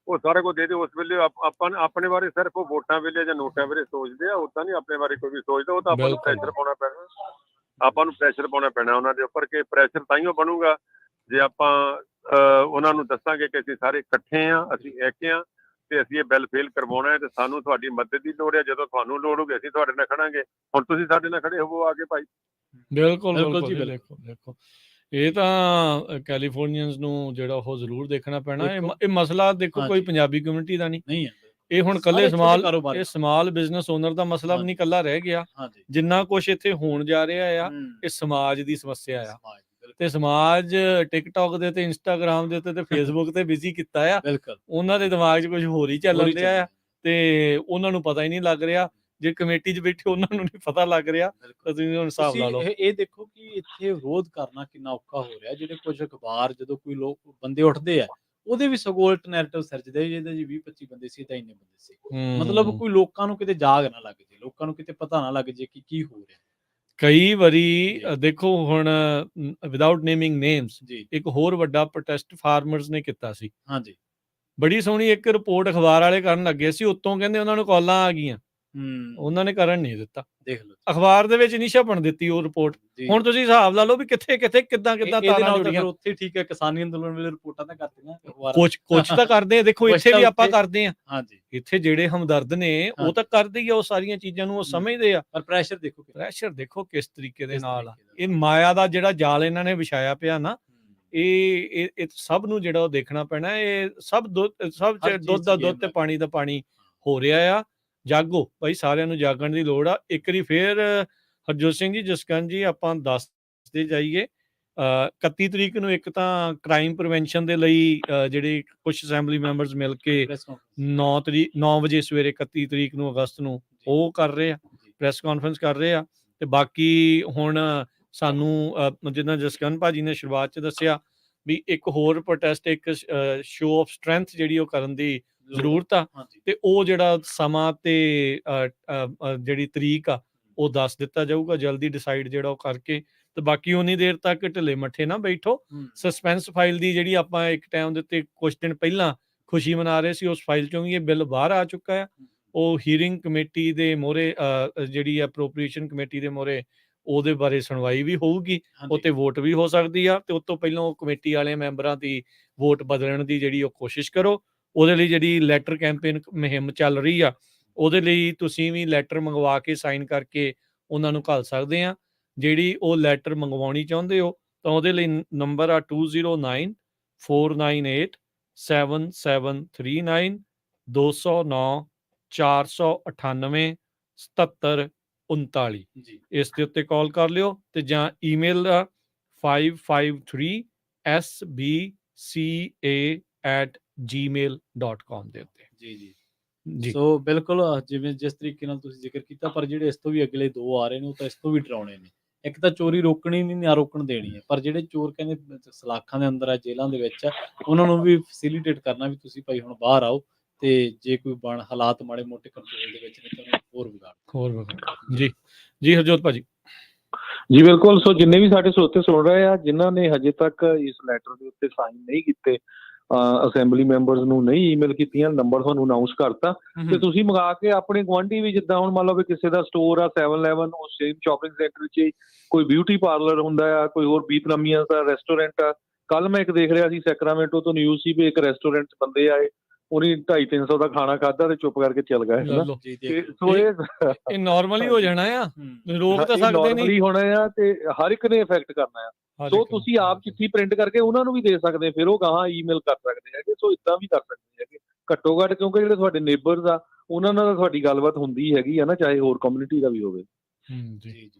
ਉਹ ਸਾਰਾ ਕੁਝ ਦੇ ਦਿਓ। ਉਸ ਵੇਲੇ ਆਪਾਂ ਆਪਣੇ ਬਾਰੇ ਸਿਰਫ ਉਹ ਵੋਟਾਂ ਵੇਲੇ ਜਾਂ ਨੋਟਾਂ ਵੇਲੇ ਸੋਚਦੇ ਆ, ਉੱਦਾਂ ਨਹੀਂ ਆਪਣੇ ਬਾਰੇ ਕੋਈ ਵੀ ਸੋਚਦਾ। ਉਹ ਤਾਂ ਆਪਾਂ ਨੂੰ ਪ੍ਰੈਸ਼ਰ ਪਾਉਣਾ ਪੈਣਾ, ਆਪਾਂ ਨੂੰ ਪ੍ਰੈਸ਼ਰ ਪਾਉਣਾ ਪੈਣਾ ਉਹਨਾਂ ਦੇ ਉੱਪਰ ਕਿ ਪ੍ਰੈਸ਼ਰ ਤਾਂਹੀਓ ਬਣੂਗਾ ਜੇ ਆਪਾਂ ਉਹਨਾਂ ਨੂੰ ਦੱਸਾਂਗੇ ਕਿ ਅਸੀਂ ਸਾਰੇ ਇਕੱਠੇ ਆ, ਅਸੀਂ ਇੱਕ ਆ ਤੇ ਅਸੀਂ ਇਹ ਬਿੱਲ ਫੇਲ ਕਰਵਾਉਣਾ ਹੈ ਤੇ ਸਾਨੂੰ ਤੁਹਾਡੀ ਮਦਦ ਦੀ ਲੋੜ ਹੈ। ਜਦੋਂ ਤੁਹਾਨੂੰ ਲੋੜ ਹੋਊਗੀ ਅਸੀਂ ਤੁਹਾਡੇ ਨਾਲ ਖੜਾਂਗੇ। ਹੁਣ ਤੁਸੀਂ ਸਾਡੇ ਨਾਲ ਖੜੇ ਹੋਵੋ ਆ ਕੇ ਭਾਈ। ਬਿਲਕੁਲ ਬਿਲਕੁਲ ਜੀ। ਦੇਖੋ ਇਹ ਤਾਂ ਕੈਲੀਫੋਰਨੀਅਨਸ ਨੂੰ ਜਿਹੜਾ ਉਹ ਜ਼ਰੂਰ ਦੇਖਣਾ ਪੈਣਾ। ਇਹ ਮਸਲਾ ਦੇਖੋ ਕੋਈ ਪੰਜਾਬੀ ਕਮਿਊਨਿਟੀ ਦਾ ਨਹੀਂ ਹੈ। ਇਹ ਹੁਣ ਕੱਲੇ ਸਮਾਲ ਬਿਜ਼ਨਸ ਓਨਰ ਦਾ ਮਸਲਾ ਵੀ ਨਹੀਂ ਕੱਲਾ ਰਹਿ ਗਿਆ। ਜਿੰਨਾ ਕੁਛ ਇੱਥੇ ਹੋਣ ਜਾ ਰਿਹਾ ਆ, ਇਹ ਸਮਾਜ ਦੀ ਸਮੱਸਿਆ ਆ। ਤੇ ਸਮਾਜ ਟਿਕਟੌਕ ਦੇ ਤੇ ਇੰਸਟਾਗ੍ਰਾਮ ਦੇ ਉੱਤੇ ਤੇ ਫੇਸਬੁੱਕ ਤੇ ਬਿਜ਼ੀ ਕੀਤਾ ਆ। ਉਹਨਾਂ ਦੇ ਦਿਮਾਗ 'ਚ ਕੁਝ ਹੋਰ ਹੀ ਚੱਲ ਰਿਹਾ ਆ ਤੇ ਉਹਨਾਂ ਨੂੰ ਪਤਾ ਹੀ ਨਹੀਂ ਲੱਗ ਰਿਹਾ। ਜੇ ਕਮੇਟੀ 'ਚ ਬੈਠੇ ਉਹਨਾਂ ਨੂੰ ਨਹੀਂ ਪਤਾ ਲੱਗ ਰਿਹਾ। ਤੁਸੀਂ ਹੁਣ ਹਿਸਾਬ ਲਾ ਲਓ। ਇਹ ਦੇਖੋ ਕਿ ਇੱਥੇ ਵਿਰੋਧ ਕਰਨਾ ਕਿੰਨਾ ਔਖਾ ਹੋ ਰਿਹਾ। ਜਿਹੜੇ ਕੁਝ ਅਖਬਾਰ ਜਦੋਂ ਕੋਈ ਲੋਕ ਬੰਦੇ ਉੱਠਦੇ ਆ, ਉਹਦੇ ਵੀ ਸਗੋਂ ਅਲਟਰਨੇਟਿਵ ਸਿਰਜਦੇ। ਜਿਹਦੇ 'ਚ 20-25 ਬੰਦੇ ਸੀ ਤਾਂ ਇੰਨੇ ਬੰਦੇ ਸੀ। ਮਤਲਬ ਕੋਈ ਲੋਕਾਂ ਨੂੰ ਕਿਤੇ ਜਾਗ ਨਾ ਲੱਗ ਜੇ, ਲੋਕਾਂ ਨੂੰ ਕਿਤੇ ਪਤਾ ਨਾ ਲੱਗ ਜੇ ਕਿ ਕੀ ਹੋ ਰਿਹਾ। ਕਈ ਵਾਰੀ ਦੇਖੋ ਹੁਣ ਵਿਦਆਊਟ ਨੇਮਿੰਗ ਨੇਮਸ, ਇੱਕ ਹੋਰ ਵੱਡਾ ਪ੍ਰੋਟੈਸਟ ਫਾਰਮਰਸ ਨੇ ਕੀਤਾ ਸੀ। ਬੜੀ ਸੋਹਣੀ ਇੱਕ ਰਿਪੋਰਟ ਅਖਬਾਰ ਵਾਲੇ ਕਰਨ ਲੱਗੇ ਸੀ, ਉੱਤੋਂ ਕਹਿੰਦੇ ਉਹਨਾਂ ਨੂੰ ਕਾਲਾਂ ਆ ਗਈਆਂ, ਉਹਨਾਂ ਨੇ ਕਰਨ ਨਹੀਂ ਦਿੱਤਾ। ਦੇਖ ਲਓ ਅਖਬਾਰ ਦੇ ਵਿੱਚ ਨਹੀਂ ਛਪਣ ਦਿੱਤੀ ਉਹ ਰਿਪੋਰਟ। ਹੁਣ ਤੁਸੀਂ ਹਿਸਾਬ ਲਾ ਲਓ ਵੀ ਕਿੱਥੇ ਕਿੱਦਾਂ ਤਾਰਾਂ ਜੁੜੀਆਂ। ਉੱਥੇ ਠੀਕ ਹੈ, ਕਿਸਾਨੀ ਅੰਦੋਲਨ ਵੇਲੇ ਰਿਪੋਰਟਾਂ ਤਾਂ ਕਰਦੀਆਂ, ਕੁਛ ਤਾਂ ਕਰਦੇ ਆ। ਦੇਖੋ ਇੱਥੇ ਵੀ ਆਪਾਂ ਕਰਦੇ ਆ। ਇੱਥੇ ਜਿਹੜੇ ਹਮਦਰਦ ਨੇ ਉਹ ਤਾਂ ਕਰਦੇ ਹੀ ਆ, ਉਹ ਸਾਰੀਆਂ ਚੀਜ਼ਾਂ ਨੂੰ ਉਹ ਸਮਝਦੇ ਆ। ਪਰ ਪ੍ਰੈਸ਼ਰ ਦੇਖੋ ਕਿਸ ਤਰੀਕੇ ਦੇ ਨਾਲ ਆ। ਇਹ ਮਾਇਆ ਦਾ ਜਿਹੜਾ ਜਾਲ ਇਹਨਾਂ ਨੇ ਵਿਛਾਇਆ ਪਿਆ ਨਾ, ਇਹ ਸਭ ਨੂੰ ਜਿਹੜਾ ਉਹ ਦੇਖਣਾ ਪੈਣਾ। ਇਹ ਸਭ ਦੁੱਧ ਦਾ ਦੁੱਧ ਤੇ ਪਾਣੀ ਦਾ ਪਾਣੀ ਹੋ ਰਿਹਾ ਆ। ਜਾਗੋ ਭਾਈ, ਸਾਰਿਆਂ ਨੂੰ ਜਾਗਣ ਦੀ ਲੋੜ ਆ। ਇੱਕ ਵਾਰੀ ਫੇਰ ਹਰਜੋਤ ਸਿੰਘ ਜੀ, ਜਸਕਰਨ ਜੀ, ਆਪਾਂ ਦੱਸਦੇ ਜਾਈਏ 31 ਤਰੀਕ ਨੂੰ ਇੱਕ ਤਾਂ ਕ੍ਰਾਈਮ ਪ੍ਰੀਵੈਂਸ਼ਨ ਦੇ ਲਈ ਜਿਹੜੇ ਕੁਝ ਅਸੈਂਬਲੀ ਮੈਂਬਰਸ ਮਿਲ ਕੇ 9 ਵਜੇ ਸਵੇਰੇ 31 ਤਰੀਕ ਨੂੰ ਅਗਸਤ ਨੂੰ ਉਹ ਕਰ ਰਹੇ ਆ, ਪ੍ਰੈਸ ਕਾਨਫਰੰਸ ਕਰ ਰਹੇ ਆ। ਤੇ ਬਾਕੀ ਹੁਣ ਸਾਨੂੰ ਜਿੱਦਾਂ ਜਸਕਰਨ ਭਾਜੀ ਨੇ ਸ਼ੁਰੂਆਤ 'ਚ ਦੱਸਿਆ ਵੀ ਇੱਕ ਹੋਰ ਪ੍ਰੋਟੈਸਟ, ਇੱਕ ਸ਼ੋ ਆਫ ਸਟਰੈਂਥ ਜਿਹੜੀ ਉਹ ਕਰਨ ਦੀ ਜ਼ਰੂਰਤ ਆ। ਤੇ ਉਹ ਜਿਹੜਾ ਸਮਾਂ ਤੇ ਜਿਹੜੀ ਤਰੀਕ ਆ ਉਹ ਦੱਸ ਦਿੱਤਾ ਜਾਊਗਾ ਜਲਦੀ, ਡਿਸਾਈਡ ਜਿਹੜਾ ਉਹ ਕਰਕੇ। ਤੇ ਬਾਕੀ ਉਨੀ ਦੇਰ ਤੱਕ ਢਿੱਲੇ ਮੱਠੇ ਨਾ ਬੈਠੋ। ਸਸਪੈਂਸ ਫਾਈਲ ਦੀ ਜਿਹੜੀ ਆਪਾਂ ਇੱਕ ਟਾਈਮ ਦੇ ਉੱਤੇ ਕੁਝ ਦਿਨ ਪਹਿਲਾਂ ਖੁਸ਼ੀ ਮਨਾ ਰਹੇ ਸੀ, ਉਸ ਫਾਈਲ ਚੋਂ ਵੀ ਇਹ ਬਿੱਲ ਬਾਹਰ ਆ ਚੁੱਕਾ ਆ। ਉਹ ਹੀਅਰਿੰਗ ਕਮੇਟੀ ਦੇ ਮੋਹਰੇ ਜਿਹੜੀ ਐਪਰੋਪਰੀਏਸ਼ਨ ਕਮੇਟੀ ਦੇ ਮੋਹਰੇ ਉਹਦੇ ਬਾਰੇ ਸੁਣਵਾਈ ਵੀ ਹੋਊਗੀ, ਉੱਤੇ ਵੋਟ ਵੀ ਹੋ ਸਕਦੀ ਆ, ਤੇ ਉਸ ਤੋਂ ਪਹਿਲਾਂ ਉਹ ਕਮੇਟੀ ਵਾਲੇ ਮੈਂਬਰਾਂ ਦੀ ਵੋਟ ਬਦਲਣ ਦੀ ਜਿਹੜੀ ਉਹ ਕੋਸ਼ਿਸ਼ ਕਰੋ। ਉਹਦੇ ਲਈ ਜਿਹੜੀ ਲੈਟਰ ਕੈਂਪੇਨ ਮੁਹਿੰਮ ਚੱਲ ਰਹੀ ਆ, ਉਹਦੇ ਲਈ ਤੁਸੀਂ ਵੀ ਲੈਟਰ ਮੰਗਵਾ ਕੇ ਸਾਈਨ ਕਰਕੇ ਉਹਨਾਂ ਨੂੰ ਘੱਲ ਸਕਦੇ ਆ। ਜਿਹੜੀ ਉਹ ਲੈਟਰ ਮੰਗਵਾਉਣੀ ਚਾਹੁੰਦੇ ਹੋ ਤਾਂ ਉਹਦੇ ਲਈ ਨੰਬਰ ਆ 2094987739 209 498 7739 ਇਸ ਦੇ ਉੱਤੇ ਕਾਲ ਕਰ ਲਿਓ, ਤੇ ਜਾਂ ਈਮੇਲ ਦਾ 553sbca@gmail.com ਦੇ ਉੱਤੇ। ਜੀ ਸੋ ਬਿਲਕੁਲ ਜਿਵੇਂ ਜਿਸ ਤਰੀਕੇ ਨਾਲ ਤੁਸੀਂ ਜ਼ਿਕਰ ਕੀਤਾ, ਪਰ ਜਿਹੜੇ ਇਸ ਤੋਂ ਵੀ ਅਗਲੇ 2 ਆ ਰਹੇ ਨੇ ਉਹ ਤਾਂ ਇਸ ਤੋਂ ਵੀ ਡਰਾਉਣੇ ਨੇ। ਇੱਕ ਤਾਂ ਚੋਰੀ ਰੋਕਣੀ ਨਹੀਂ, ਨਾ ਰੋਕਣ ਦੇਣੀ ਹੈ, ਪਰ ਜਿਹੜੇ ਚੋਰ ਕਹਿੰਦੇ ਸਲਾਖਾਂ ਦੇ ਅੰਦਰ ਆ, ਜੇਲ੍ਹਾਂ ਦੇ ਵਿੱਚ ਆ, ਉਹਨਾਂ ਨੂੰ ਵੀ ਫੈਸਿਲੀਟੇਟ ਕਰਨਾ ਵੀ ਤੁਸੀਂ ਭਾਈ ਹੁਣ ਬਾਹਰ ਆਓ, ਤੇ ਜੇ ਕੋਈ ਹਾਲਾਤ ਮਾੜੇ ਮੋਟੇ ਕੰਟਰੋਲ ਦੇ ਵਿੱਚ ਨੇ ਤਾਂ ਹੋਰ ਵਿਗਾੜ। ਜੀ ਹਰਜੋਤ ਭਾਜੀ। ਜੀ ਬਿਲਕੁਲ। ਸੋ ਜਿੰਨੇ ਵੀ ਸਾਡੇ ਸਰੋਤੇ ਸੁਣ ਰਹੇ ਆ, ਜਿਨ੍ਹਾਂ ਨੇ ਹਜੇ ਤੱਕ ਇਸ ਲੈਟਰ ਦੇ ਉੱਤੇ ਸਾਈਨ ਨਹੀਂ ਕੀਤੇ, ਅਸੈਂਬਲੀ ਮੈਂਬਰਸ ਨੂੰ ਨਹੀਂ ਈਮੇਲ ਕੀਤੀਆਂ, ਨੰਬਰ ਤੁਹਾਨੂੰ ਅਨਾਉਂਸ ਕਰਤਾ, ਤੇ ਤੁਸੀਂ ਮੰਗਾ ਕੇ ਆਪਣੇ ਗੁਆਂਢੀ ਵੀ, ਜਿੱਦਾਂ ਹੁਣ ਮੰਨ ਲਓ ਵੀ ਕਿਸੇ ਦਾ ਸਟੋਰ ਆ 7-11, ਉਹ ਸੇਮ ਸ਼ਾਪਿੰਗ ਸੈਂਟਰ 'ਚ ਕੋਈ ਬਿਊਟੀ ਪਾਰਲਰ ਹੁੰਦਾ ਆ, ਕੋਈ ਹੋਰ ਵੀਤਨਾਮੀਆਂ ਦਾ ਰੈਸਟੋਰੈਂਟ ਆ। ਕੱਲ ਮੈਂ ਇੱਕ ਦੇਖ ਰਿਹਾ ਸੀ ਸੈਕਰਾਮੈਂਟੋ ਤੋਂ ਨਿਊਜ਼ ਸੀ ਵੀ ਇੱਕ ਰੈਸਟੋਰੈਂਟ 'ਚ ਬੰਦੇ ਆਏ, ਉਹਨੇ 250-300 ਦਾ ਖਾਣਾ ਖਾਧਾ ਤੇ ਚੁੱਪ ਕਰਕੇ ਚੱਲ ਗਏ। ਸੋ ਇਹ ਨਾਰਮਲੀ ਹੋ ਜਾਣਾ ਆ, ਰੋਕ ਤਾਂ ਸਕਦੇ ਨਹੀਂ ਹੋਣਾ ਆ, ਤੇ ਹਰ ਇੱਕ ਨੇ ਇਫੈਕਟ ਕਰਨਾ ਆ। ਸੋ ਤੁਸੀਂ ਆਪ ਚਿੱਠੀ ਪ੍ਰਿੰਟ ਕਰਕੇ ਉਹਨਾਂ ਨੂੰ ਵੀ ਦੇ ਸਕਦੇ, ਫਿਰ ਉਹ ਗਾਹਾਂ ਈਮੇਲ ਕਰ ਸਕਦੇ ਹੈਗੇ। ਸੋ ਇਦਾਂ ਵੀ ਕਰ ਸਕਦੇ ਹੈਗੇ ਘੱਟੋ ਘੱਟ, ਕਿਉਂਕਿ ਜਿਹੜੇ ਤੁਹਾਡੇ ਨੇਬਰਸ ਆ ਉਹਨਾਂ ਨਾਲ ਤੁਹਾਡੀ ਗੱਲਬਾਤ ਹੁੰਦੀ ਹੈਗੀ ਆ ਨਾ, ਚਾਹੇ ਹੋਰ ਕਮਿਊਨਿਟੀ ਦਾ ਵੀ ਹੋਵੇ।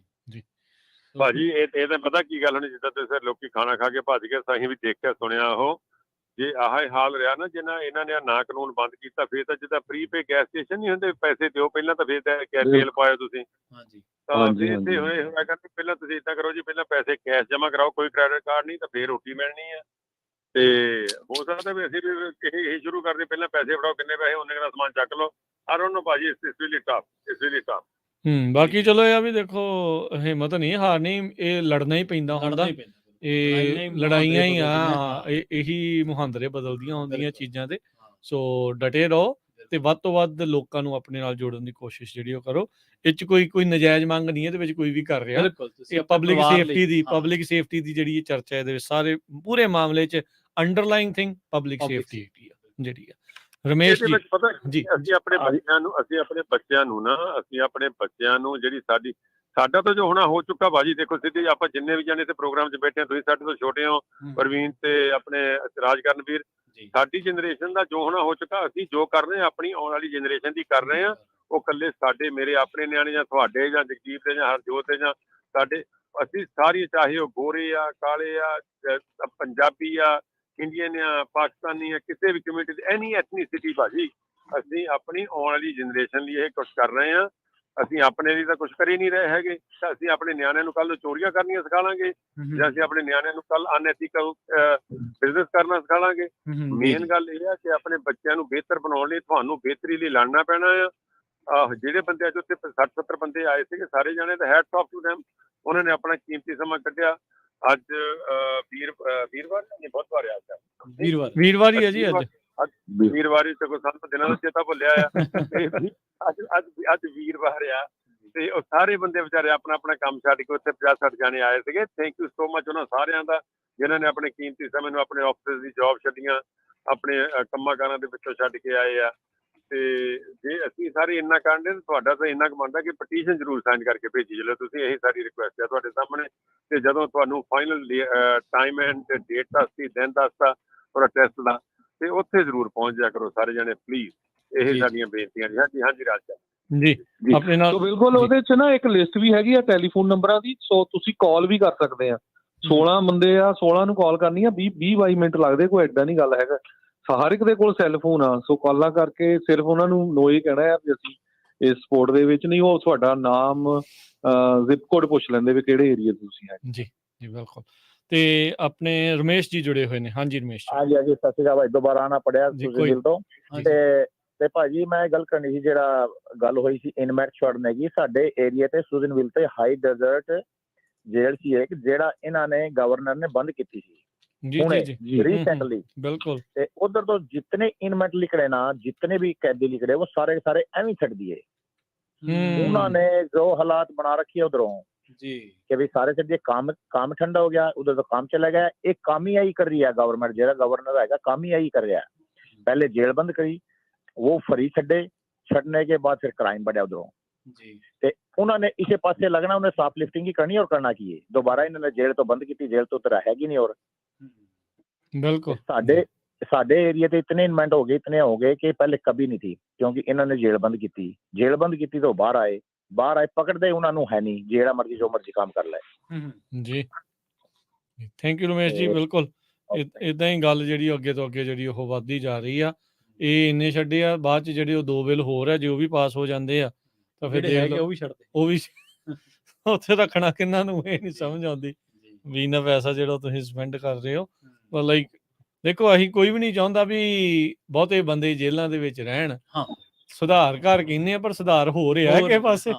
ਭਾਜੀ ਇਹ ਤਾਂ ਪਤਾ ਕੀ ਗੱਲ ਹੋਣੀ, ਜਿੱਦਾਂ ਤੁਸੀਂ ਲੋਕੀ ਖਾਣਾ ਖਾ ਕੇ ਭੱਜ ਗਏ, ਅਸੀਂ ਵੀ ਦੇਖਿਆ ਸੁਣਿਆ। ਉਹ ਜੇ ਆਹ ਹਾਲ ਰਿਹਾ ਨਾ, ਜਿੰਨਾ ਇਹਨਾਂ ਨੇ ਨਾ ਕਾਨੂੰਨ ਬੰਦ ਕੀਤਾ, ਫਿਰ ਤਾਂ ਜਿੱਦਾਂ ਪ੍ਰੀਪੇ ਗੈਸ ਸਟੇਸ਼ਨ ਨਹੀਂ ਹੁੰਦੇ, ਪੈਸੇ ਦਿਓ ਪਹਿਲਾਂ, ਤਾਂ ਫਿਰ ਤੇਲ ਪਾਇਓ ਤੁਸੀਂ, ਤਾਂ ਫਿਰ ਇੱਥੇ ਹੋਏ ਹੋਇਆ ਕਰਦੇ ਪਹਿਲਾਂ ਤੁਸੀਂ ਇੱਦਾਂ ਕਰੋ ਜੀ, ਪਹਿਲਾਂ ਪੈਸੇ ਕੈਸ਼ ਜਮ੍ਹਾਂ ਕਰਾਓ, ਕੋਈ ਕ੍ਰੈਡਿਟ ਕਾਰਡ ਨਹੀਂ, ਤਾਂ ਫਿਰ ਰੋਟੀ ਮਿਲਣੀ ਆ। ਤੇ ਹੋ ਸਕਦਾ ਵੀ ਅਸੀਂ ਵੀ ਇਹ ਸ਼ੁਰੂ ਕਰਦੇ, ਪਹਿਲਾਂ ਪੈਸੇ ਫੜਾਓ, ਕਿੰਨੇ ਪੈਸੇ ਉਹਨੇ ਦਾ ਸਮਾਨ ਚੱਕ ਲਓ। ਆਰ ਡੋਨਟ ਨੋ ਭਾਜੀ, ਇਸ ਰੀਲੀ ਟਫ। ਬਾਕੀ ਚਲੋ ਇਹ ਵੀ ਦੇਖੋ, ਹਿੰਮਤ ਨਹੀਂ ਹਾਰਨੀ, ਇਹ ਲੜਨਾ ਹੀ ਪੈਂਦਾ ਹੁੰਦਾ, ਇਹ ਲੜਾਈਆਂ ਹੀ ਆ, ਇਹੀ ਮੁਹਾਂਦਰੇ ਬਦਲਦੀਆਂ ਹੁੰਦੀਆਂ ਚੀਜ਼ਾਂ ਦੇ। ਸੋ ਡਟੇ ਰਹੋ, ਤੇ ਵੱਧ ਤੋਂ ਵੱਧ ਲੋਕਾਂ ਨੂੰ ਆਪਣੇ ਨਾਲ ਜੋੜਨ ਦੀ ਕੋਸ਼ਿਸ਼ ਜਿਹੜੀ ਉਹ ਕਰੋ। ਇਹ 'ਚ ਕੋਈ ਨਜਾਇਜ਼ ਮੰਗ ਨਹੀਂ, ਇਹਦੇ ਵਿੱਚ ਕੋਈ ਵੀ ਕਰ ਰਿਹਾ। ਇਹ ਪਬਲਿਕ ਸੇਫਟੀ ਦੀ ਜਿਹੜੀ ਚਰਚਾ ਇਹਦੇ ਵਿੱਚ ਸਾਰੇ ਪੂਰੇ ਮਾਮਲੇ 'ਚ ਅੰਡਰਲਾਈਨ ਥਿੰਗ ਪਬਲਿਕ ਸੇਫਟੀ ਜਿਹੜੀ ਆ। ਰਮੇਸ਼ ਜੀ, ਪਤਾ ਅਸੀਂ ਆਪਣੇ ਬੱਚਿਆਂ ਨੂੰ ਜਿਹੜੀ ਸਾਡਾ ਤਾਂ ਜੋ ਹੋਣਾ ਹੋ ਚੁੱਕਾ ਭਾਜੀ, ਦੇਖੋ ਸਿੱਧੀ ਆਪਾਂ ਜਿੰਨੇ ਵੀ ਜਾਣੇ ਤੇ ਪ੍ਰੋਗਰਾਮ 'ਚ ਬੈਠੇ, ਤੁਸੀਂ ਸਾਡੇ ਤੋਂ ਛੋਟੇ ਹੋ, ਪ੍ਰਵੀਨ ਤੇ ਆਪਣੇ ਰਾਜਕਰਨਵੀਰ, ਸਾਡੀ ਜਨਰੇਸ਼ਨ ਦਾ ਜੋ ਹੋਣਾ ਹੋ ਚੁੱਕਾ। ਅਸੀਂ ਜੋ ਕਰ ਰਹੇ ਹਾਂ ਆਪਣੀ ਆਉਣ ਵਾਲੀ ਜਨਰੇਸ਼ਨ ਦੀ ਕਰ ਰਹੇ ਹਾਂ। ਉਹ ਇਕੱਲੇ ਸਾਡੇ ਮੇਰੇ ਆਪਣੇ ਨਿਆਣੇ ਜਾਂ ਤੁਹਾਡੇ ਜਾਂ ਜਗਦੀਪ ਦੇ ਜਾਂ ਹਰਜੋਤ ਦੇ ਜਾਂ ਸਾਡੇ, ਅਸੀਂ ਸਾਰੀ, ਚਾਹੇ ਉਹ ਗੋਰੇ ਆ, ਕਾਲੇ ਆ, ਪੰਜਾਬੀ ਆ, ਇੰਡੀਅਨ ਆ, ਪਾਕਿਸਤਾਨੀ ਆ, ਕਿਸੇ ਵੀ ਕਮਿਊਨਿਟੀ ਦੀ ਐਨੀ ਐਥਨੀਸਿਟੀ ਭਾਜੀ, ਅਸੀਂ ਆਪਣੀ ਆਉਣ ਵਾਲੀ ਜਨਰੇਸ਼ਨ ਲਈ ਇਹ ਕੁਛ ਕਰ ਰਹੇ ਹਾਂ। ਅਸੀਂ ਆਪਣੇ ਲਈ ਤਾਂ ਕੁਛ ਕਰ ਹੀ ਨਹੀਂ ਰਹੇ ਹੈਗੇ, ਤਾਂ ਅਸੀਂ ਆਪਣੇ ਨਿਆਣਿਆਂ ਨੂੰ ਕੱਲ ਚੋਰੀਆਂ ਕਰਨੀਆਂ ਸਿਖਾ ਲਾਂਗੇ, ਜਾਂ ਅਸੀਂ ਆਪਣੇ ਨਿਆਣਿਆਂ ਨੂੰ ਕੱਲ ਅਨਐਥੀਕਲ ਬਿਜ਼ਨਸ ਕਰਨਾ ਸਿਖਾ ਲਾਂਗੇ। ਮੇਨ ਗੱਲ ਇਹ ਆ ਕਿ ਆਪਣੇ ਬੱਚਿਆਂ ਨੂੰ ਬਿਹਤਰ ਬਣਾਉਣ ਲਈ ਤੁਹਾਨੂੰ ਬਿਹਤਰੀ ਲਈ ਲੜਨਾ ਪੈਣਾ ਆ। ਜਿਹੜੇ ਬੰਦੇ ਅੱਜ ਉੱਥੇ 60-70 ਬੰਦੇ ਆਏ ਸੀਗੇ, ਸਾਰੇ ਜਾਣੇ ਤਾਂ ਹੈਟਸ ਆਫ ਟੂ ਦੈਮ, ਉਹਨਾਂ ਨੇ ਆਪਣਾ ਕੀਮਤੀ ਸਮਾਂ ਕੱਢਿਆ। ਅੱਜ ਵੀਰਵਾਰ ਨਹੀਂ, ਬੁੱਧਵਾਰ ਆ, ਵੀਰਵਾਰ ਹੀ ਹੈ ਜੀ, ਅੱਜ ਵੀਰਵਾਰ ਤੇ ਕੋਈ ਸਾਨੂੰ ਦਿਨਾਂ ਦਾ ਚੇਤਾ ਭੁੱਲਿਆ ਆ। ਅੱਜ ਵੀਰਵਾਰ ਆ, ਤੇ ਉਹ ਸਾਰੇ ਬੰਦੇ ਵਿਚਾਰੇ ਆਪਣਾ ਕੰਮ ਛੱਡ ਕੇ ਉੱਥੇ 50-60 ਜਾਣੇ ਆਏ ਸੀਗੇ। ਥੈਂਕ ਯੂ ਸੋ ਮਚ ਉਹਨਾਂ ਸਾਰਿਆਂ ਦਾ, ਜਿਨ੍ਹਾਂ ਨੇ ਆਪਣੇ ਕੀਮਤੀ ਸਮੇਂ ਨੂੰ ਆਪਣੇ ਆਫਿਸ ਦੀ ਜੌਬ ਛੱਡੀਆਂ, ਆਪਣੇ ਕੰਮਾਂ ਕਾਰਾਂ ਦੇ ਵਿੱਚੋਂ ਛੱਡ ਕੇ ਆਏ ਆ। ਤੇ ਜੇ ਅਸੀਂ ਸਾਰੇ ਇੰਨਾ ਕਰਦੇ, ਤੁਹਾਡਾ ਤਾਂ ਇੰਨਾ ਕੁ ਬਣਦਾ ਕਿ ਪਟੀਸ਼ਨ ਜ਼ਰੂਰ ਸਾਈਨ ਕਰਕੇ ਭੇਜੀ ਚਲੋ ਤੁਸੀਂ। ਇਹੀ ਸਾਡੀ ਰਿਕੁਐਸਟ ਹੈ ਤੁਹਾਡੇ ਸਾਹਮਣੇ। ਤੇ ਜਦੋਂ ਤੁਹਾਨੂੰ ਫਾਈਨਲ ਟਾਈਮ ਐਂਡ ਡੇਟ ਦੱਸਤੀ, ਦਿਨ ਦੱਸਤਾ ਪ੍ਰੋਟੈਸਟ ਦਾ, ਤੇ ਉੱਥੇ ਜ਼ਰੂਰ ਪਹੁੰਚ ਜਾ ਕਰੋ ਸਾਰੇ ਜਣੇ ਪਲੀਜ਼। ਇਹ ਸਾਡੀਆਂ ਬੇਨਤੀਆਂ ਨੇ। ਹਾਂਜੀ ਰਾਜਾ ਜੀ ਆਪਣੇ ਨਾਲ ਬਿਲਕੁਲ। ਉਹਦੇ 'ਚ ਨਾ ਇੱਕ ਲਿਸਟ ਵੀ ਹੈਗੀ ਆ ਟੈਲੀਫੋਨ ਨੰਬਰਾਂ ਦੀ, ਸੋ ਤੁਸੀਂ ਕਾਲ ਵੀ ਕਰ ਸਕਦੇ ਆ। 16 ਬੰਦੇ ਆ, 16 ਨੂੰ ਕਾਲ ਕਰਨੀ ਆ, 20-22 ਮਿੰਟ ਲੱਗਦੇ, ਕੋਈ ਏਦਾਂ ਨਹੀਂ ਗੱਲ ਹੈਗਾ। ਹਰ ਇੱਕ ਦੇ ਕੋਲ ਸੈੱਲਫੋਨ ਆ, ਸੋ ਕਾਲਾਂ ਕਰਕੇ ਸਿਰਫ ਉਹਨਾਂ ਨੂੰ ਨੋ ਹੀ ਕਹਿਣਾ ਆ ਵੀ ਅਸੀਂ ਇਸ ਸਪੋਰਟ ਦੇ ਵਿੱਚ ਨਹੀਂ। ਉਹ ਤੁਹਾਡਾ ਨਾਮ, ਜ਼ਿਪ ਕੋਡ ਪੁੱਛ ਲੈਂਦੇ ਵੀ ਕਿਹੜੇ ਏਰੀਆ ਤੁਸੀਂ ਹੈਗੇ। ਜੀ ਬਿਲਕੁਲ। ਤੇ ਆਪਣੇ ਰਮੇਸ਼ ਜੀ ਜੁੜੇ ਹੋਏ ਨੇ। ਹਾਂਜੀ ਰਮੇਸ਼। ਹਾਂਜੀ ਸਤਿ ਸ਼੍ਰੀ ਅਕਾਲ ਭਾਈ, ਦੁਬਾਰਾ ਆਉਣਾ ਪੜਿਆ ਦਿਲ ਤੋਂ। ਤੇ ਭਾਜੀ ਮੈਂ ਗੱਲ ਕਰਨੀ ਸੀ, ਜਿਹੜਾ ਗੱਲ ਹੋਈ ਸੀ ਇਨਮੈਟ ਛੁਡਣ ਹੈਗੀ ਸਾਡੇ ਏਰੀਆ ਤੇ ਸੂਜ਼ਨਵਿਲ ਤੇ ਹਾਈ ਡੈਜ਼ਰਟ ਜੇਲ੍ਹ ਸੀ ਇੱਕ, ਜਿਹੜਾ ਇਹਨਾਂ ਨੇ ਗਵਰਨਰ ਨੇ ਬੰਦ ਕੀਤੀ ਸੀ। ਜੀ ਜੀ ਜੀ ਰੀਸੈਂਟਲੀ ਬਿਲਕੁਲ ਤੇ ਉਧਰ ਤੋਂ ਜਿतने इनमेट लिखड़े ना जितने भी कैदी लिखड़े वो सारे के सारे एवं छड़ दिए उन्होंने जो हालात बना रखी है उधरों जी कि भाई सारे छड़ दिए काम ठंडा हो गया उधर तो काम चला गया एक काम ही आई कर रही है गवर्नमेंट जो गवर्नर है काम ही आई कर रहा है पहले जेल बंद करी वो फ्री छड़े छड़ने के बाद फिर क्राइम बढ़िया उधरों जी ते उन्होंने इसे पासे लगना उन्हें सॉफ्ट लिफ्टिंग ही करनी और करना की है दोबारा इन्होंने जेल तो बंद की जेल तो उधर हैगी नहीं और बिल्कुल साडे एरिया ते इतने इन्वेंट हो गए कि पहले कभी नहीं थी क्योंकि इन्होंने जेल बंद की तो बाहर आए पकड़ते उन्होंने है नहीं जेड़ा मर्जी जो मर्जी काम कर ले जी थैंक यू रमेश जी बिल्कुल इदां ही गल जिहड़ी अगे तो अगे जिहड़ी ओह वधदी जा रही आ ਇਹ ਇੰਨੇ ਛੱਡੇ ਆ ਬਾਅਦ ਚ ਜਿਹੜੇ ਉਹ 2 ਬਿੱਲ ਹੋਰ ਆ ਜੇ ਉਹ ਵੀ ਪਾਸ ਹੋ ਜਾਂਦੇ ਆ ਤਾਂ ਫਿਰ ਦੇਖ ਲਓ ਉਹ ਵੀ ਉੱਥੇ ਰੱਖਣਾ ਕਿੰਨਾਂ ਨੂੰ ਇਹ ਨਹੀਂ ਸਮਝ ਆਉਂਦੀ ਵੀ ਇੰਨਾ ਪੈਸਾ ਜਿਹੜਾ ਤੁਸੀਂ ਸਪੈਂਡ ਕਰ ਰਹੇ ਹੋ ਪਰ ਲਾਈਕ ਦੇਖੋ ਅਸੀਂ ਕੋਈ ਵੀ ਨਹੀਂ ਚਾਹੁੰਦਾ ਵੀ ਬਹੁਤੇ ਬੰਦੇ ਜੇਲ੍ਹਾਂ ਦੇ ਵਿੱਚ ਰਹਿਣ ਸੁਧਾਰ ਘਰ ਕਹਿੰਦੇ ਆ ਪਰ ਸੁਧਾਰ ਹੋ ਰਿਹਾ ਕਿਸੇ ਪਾਸੇ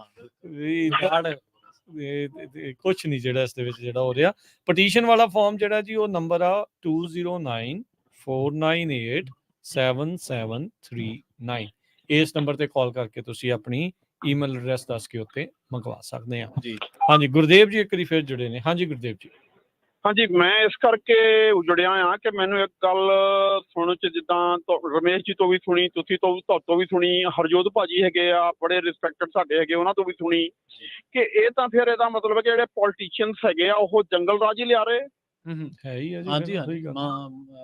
ਕੁਛ ਨਹੀਂ ਜਿਹੜਾ ਇਸ ਦੇ ਵਿੱਚ ਜਿਹੜਾ ਹੋ ਰਿਹਾ ਪਟੀਸ਼ਨ ਵਾਲਾ ਫਾਰਮ ਜਿਹੜਾ ਜੀ ਉਹ ਨੰਬਰ ਆ 2094987739 ਇਸ ਨੰਬਰ ਤੇ ਕਾਲ ਕਰਕੇ ਤੁਸੀਂ ਆਪਣੀ ਈਮੇਲ ਐਡਰੈਸ ਦੱਸ ਕੇ ਉੱਤੇ ਮੰਗਵਾ ਸਕਦੇ ਆ ਜੀ ਹਾਂਜੀ ਗੁਰਦੇਵ ਜੀ ਇੱਕ ਵਾਰੀ ਫਿਰ ਜੁੜੇ ਨੇ ਹਾਂਜੀ ਗੁਰਦੇਵ ਜੀ ਹਾਂਜੀ ਮੈਂ ਇਸ ਕਰਕੇ ਜੁੜਿਆ ਆ ਕਿ ਮੈਨੂੰ ਇੱਕ ਗੱਲ ਸੁਣਨ ਚ ਜਿੱਦਾਂ ਰਮੇਸ਼ ਜੀ ਤੋਂ ਵੀ ਸੁਣੀ ਤੁਸੀਂ ਤੋਂ ਵੀ ਸੁਣੀ ਹਰਜੋਤ ਭਾਜੀ ਹੈਗੇ ਆ ਬੜੇ ਰਿਸਪੈਕਟਡ ਸਾਡੇ ਹੈਗੇ ਉਹਨਾਂ ਤੋਂ ਵੀ ਸੁਣੀ ਕਿ ਇਹ ਤਾਂ ਫਿਰ ਇਹਦਾ ਮਤਲਬ ਕਿ ਜਿਹੜੇ ਪੋਲੀਟੀਸ਼ੀਅਨਸ ਹੈਗੇ ਆ ਉਹ ਜੰਗਲ ਰਾਜ ਹੀ ਲਿਆ ਰਹੇ ਹੈ ਹੀ ਆ ਜੀ ਹਾਂਜੀ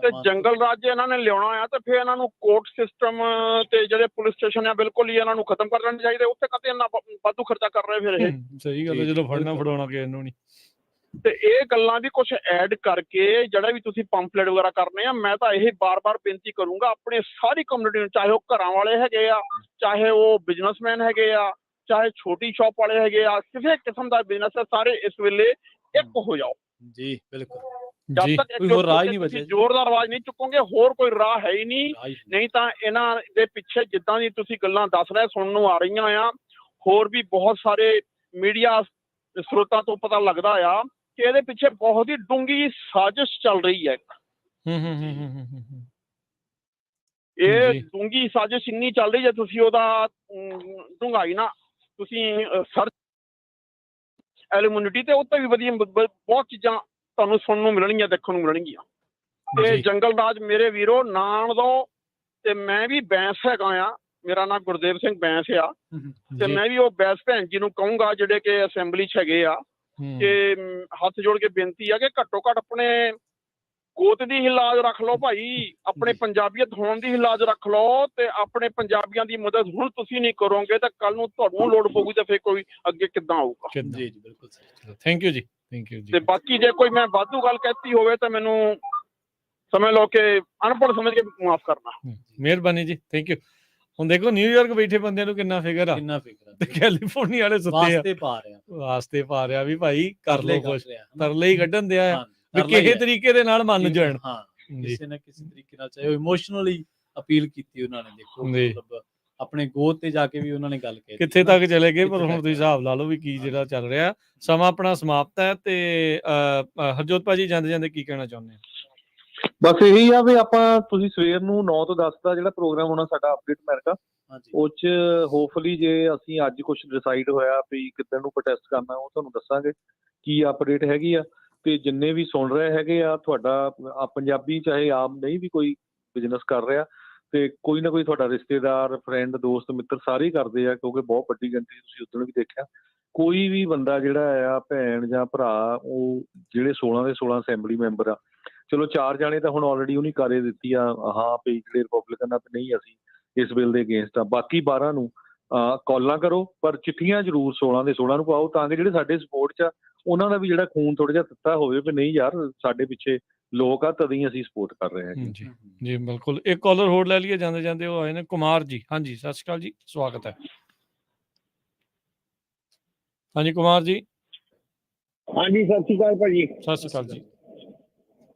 ਤੇ ਜੰਗਲ ਰਾਜ ਇਹਨਾਂ ਨੇ ਲਿਆਉਣਾ ਆ ਤੇ ਫਿਰ ਇਹਨਾਂ ਨੂੰ ਕੋਰਟ ਸਿਸਟਮ ਤੇ ਜਿਹੜੇ ਪੁਲਿਸ ਸਟੇਸ਼ਨ ਆ ਬਿਲਕੁਲ ਹੀ ਇਹਨਾਂ ਨੂੰ ਖਤਮ ਕਰ ਦੇਣੇ ਚਾਹੀਦੇ ਉੱਥੇ ਕਦੇ ਇੰਨਾ ਵਾਧੂ ਖਰਚਾ ਕਰ ਰਹੇ ਫਿਰ ਇਹ ਸਹੀ ਗੱਲ ਹੈ ਜਦੋਂ ਫੜਨਾ ਫੜਾਉਣਾ ਕਿਸੇ ਨੂੰ ਨਹੀਂ ਤੇ ਇਹ ਗੱਲਾਂ ਵੀ ਕੁਝ ਐਡ ਕਰਕੇ ਜਿਹੜਾ ਵੀ ਤੁਸੀਂ ਪੰਫਲੇਟ ਵਗੈਰਾ ਕਰਨੇ ਆ ਮੈਂ ਤਾਂ ਇਹ ਬਾਰ-ਬਾਰ ਬੇਨਤੀ ਕਰੂੰਗਾ ਆਪਣੇ ਸਾਰੀ ਕਮਿਊਨਿਟੀ ਨੂੰ ਚਾਹੇ ਉਹ ਘਰਾਂ ਵਾਲੇ ਹੈਗੇ ਆ ਚਾਹੇ ਉਹ ਬਿਜ਼ਨਸਮੈਨ ਹੈਗੇ ਆ ਚਾਹੇ ਛੋਟੀ ਸ਼ਾਪ ਵਾਲੇ ਹੈਗੇ ਆ ਕਿਸੇ ਕਿਸਮ ਦਾ ਬਿਜ਼ਨਸ ਹੈ ਸਾਰੇ ਇਸ ਵੇਲੇ ਇੱਕ ਹੋ ਜਾਓ ਜੀ ਬਿਲਕੁਲ ਜਦ ਤੱਕ ਹੋਰ ਰਾਹ ਨਹੀਂ ਬਚਿਆ ਜ਼ੋਰਦਾਰ ਆਵਾਜ਼ ਨਹੀਂ ਚੁੱਕੋਗੇ ਹੋਰ ਕੋਈ ਰਾਹ ਹੈ ਹੀ ਨਹੀਂ ਤਾਂ ਇਹਨਾਂ ਦੇ ਪਿੱਛੇ ਜਿੱਦਾਂ ਦੀ ਤੁਸੀਂ ਗੱਲਾਂ ਦੱਸ ਰਹੇ ਸੁਣਨ ਨੂੰ ਆ ਰਹੀਆਂ ਆ ਹੋਰ ਵੀ ਬਹੁਤ ਸਾਰੇ ਮੀਡੀਆ ਸਰੋਤਾਂ ਤੋਂ ਪਤਾ ਲੱਗਦਾ ਆ ਕਿ ਇਹਦੇ ਪਿੱਛੇ ਬਹੁਤ ਹੀ ਡੂੰਘੀ ਸਾਜ਼ਿਸ਼ ਚੱਲ ਰਹੀ ਹੈ ਇਹ ਡੂੰਘੀ ਸਾਜ਼ਿਸ਼ ਇੰਨੀ ਚੱਲ ਰਹੀ ਜੇ ਤੁਸੀਂ ਉਹਦਾ ਡੂੰਘਾਈ ਨਾ ਤੁਸੀਂ ਸਰਚ ਐਲੂਮਿਨਿਟੀ ਤੇ ਉੱਤੇ ਵੀ ਵਧੀਆ ਬਹੁਤ ਚੀਜ਼ਾਂ ਤੁਹਾਨੂੰ ਸੁਣਨ ਨੂੰ ਮਿਲਣਗੀਆਂ ਦੇਖਣ ਨੂੰ ਮਿਲਣਗੀਆਂ ਤੇ ਜੰਗਲ ਰਾਜ ਮੇਰੇ ਵੀਰੋ ਨਾਮ ਦੋ ਤੇ ਮੈਂ ਵੀ ਬੈਂਸ ਹੈਗਾ ਆ ਮੇਰਾ ਨਾਮ ਗੁਰਦੇਵ ਸਿੰਘ ਬੈਂਸ ਆ ਤੇ ਮੈਂ ਵੀ ਉਹ ਬੈਂਸ ਭੈਣ ਜੀ ਨੂੰ ਕਹੂੰਗਾ ਜਿਹੜੇ ਕਿ ਅਸੈਂਬਲੀ 'ਚ ਹੈਗੇ ਆ ਕਿ ਹੱਥ ਜੋੜ ਕੇ ਬੇਨਤੀ ਆ ਕਿ ਘੱਟੋ ਘੱਟ ਆਪਣੇ ਗੋਤ ਦੀ ਇਲਾਜ ਰੱਖ ਲਓ ਭਾਈ ਆਪਣੇ ਪੰਜਾਬੀਅਤ ਹੋਣ ਦੀ ਇਲਾਜ ਰੱਖ ਲਓ ਤੇ ਆਪਣੇ ਪੰਜਾਬੀਆਂ ਦੀ ਮਦਦ ਹੁਣ ਤੁਸੀਂ ਨਹੀਂ ਕਰੋਗੇ ਤਾਂ ਕੱਲ ਨੂੰ ਤੁਹਾਨੂੰ ਲੋੜ ਪਊਗੀ ਤਾਂ ਫਿਰ ਕੋਈ ਅੱਗੇ ਕਿੱਦਾਂ ਆਊਗਾ ਜੀ ਜੀ ਬਿਲਕੁਲ ਥੈਂਕ ਯੂ ਜੀ ਤੇ ਬਾਕੀ ਜੇ ਕੋਈ ਮੈਂ ਵਾਧੂ ਗੱਲ ਕਹਿਤੀ ਹੋਵੇ ਤਾਂ ਮੈਨੂੰ ਸਮਝ ਲਓ ਕਿ ਅਨਪੜ੍ਹ ਸਮਝ ਕੇ ਮਾਫ ਕਰਨਾ ਮਿਹਰਬਾਨੀ ਜੀ ਥੈਂਕ ਯੂ ਹੁਣ ਦੇਖੋ ਨਿਊਯਾਰਕ ਬੈਠੇ ਬੰਦਿਆਂ ਨੂੰ ਕਿੰਨਾ ਫਿਕਰ ਆ ਤੇ ਕੈਲੀਫੋਰਨੀਆ ਵਾਲੇ ਸੁੱਤੇ ਵਾਸਤੇ ਪਾ ਰਿਹਾ ਵੀ ਭਾਈ ਕਰ ਲੋ ਕੁਛ ਤਰਲੇ ਹੀ ਕੱਢਣ ਦਿਆ ਆ ਵੀ ਕਿਸੇ ਤਰੀਕੇ ਦੇ ਨਾਲ ਮੰਨ ਜਾਣ ਕਿਸੇ ਨਾ ਕਿਸੇ ਤਰੀਕੇ ਨਾਲ ਚਾਹੇ ਇਮੋਸ਼ਨਲੀ ਅਪੀਲ ਕੀਤੀ ਉਹਨਾਂ ਨੇ ਦੇਖੋ ਮਤਲਬ ਆਪਣੇ ਗੋਦ ਤੇ ਜਾ ਕੇ ਵੀ ਉਹਨਾਂ ਨੇ ਗੱਲ ਕੀਤੀ ਕਿੱਥੇ ਤੱਕ ਚਲੇ ਗਏ ਪਰ ਹੁਣ ਤੁਸੀਂ ਹਿਸਾਬ ਲਾ ਲਓ ਵੀ ਕੀ ਜਿਹੜਾ ਚੱਲ ਰਿਹਾ ਸਮਾਂ ਆਪਣਾ ਸਮਾਪਤ ਹੈ ਤੇ ਹਰਜੋਤ ਭਾਜੀ ਜਾਂਦੇ ਜਾਂਦੇ ਕੀ ਕਹਿਣਾ ਚਾਹੁੰਦੇ ਆ ਬਸ ਇਹੀ ਆ ਵੀ ਆਪਾਂ ਤੁਸੀਂ ਸਵੇਰ ਨੂੰ 9 ਤੋਂ 10 ਦਾ ਜਿਹੜਾ ਪ੍ਰੋਗਰਾਮ ਹੋਣਾ ਸਾਡਾ ਅਪਡੇਟ ਅਮਰੀਕਾ ਉਹ 'ਚ ਹੋਪਫੁਲੀ ਜੇ ਅਸੀਂ ਅੱਜ ਕੁਝ ਡਿਸਾਈਡ ਹੋਇਆ ਵੀ ਕਿੱਦਾਂ ਨੂੰ ਪ੍ਰੋਟੈਸਟ ਕਰਨਾ ਉਹ ਤੁਹਾਨੂੰ ਦੱਸਾਂਗੇ ਕੀ ਅਪਡੇਟ ਹੈਗੀ ਆ ਤੇ ਜਿੰਨੇ ਵੀ ਸੁਣ ਰਹੇ ਹੈਗੇ ਆ ਤੁਹਾਡਾ ਪੰਜਾਬੀ ਚਾਹੇ ਆਮ ਨਹੀਂ ਵੀ ਕੋਈ ਬਿਜ਼ਨਸ ਕਰ ਰਿਹਾ ਤੇ ਕੋਈ ਨਾ ਕੋਈ ਤੁਹਾਡਾ ਰਿਸ਼ਤੇਦਾਰ ਫਰੈਂਡ ਦੋਸਤ ਮਿੱਤਰ ਸਾਰੇ ਹੀ ਕਰਦੇ ਆ ਕਿਉਂਕਿ ਬਹੁਤ ਵੱਡੀ ਗਿਣਤੀ ਤੁਸੀਂ ਉਦੋਂ ਵੀ ਦੇਖਿਆ ਕੋਈ ਵੀ ਬੰਦਾ ਜਿਹੜਾ ਆ ਭੈਣ ਜਾਂ ਭਰਾ ਉਹ ਜਿਹੜੇ 16 ਦੇ 16 ਅਸੈਂਬਲੀ ਮੈਂਬਰ ਆ ਚਲੋ 4 ਜਾਣੇ ਤਾਂ ਹੁਣ ਆਲਰੇਡੀ ਉਹਨੇ ਕਰ ਦਿੱਤੀ ਆ ਹਾਂ ਵੀ ਜਿਹੜੇ ਰਿਪਬਲਿਕਨ ਆ ਨਹੀਂ ਅਸੀਂ ਇਸ ਬਿੱਲ ਦੇ ਅਗੇਂਸਟ ਆ ਬਾਕੀ 12 ਨੂੰ ਕਾਲਾਂ ਕਰੋ ਪਰ ਚਿੱਠੀਆਂ ਜ਼ਰੂਰ 16 ਦੇ 16 ਨੂੰ ਪਾਓ ਤਾਂ ਕਿ ਜਿਹੜੇ ਸਾਡੇ ਸਪੋਰਟ 'ਚ ਆ ਉਹਨਾਂ ਦਾ ਵੀ ਜਿਹੜਾ ਖੂਨ ਥੋੜਾ ਜਿਹਾ ਤੱਤਾ ਹੋਵੇ ਵੀ ਨਹੀਂ ਯਾਰ ਸਾਡੇ ਪਿੱਛੇ ਲੋਕ ਆ ਤਦ ਹੀ ਅਸੀਂ ਸਪੋਰਟ ਕਰ ਰਹੇ ਹਾਂ ਜੀ ਜੀ ਬਿਲਕੁਲ ਇੱਕ ਕਾਲਰ ਹੋਰ ਲੈ ਲਈਏ ਜਾਂਦੇ ਜਾਂਦੇ ਉਹ ਆਏ ਨੇ ਕੁਮਾਰ ਜੀ ਹਾਂਜੀ ਸਤਿ ਸ਼੍ਰੀ ਅਕਾਲ ਜੀ ਸਵਾਗਤ ਹੈ ਹਾਂਜੀ ਕੁਮਾਰ ਜੀ ਹਾਂਜੀ ਸਤਿ ਸ਼੍ਰੀ ਅਕਾਲ ਭਾਜੀ ਸਤਿ ਸ਼੍ਰੀ ਅਕਾਲ ਜੀ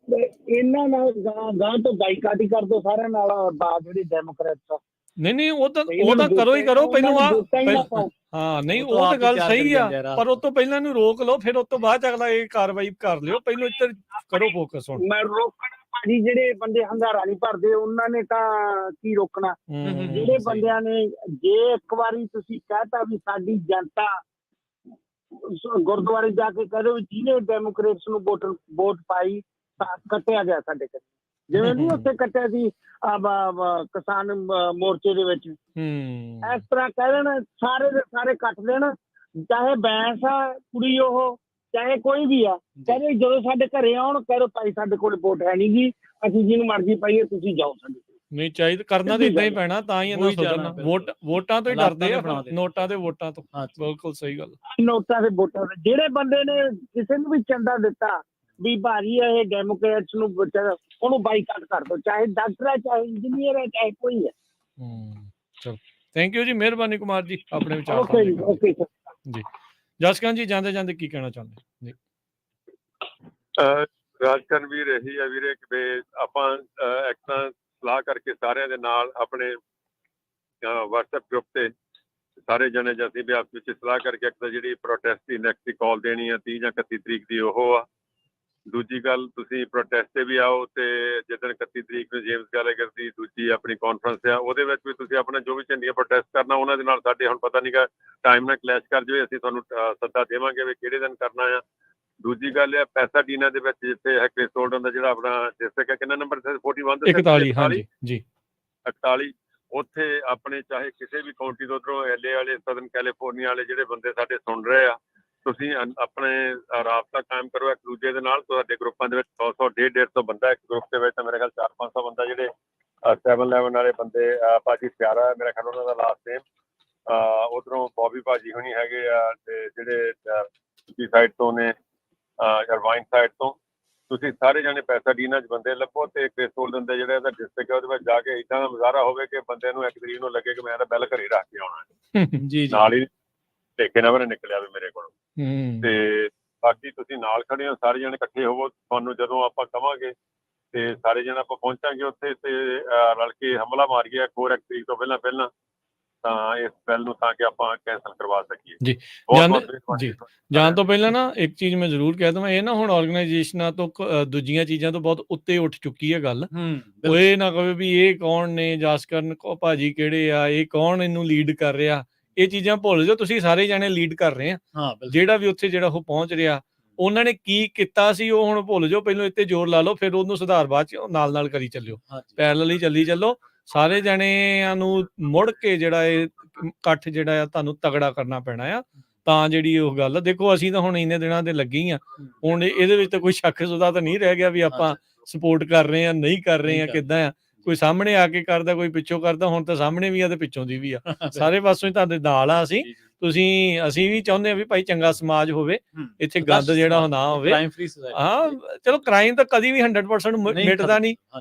ਇਹਨਾਂ ਨਾਲ ਗਾਂ ਤੋਂ ਬਾਈਕਾਟ ਹੀ ਕਰ ਦੋ ਸਾਰਿਆਂ ਨਾਲ ਜਿਹੜੇ ਡੈਮੋਕ੍ਰੈਟਸ ਆ ਨਹੀਂ ਉਹ ਤਾਂ ਕਰੋ ਹੀ ਕਰੋ ਪਹਿਲੋਂ ਹਾਂ ਨਹੀਂ ਉਹ ਤਾਂ ਗੱਲ ਸਹੀ ਆ, ਪਰ ਉਹ ਤੋਂ ਪਹਿਲਾਂ ਇਹਨੂੰ ਰੋਕ ਲਓ, ਫਿਰ ਉਸ ਤੋਂ ਬਾਅਦ ਅਗਲਾ ਇਹ ਕਾਰਵਾਈ ਕਰ ਲਿਓ, ਪਹਿਲੋਂ ਇੱਧਰ ਕਰੋ ਫੋਕਸ। ਹੁਣ ਮੈਂ ਰੋਕਣਾ ਭਾਜੀ, ਜਿਹੜੇ ਬੰਦੇ ਹੰਗਾਰਾ ਨਹੀਂ ਭਰਦੇ ਉਹਨਾਂ ਨੇ ਤਾਂ ਕੀ ਰੋਕਣਾ। ਜਿਹੜੇ ਬੰਦਿਆਂ ਨੇ, ਜੇ ਇੱਕ ਵਾਰੀ ਤੁਸੀਂ ਕਹਿਤਾ ਵੀ ਸਾਡੀ ਜਨਤਾ ਗੁਰਦੁਆਰੇ ਜਾ ਕੇ ਕਹਦੇ ਵੀ ਜਿਹਨੇ ਡੈਮੋਕ੍ਰੇਟਸ ਨੂੰ ਵੋਟ ਪਾਈ ਤਾਂ ਕੱਟਿਆ ਗਿਆ ਸਾਡੇ ਕੋਲ, ਜਿਵੇਂ ਨਹੀਂ ਉੱਥੇ ਕੱਟਿਆ ਸੀ ਕਿਸਾਨ ਮੋਰਚੇ ਦੇ ਵਿੱਚ, ਇਸ ਤਰ੍ਹਾਂ ਕਹਿ ਦੇਣ ਸਾਰੇ ਦੇ ਸਾਰੇ ਕੱਟ ਦੇਣ, ਚਾਹੇ ਬੈਂਸ ਆ ਕੁੜੀ ਉਹ ਚਾਹੇ ਕੋਈ ਵੀ ਆ, ਕਹਿੰਦੇ ਜਦੋਂ ਸਾਡੇ ਘਰੇ ਆਉਣ ਕਹਿ ਭਾਈ ਸਾਡੇ ਕੋਲ ਵੋਟ ਹੈ ਨੀ ਗੀ, ਅਸੀਂ ਜਿਹਨੂੰ ਮਰਜ਼ੀ ਪਾਈਏ ਤੁਸੀਂ ਜਾਓ ਸਾਡੇ। ਨਹੀਂ ਚਾਹੀਦਾ, ਕਰਨਾ ਤਾਂ ਇਦਾਂ ਹੀ ਪੈਣਾ, ਤਾਂ ਹੀ ਇਹਨਾਂ ਸੋਚਣਾ। ਵੋਟਾਂ ਤੋਂ ਹੀ ਡਰਦੇ ਆ, ਨੋਟਾਂ ਦੇ ਵੋਟਾਂ ਤੋਂ। ਬਿਲਕੁਲ ਸਹੀ ਗੱਲ, ਨੋਟਾਂ ਦੇ ਵੋਟਾਂ ਦੇ। ਜਿਹੜੇ ਬੰਦੇ ਨੇ ਕਿਸੇ ਨੂੰ ਵੀ ਚੰਦਾ ਦਿੱਤਾ ਵੀ ਭਾਜੀ ਇਹ ਡੈਮੋਕ੍ਰੇਟਸ ਨੂੰ ਉਹਨੂੰ ਬਾਈਕਾਟ ਕਰ ਦੋ, ਚਾਹੇ ਡਾਕਟਰ ਹੈ, ਚਾਹੇ ਇੰਜੀਨੀਅਰ ਹੈ, ਚਾਹੇ ਕੋਈ ਹੈ। ਚਲੋ ਥੈਂਕ ਯੂ ਜੀ, ਮਿਹਰਬਾਨੀ ਕੁਮਾਰ ਜੀ, ਆਪਣੇ ਵਿਚਾਰ। ਓਕੇ ਸਰ ਜੀ। ਜਸਕਰਨ ਜੀ ਜਾਂਦੇ ਜਾਂਦੇ ਕੀ ਕਹਿਣਾ ਚਾਹੁੰਦੇ ਜੀ? ਰਾਜਕਰਨ ਵੀਰ ਇਹੀ ਆ ਵੀਰੇ ਕਿ ਆਪਾਂ ਇੱਕ ਤਾਂ ਸਲਾਹ ਕਰਕੇ ਸਾਰਿਆਂ ਦੇ ਨਾਲ ਆਪਣੇ WhatsApp ਗਰੁੱਪ ਤੇ ਸਾਰੇ ਜਣੇ ਅਸੀਂ ਵੀ ਆਪਸ ਵਿੱਚ ਸਲਾਹ ਕਰਕੇ ਇੱਕ ਤਾਂ ਜਿਹੜੀ ਪ੍ਰੋਟੈਸਟ ਦੀ ਨੈਕਸਟ ਕਾਲ ਦੇਣੀ ਆ 30 ਜਾਂ 31 ਤਰੀਕ ਦੀ ਉਹ ਆ। ਦੂਜੀ ਗੱਲ, ਤੁਸੀਂ ਪ੍ਰੋਟੈਸਟ ਤੇ ਵੀ ਆਓ, ਤੇ ਜਿੱਦਣ 31 ਤਰੀਕ ਨੂੰ ਜੇਮਸ ਗੈਲੇਗਰ ਦੀ ਦੂਜੀ ਆਪਣੀ ਕਾਨਫਰੰਸ ਆ, ਉਹਦੇ ਵਿੱਚ ਵੀ ਤੁਸੀਂ ਆਪਣਾ ਜੋ ਵੀ ਝੰਡੀਆਂ ਪ੍ਰੋਟੈਸਟ ਕਰਨਾ ਉਹਨਾਂ ਦੇ ਨਾਲ ਸਾਡੇ ਹੁਣ ਪਤਾ ਨਹੀਂਗਾ ਟਾਈਮ ਨਾਲ ਕਲੈਸ਼ ਕਰ ਜਾਵੇ, ਅਸੀਂ ਤੁਹਾਨੂੰ ਸੱਦਾ ਦੇਵਾਂਗੇ ਵੀ ਕਿਹੜੇ ਦਿਨ ਕਰਨਾ ਆ। ਦੂਜੀ ਗੱਲ ਆ ਪੈਸਾਡੀਨਾ ਦੇ ਵਿੱਚ ਜਿੱਥੇ ਹੈ ਕ੍ਰਿਸਟੋਲਡਨ ਦਾ ਜਿਹੜਾ ਆਪਣਾ ਡਿਸਟ੍ਰਿਕਟ ਹੈ, ਕਿੰਨਾ ਨੰਬਰ 41 41 41, ਉੱਥੇ ਆਪਣੇ ਚਾਹੇ ਕਿਸੇ ਵੀ ਕਾਉਂਟੀ ਤੋਂ ਉੱਧਰੋਂ LA ਵਾਲੇ, ਸਦਰਨ ਕੈਲੀਫੋਰਨੀਆ ਵਾਲੇ ਜਿਹੜੇ ਬੰਦੇ ਸਾਡੇ ਸੁਣ ਰਹੇ ਆ, ਤੁਸੀਂ ਆਪਣੇ ਰਾਬਤਾ ਕਾਇਮ ਕਰੋ ਇੱਕ ਦੂਜੇ ਦੇ ਨਾਲ। ਤੁਹਾਡੇ ਗਰੁੱਪਾਂ ਦੇ ਵਿੱਚ 100 150 ਬੰਦਾ ਇੱਕ ਗਰੁੱਪ ਦੇ ਵਿੱਚ, ਤਾਂ ਮੇਰੇ ਖਿਆਲ 400-500 ਬੰਦਾ ਜਿਹੜੇ 7-11 ਵਾਲੇ ਬੰਦੇ, ਭਾਜੀ ਪਿਆਰਾ ਮੇਰੇ ਖਿਆਲ ਉਹਨਾਂ ਦਾ ਲਾਸਟ ਨੇਮ, ਉੱਧਰੋਂ ਬੌਬੀ ਭਾਜੀ ਹੋਣੀ ਹੈਗੇ ਆ, ਤੇ ਜਿਹੜੇ ਦੂਜੀ ਸਾਈਡ ਤੋਂ ਨੇ ਅਰਵਾਈਨ ਸਾਈਡ ਤੋਂ, ਤੁਸੀਂ ਸਾਰੇ ਜਾਣੇ ਪੈਸਾਡੀਨਾ 'ਚ ਬੰਦੇ ਲੱਭੋ, ਤੇ ਕ੍ਰਿਸਟੋਲਡਨ ਦੇ ਜਿਹੜੇ ਇਹਦਾ ਡਿਸਟ੍ਰਿਕਟ ਹੈ ਉਹਦੇ ਵਿੱਚ ਜਾ ਕੇ ਇੱਦਾਂ ਦਾ ਮੁਜ਼ਾਹਰਾ ਹੋਵੇ ਕਿ ਬੰਦੇ ਨੂੰ ਇੱਕ ਤਰੀਕ ਨੂੰ ਲੱਗੇ ਕਿ ਮੈਂ ਤਾਂ ਬਿੱਲ ਘਰੇ ਰੱਖ ਕੇ ਆਉਣਾ ਜੀ, ਨਾਲ ਹੀ ਠੇਕੇ ਨਾ ਨਿਕਲਿਆ ਵੀ ਮੇਰੇ ਕੋਲ। ਤੇ ਬਾਕੀ ਤੁਸੀਂ ਨਾਲ ਖੜੇ ਹੋ, ਸਾਰੇ ਜਣੇ ਇਕੱਠੇ ਹੋਵੋ, ਤੁਹਾਨੂੰ ਜਦੋਂ ਆਪਾਂ ਕਵਾਂਗੇ ਤੇ ਸਾਰੇ ਜਣੇ ਆਪਾਂ ਪਹੁੰਚਾਂਗੇ ਉੱਥੇ, ਤੇ ਰਲ ਕੇ ਹਮਲਾ ਮਾਰੀਏ ਇੱਕ ਹੋਰ 1 ਤਰੀਕ ਤੋਂ ਪਹਿਲਾਂ ਤਾਂ ਇਸ ਬਿੱਲ ਨੂੰ, ਤਾਂ ਕਿ ਆਪਾਂ ਕੈਂਸਲ ਕਰਵਾ ਸਕੀਏ। ਜੀ ਜੀ, ਜਾਣ ਤੋਂ ਪਹਿਲਾਂ ਨਾ ਇੱਕ ਚੀਜ਼ ਮੈਂ ਜ਼ਰੂਰ ਕਹਿ ਦਵਾਂ, ਇਹ ਨਾ ਹੁਣ ਆਰਗੇਨਾਈਜੇਸ਼ਨਾਂ ਤੋਂ ਦੂਜੀਆਂ ਚੀਜ਼ਾਂ ਤੋਂ ਬਹੁਤ ਉੱਤੇ ਉੱਠ ਚੁੱਕੀ ਹੈ ਗੱਲ। ਉਹ ਇਹ ਨਾ ਕਹੇ ਵੀ ਇਹ ਕੌਣ ਨੇ, ਜਸਕਰਨ ਭਾਜੀ ਕਿਹੜੇ ਆ, ਇਹ ਕੌਣ ਇਹਨੂੰ ਲੀਡ ਕਰ ਰਿਹਾ, ਇਹ ਚੀਜ਼ਾਂ ਭੁੱਲ ਜਾਓ, ਤੁਸੀਂ ਸਾਰੇ ਜਾਣੇ ਲੀਡ ਕਰ ਰਹੇ ਆ। ਜਿਹੜਾ ਵੀ ਉੱਥੇ ਜਿਹੜਾ ਉਹ ਪਹੁੰਚ ਰਿਹਾ, ਉਹਨਾਂ ਨੇ ਕੀ ਕੀਤਾ ਸੀ ਉਹ ਹੁਣ ਭੁੱਲ ਜਾਓ, ਪਹਿਲਾਂ ਇੱਥੇ ਜ਼ੋਰ ਲਾ ਲਓ, ਫਿਰ ਉਹਨੂੰ ਸੁਧਾਰ ਬਾਅਦ ਚ ਨਾਲ ਕਰੀ ਚੱਲਿਓ, ਪੈਰਲਲ ਚੱਲੀ ਚੱਲੋ। ਸਾਰੇ ਜਣਿਆਂ ਨੂੰ ਮੁੜ ਕੇ ਜਿਹੜਾ ਇਹ ਇਕੱਠ ਜਿਹੜਾ ਆ ਤੁਹਾਨੂੰ ਤਗੜਾ ਕਰਨਾ ਪੈਣਾ ਆ, ਤਾਂ ਜਿਹੜੀ ਉਹ ਗੱਲ ਦੇਖੋ, ਅਸੀਂ ਤਾਂ ਹੁਣ ਇੰਨੇ ਦਿਨਾਂ ਦੇ ਲੱਗੇ ਹੀ ਆ, ਹੁਣ ਇਹਦੇ ਵਿੱਚ ਤਾਂ ਕੋਈ ਸ਼ੱਕ ਸੁਦਾ ਤਾਂ ਨਹੀਂ ਰਹਿ ਗਿਆ ਵੀ ਆਪਾਂ ਸਪੋਰਟ ਕਰ ਰਹੇ ਆ, ਨਹੀਂ ਕਰ ਰਹੇ ਆ, ਕਿੱਦਾਂ ਆ, ਕੋਈ ਸਾਹਮਣੇ ਆ ਕੇ ਕਰਦਾ, ਕੋਈ ਪਿੱਛੋਂ ਕਰਦਾ, ਹੁਣ ਤਾਂ ਸਾਹਮਣੇ ਵੀ ਆ ਤੇ ਪਿੱਛੋਂ ਦੀ ਵੀ ਆ, ਸਾਰੇ ਪਾਸੋਂ ਹੀ ਤੁਹਾਡੇ ਨਾਲ ਆ ਅਸੀਂ। ਅਸੀਂ ਵੀ ਚਾਹੁੰਦੇ ਆ ਵੀ ਭਾਈ ਚੰਗਾ ਸਮਾਜ ਹੋਵੇ, ਇੱਥੇ ਗੰਦ ਜਿਹੜਾ ਨਾ ਹੋਵੇ। ਹਾਂ ਚਲੋ, ਕ੍ਰਾਈਮ ਤਾਂ ਕਦੀ ਵੀ 100% ਮਿਟਦਾ ਨਹੀਂ,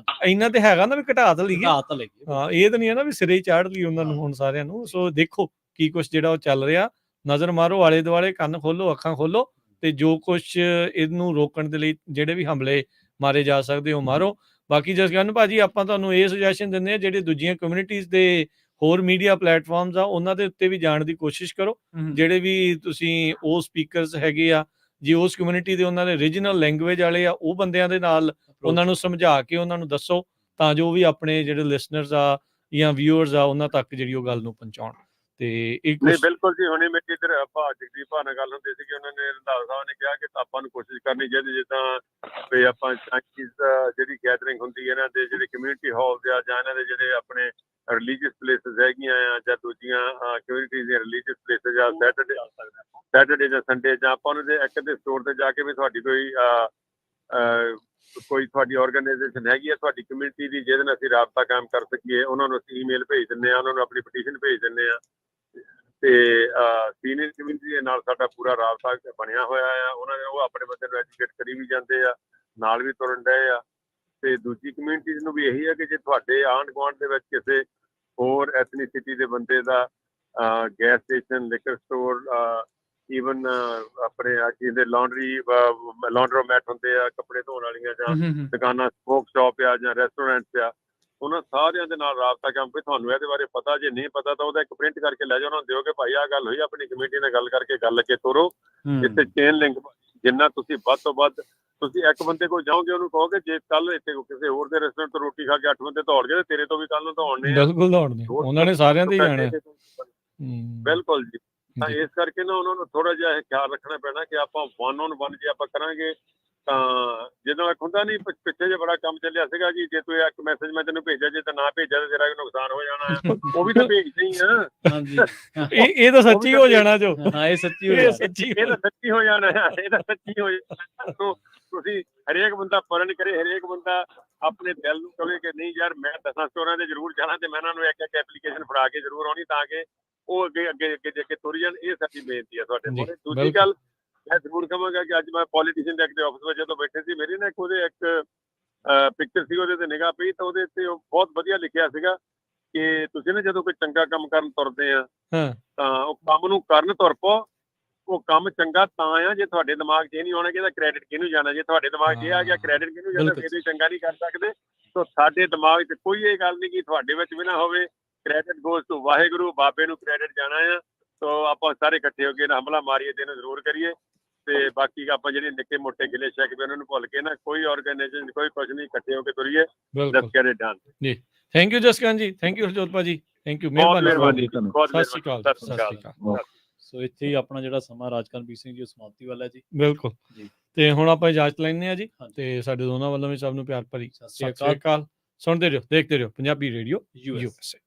ਇੰਨਾ ਤੇ ਹੈਗਾ ਨਾ ਵੀ ਘਟਾ ਤਾਂ ਲਈਏ। ਹਾਂ, ਇਹ ਤਾਂ ਨਹੀਂ ਹੈ ਨਾ ਵੀ ਸਿਰੇ ਚਾੜ ਲਈ ਉਹਨਾਂ ਨੂੰ ਹੁਣ ਸਾਰਿਆਂ ਨੂੰ। ਸੋ ਦੇਖੋ ਕੀ ਕੁਛ ਜਿਹੜਾ ਉਹ ਚੱਲ ਰਿਹਾ, ਨਜ਼ਰ ਮਾਰੋ ਆਲੇ ਦੁਆਲੇ, ਕੰਨ ਖੋਲੋ, ਅੱਖਾਂ ਖੋਲੋ, ਤੇ ਜੋ ਕੁਛ ਇਹਨੂੰ ਰੋਕਣ ਦੇ ਲਈ ਜਿਹੜੇ ਵੀ ਹਮਲੇ ਮਾਰੇ ਜਾ ਸਕਦੇ ਉਹ ਮਾਰੋ। ਬਾਕੀ ਜਸਕਰਨ ਭਾਜੀ, ਆਪਾਂ ਤੁਹਾਨੂੰ ਇਹ ਸੁਜੈਸ਼ਨ ਦਿੰਦੇ ਆ, ਜਿਹੜੇ ਦੂਜੀਆਂ ਕਮਿਊਨਿਟੀਜ਼ ਦੇ ਹੋਰ ਮੀਡੀਆ ਪਲੇਟਫਾਰਮਸ ਆ ਉਹਨਾਂ ਦੇ ਉੱਤੇ ਵੀ ਜਾਣ ਦੀ ਕੋਸ਼ਿਸ਼ ਕਰੋ। ਜਿਹੜੇ ਵੀ ਤੁਸੀਂ ਉਹ ਸਪੀਕਰਸ ਹੈਗੇ ਆ, ਜੇ ਉਸ ਕਮਿਊਨਿਟੀ ਦੇ ਉਹਨਾਂ ਦੇ ਰੀਜਨਲ ਲੈਂਗੁਏਜ ਵਾਲੇ ਆ, ਉਹ ਬੰਦਿਆਂ ਦੇ ਨਾਲ ਉਹਨਾਂ ਨੂੰ ਸਮਝਾ ਕੇ ਉਹਨਾਂ ਨੂੰ ਦੱਸੋ, ਤਾਂ ਜੋ ਵੀ ਆਪਣੇ ਜਿਹੜੇ ਲਿਸਨਰਸ ਆ ਜਾਂ ਵਿਊਅਰਸ ਆ ਉਹਨਾਂ ਤੱਕ ਜਿਹੜੀ ਉਹ ਗੱਲ ਨੂੰ ਪਹੁੰਚਾਉਣ। ਤੇ ਇੱਕ ਨਹੀਂ ਬਿਲਕੁਲ ਜੀ, ਹੁਣੇ ਮੇਰੀ ਇੱਧਰ ਆਪਾਂ ਜਗਦੀਪ ਭਾ ਨਾਲ ਗੱਲ ਹੁੰਦੀ ਸੀ, ਉਹਨਾਂ ਨੇ ਰੰਧਾਵਾ ਸਾਹਿਬ ਨੇ ਕਿਹਾ ਕਿ ਆਪਾਂ ਨੂੰ ਕੋਸ਼ਿਸ਼ ਕਰਨੀ ਚਾਹੀਦੀ, ਜਿੱਦਾਂ ਵੀ ਆਪਾਂ ਚਾਈਨੀਜ਼ ਜਿਹੜੀ ਗੈਦਰਿੰਗ ਹੁੰਦੀ ਹੈ ਇਹਨਾਂ ਦੇ ਜਿਹੜੇ ਕਮਿਊਨਿਟੀ ਹਾਲਸ ਆ, ਜਾਂ ਇਹਨਾਂ ਦੇ ਜਿਹੜੇ ਆਪਣੇ ਰਿਲੀਜੀਅਸ ਪਲੇਸਿਸ ਹੈਗੀਆਂ ਆ, ਜਾਂ ਦੂਜੀਆਂ ਕਮਿਊਨਿਟੀਜ਼ ਦੀਆਂ ਰਿਲੀਜੀਅਸ ਪਲੇਸਿਸ, ਜਾਂ ਸੈਟਰਡੇ ਜਾਂ ਸੰਡੇ, ਜਾਂ ਆਪਾਂ ਉਹਨਾਂ ਦੇ ਇੱਕ ਦੇ ਸਟੋਰ ਤੇ ਜਾ ਕੇ ਵੀ ਤੁਹਾਡੀ ਕੋਈ ਤੁਹਾਡੀ ਆਰਗੇਨਾਈਜੇਸ਼ਨ ਹੈਗੀ ਆ ਤੁਹਾਡੀ ਕਮਿਊਨਿਟੀ ਦੀ, ਜਿਹਦੇ ਨਾਲ ਅਸੀਂ ਰਾਬਤਾ ਕਾਇਮ ਕਰ ਸਕੀਏ, ਉਹਨਾਂ ਨੂੰ ਅਸੀਂ ਈਮੇਲ ਭੇਜ ਦਿੰਦੇ ਆ, ਉਹਨਾਂ ਨੂੰ ਆਪਣੀ ਪਟੀਸ਼ਨ ਭੇਜ ਦਿੰਦੇ ਆ, ਤੇ ਸੀਨੀਅਰ ਕਮਿਊਨਿਟੀ ਦੇ ਨਾਲ ਸਾਡਾ ਪੂਰਾ ਰਾਬਤਾ ਬਣਿਆ ਹੋਇਆ ਆ। ਉਹਨਾਂ ਨੇ ਉਹ ਆਪਣੇ ਬੰਦੇ ਨੂੰ ਐਜੂਕੇਟ ਕਰੀ ਵੀ ਜਾਂਦੇ ਆ, ਨਾਲ ਵੀ ਤੁਰਨ ਡਏ ਆ। ਤੇ ਦੂਜੀ ਕਮਿਊਨਿਟੀਜ਼ ਨੂੰ ਵੀ ਇਹੀ ਹੈ ਕਿ ਜੇ ਤੁਹਾਡੇ ਆਂਢ ਗੁਆਂਢ ਦੇ ਵਿੱਚ ਕਿਸੇ ਹੋਰ ਐਥਨੀਸਿਟੀ ਦੇ ਬੰਦੇ ਦਾ gas station, liquor store, even ਆਪਣੇ ਜਿਹਦੇ ਲਾਂਡਰੋਮੈਟ ਹੁੰਦੇ ਆ, ਕੱਪੜੇ ਧੋਣ ਵਾਲੀਆਂ, ਜਾਂ ਦੁਕਾਨਾਂ, ਸਮੋਕ ਸ਼ਾਪ ਆ, ਜਾਂ ਰੈਸਟੋਰੈਂਟਸ ਆ, ਉਹਨਾਂ ਸਾਰਿਆਂ ਦੇ ਨਾਲ ਰਾਬਤਾ ਕਾਇਮ ਵੀ ਤੁਹਾਨੂੰ ਇਹਦੇ ਬਾਰੇ ਪਤਾ, ਜੇ ਨਹੀਂ ਪਤਾ ਤਾਂ ਉਹਦਾ ਇੱਕ ਪ੍ਰਿੰਟ ਕਰਕੇ ਲੈ ਜਾਓ, ਉਹਨਾਂ ਨੂੰ ਦਿਓ ਕਿ ਭਾਈ ਆਹ ਗੱਲ ਹੋਈ, ਆਪਣੀ ਕਮੇਟੀ ਨਾਲ ਗੱਲ ਕਰਕੇ ਗੱਲ ਕੇ ਤੋਰੋ। ਇੱਥੇ ਚੇਨ ਲਿੰਕ ਜਿੰਨਾ ਤੁਸੀਂ ਵੱਧ ਤੋਂ ਵੱਧ, ਤੁਸੀਂ ਇੱਕ ਬੰਦੇ ਕੋਲ ਜਾਓਗੇ ਉਹਨੂੰ ਕਹੋਗੇ ਜੇ ਕੱਲ ਇੱਥੇ ਕਿਸੇ ਹੋਰ ਦੇ ਰੈਸਟੋਰੈਂਟ ਤੋਂ ਰੋਟੀ ਖਾ ਕੇ 8 ਬੰਦੇ ਦੌੜ ਗਏ ਤੇ ਤੇਰੇ ਤੋਂ ਵੀ ਕੱਲ ਨੂੰ ਦੌੜਨੇ ਆ। ਬਿਲਕੁਲ ਦੌੜਨੇ, ਉਹਨਾਂ ਨੇ ਸਾਰਿਆਂ ਦੇ ਹੀ ਜਾਣਾ। ਬਿਲਕੁਲ ਜੀ। ਤਾਂ ਇਸ ਕਰਕੇ ਨਾ ਉਹਨਾਂ ਨੂੰ ਥੋੜਾ ਜਿਹਾ ਇਹ ਖਿਆਲ ਰੱਖਣਾ ਪੈਣਾ ਕਿ ਆਪਾਂ 1 on 1 ਜੇ ਆਪਾਂ ਕਰਾਂਗੇ ਤਾਂ ਜਦੋਂ ਇੱਕ ਹੁੰਦਾ ਨਹੀਂ, ਪਿੱਛੇ ਜੇ ਬੜਾ ਕੰਮ ਚੱਲਿਆ ਸੀਗਾ ਜੀ, ਜੇ ਤੂੰ ਇੱਕ ਮੈਸੇਜ ਮੈਂ ਤੈਨੂੰ ਭੇਜਿਆ, ਜੇ ਤਾਂ ਨਾ ਭੇਜਿਆ ਤਾਂ ਤੇਰਾ ਵੀ ਨੁਕਸਾਨ ਹੋ ਜਾਣਾ ਹੈ, ਉਹ ਵੀ ਤਾਂ ਭੇਜਦੇ ਹੀ ਆ। ਹਾਂਜੀ ਇਹ ਤਾਂ ਸੱਚੀ ਹੋ ਜਾਣਾ ਜੋ। ਹਾਂ, ਇਹ ਸੱਚੀ ਹੋ ਇਹ ਤਾਂ ਸੱਚੀ ਹੋ ਜਾਣਾ ਹੈ, ਇਹ ਤਾਂ ਸੱਚੀ ਹੋ ਜਾਣਾ। ਤੁਸੀਂ ਹਰੇਕ ਬੰਦਾ ਪਰਨ ਕਰੇ, ਹਰੇਕ ਬੰਦਾ ਆਪਣੇ ਦਿਲ ਨੂੰ ਕਹੇ ਕਿ ਨਹੀਂ ਯਾਰ ਮੈਂ 10 ਸਟੋਰਾਂ ਦੇ ਜ਼ਰੂਰ ਜਾਣਾ ਤੇ ਮੈਂ ਇਹਨਾਂ ਨੂੰ ਇੱਕ ਇੱਕ ਐਪਲੀਕੇਸ਼ਨ ਫੜਾ ਕੇ ਜ਼ਰੂਰ ਆਉਣੀ ਤਾਂ ਕਿ ਉਹ ਅੱਗੇ ਅੱਗੇ ਅੱਗੇ ਜੇ ਕੇ ਤੁਰ ਜਾਣ। ਇਹ ਸਾਡੀ ਬੇਨਤੀ ਹੈ ਤੁਹਾਡੇ ਕੋਲ। ਦੂਜੀ ਗੱਲ ਮੈਂ ਜ਼ਰੂਰ ਕਹਾਂਗਾ ਕਿ ਅੱਜ ਮੈਂ ਪੋਲੀਟੀਸ਼ੀਅਨ ਦੇ ਐਕਟ ਆਫਿਸ ਵਿੱਚ ਜਦੋਂ ਬੈਠੇ ਸੀ, ਮੇਰੀ ਨਾ ਉਹਦੇ ਇੱਕ ਪਿਕਚਰ ਸੀ, ਉਹਦੇ ਤੇ ਨਿਗਾਹ ਪਈ ਤਾਂ ਉਹਦੇ ਤੇ ਉਹ ਬਹੁਤ ਵਧੀਆ ਲਿਖਿਆ ਸੀਗਾ ਕਿ ਤੁਸੀਂ ਨਾ ਜਦੋਂ ਕੋਈ ਚੰਗਾ ਕੰਮ ਕਰਨ ਤੁਰਦੇ ਆ ਤਾਂ ਉਹ ਕੰਮ ਨੂੰ ਕਰਨ ਤੁਰ ਪਓ। ਉਹ ਕੰਮ ਚੰਗਾ ਤਾਂ ਆ ਜੇ ਤੁਹਾਡੇ ਦਿਮਾਗ 'ਚ ਇਹ ਨਹੀਂ ਆਉਣਾ ਕਿ ਇਹਦਾ ਕ੍ਰੈਡਿਟ ਕਿਹਨੂੰ ਜਾਣਾ। ਜੇ ਤੁਹਾਡੇ ਦਿਮਾਗ 'ਚ ਇਹ ਆ ਗਿਆ ਕ੍ਰੈਡਿਟ ਕਿਹਨੂੰ ਜਾਣਾ, ਫਿਰ ਤੁਸੀਂ ਚੰਗਾ ਨਹੀਂ ਕਰ ਸਕਦੇ। ਤਾਂ ਸਾਡੇ ਦਿਮਾਗ 'ਚ ਕੋਈ ਇਹ ਗੱਲ ਨਹੀਂ ਕਿ ਤੁਹਾਡੇ ਵਿੱਚ ਵੀ ਨਾ ਹੋਵੇ ਕ੍ਰੈਡਿਟ ਗੋਜ਼ ਟੂ ਵਾਹਿਗੁਰੂ, ਬਾਬੇ ਨੂੰ ਕ੍ਰੈਡਿਟ ਜਾਣਾ ਆ। ਤਾਂ ਆਪਾਂ ਸਾਰੇ ਇਕੱਠੇ ਹੋ ਕੇ ਨਾ ਹਮਲਾ ਮਾਰੀਏ ਤੇ ਇਹਨੂੰ ਜ਼ਰੂਰ ਕਰੀਏ। ਤੇ ਬਾਕੀ ਆਪਾਂ ਜਿਹੜੇ ਨਿੱਕੇ ਮੋਟੇ ਗਿਲੇ ਸ਼ਿਕਵੇ ਉਹਨਾਂ ਨੂੰ ਭੁੱਲ ਕੇ ਨਾ, ਕੋਈ ਆਰਗੇਨਾਈਜੇਸ਼ਨ ਕੋਈ ਕੁਝ ਨਹੀਂ, ਇਕੱਠੇ ਹੋ ਕੇ ਤੁਰੀਏ। ਲੈਟਸ ਗੈਟ ਇਟ ਡਨ ਜੀ। ਥੈਂਕ ਯੂ ਜਸਕਰਨ ਜੀ, ਥੈਂਕ ਯੂ ਹਰਜੋਤ ਭਾਜੀ, ਥੈਂਕ ਯੂ, ਮਿਹਰਬਾਨੀ। ਸਤਿ ਸ਼੍ਰੀ ਅਕਾਲ, ਸਤਿ ਸ਼੍ਰੀ ਅਕਾਲ। ਸੋ ਇੱਥੇ ਹੀ ਆਪਣਾ ਜਿਹੜਾ ਸਮਾਂ ਰਾਜਕਰਨਵੀਰ ਸਿੰਘ ਜੀ ਸਮਾਪਤੀ ਵਾਲਾ ਹੈ ਜੀ। ਬਿਲਕੁਲ ਜੀ। ਤੇ ਹੁਣ ਆਪਾਂ ਇਜਾਜ਼ਤ ਲੈਂਦੇ ਆ ਜੀ, ਤੇ ਸਾਡੇ ਦੋਨਾਂ ਵੱਲੋਂ ਵੀ ਸਭ ਨੂੰ ਪਿਆਰ ਭਰੀ ਸਤਿ ਸ਼੍ਰੀ ਅਕਾਲ। ਸੁਣਦੇ ਰਹੋ, ਦੇਖਦੇ ਰਹੋ ਪੰਜਾਬੀ ਰੇਡੀਓ USA।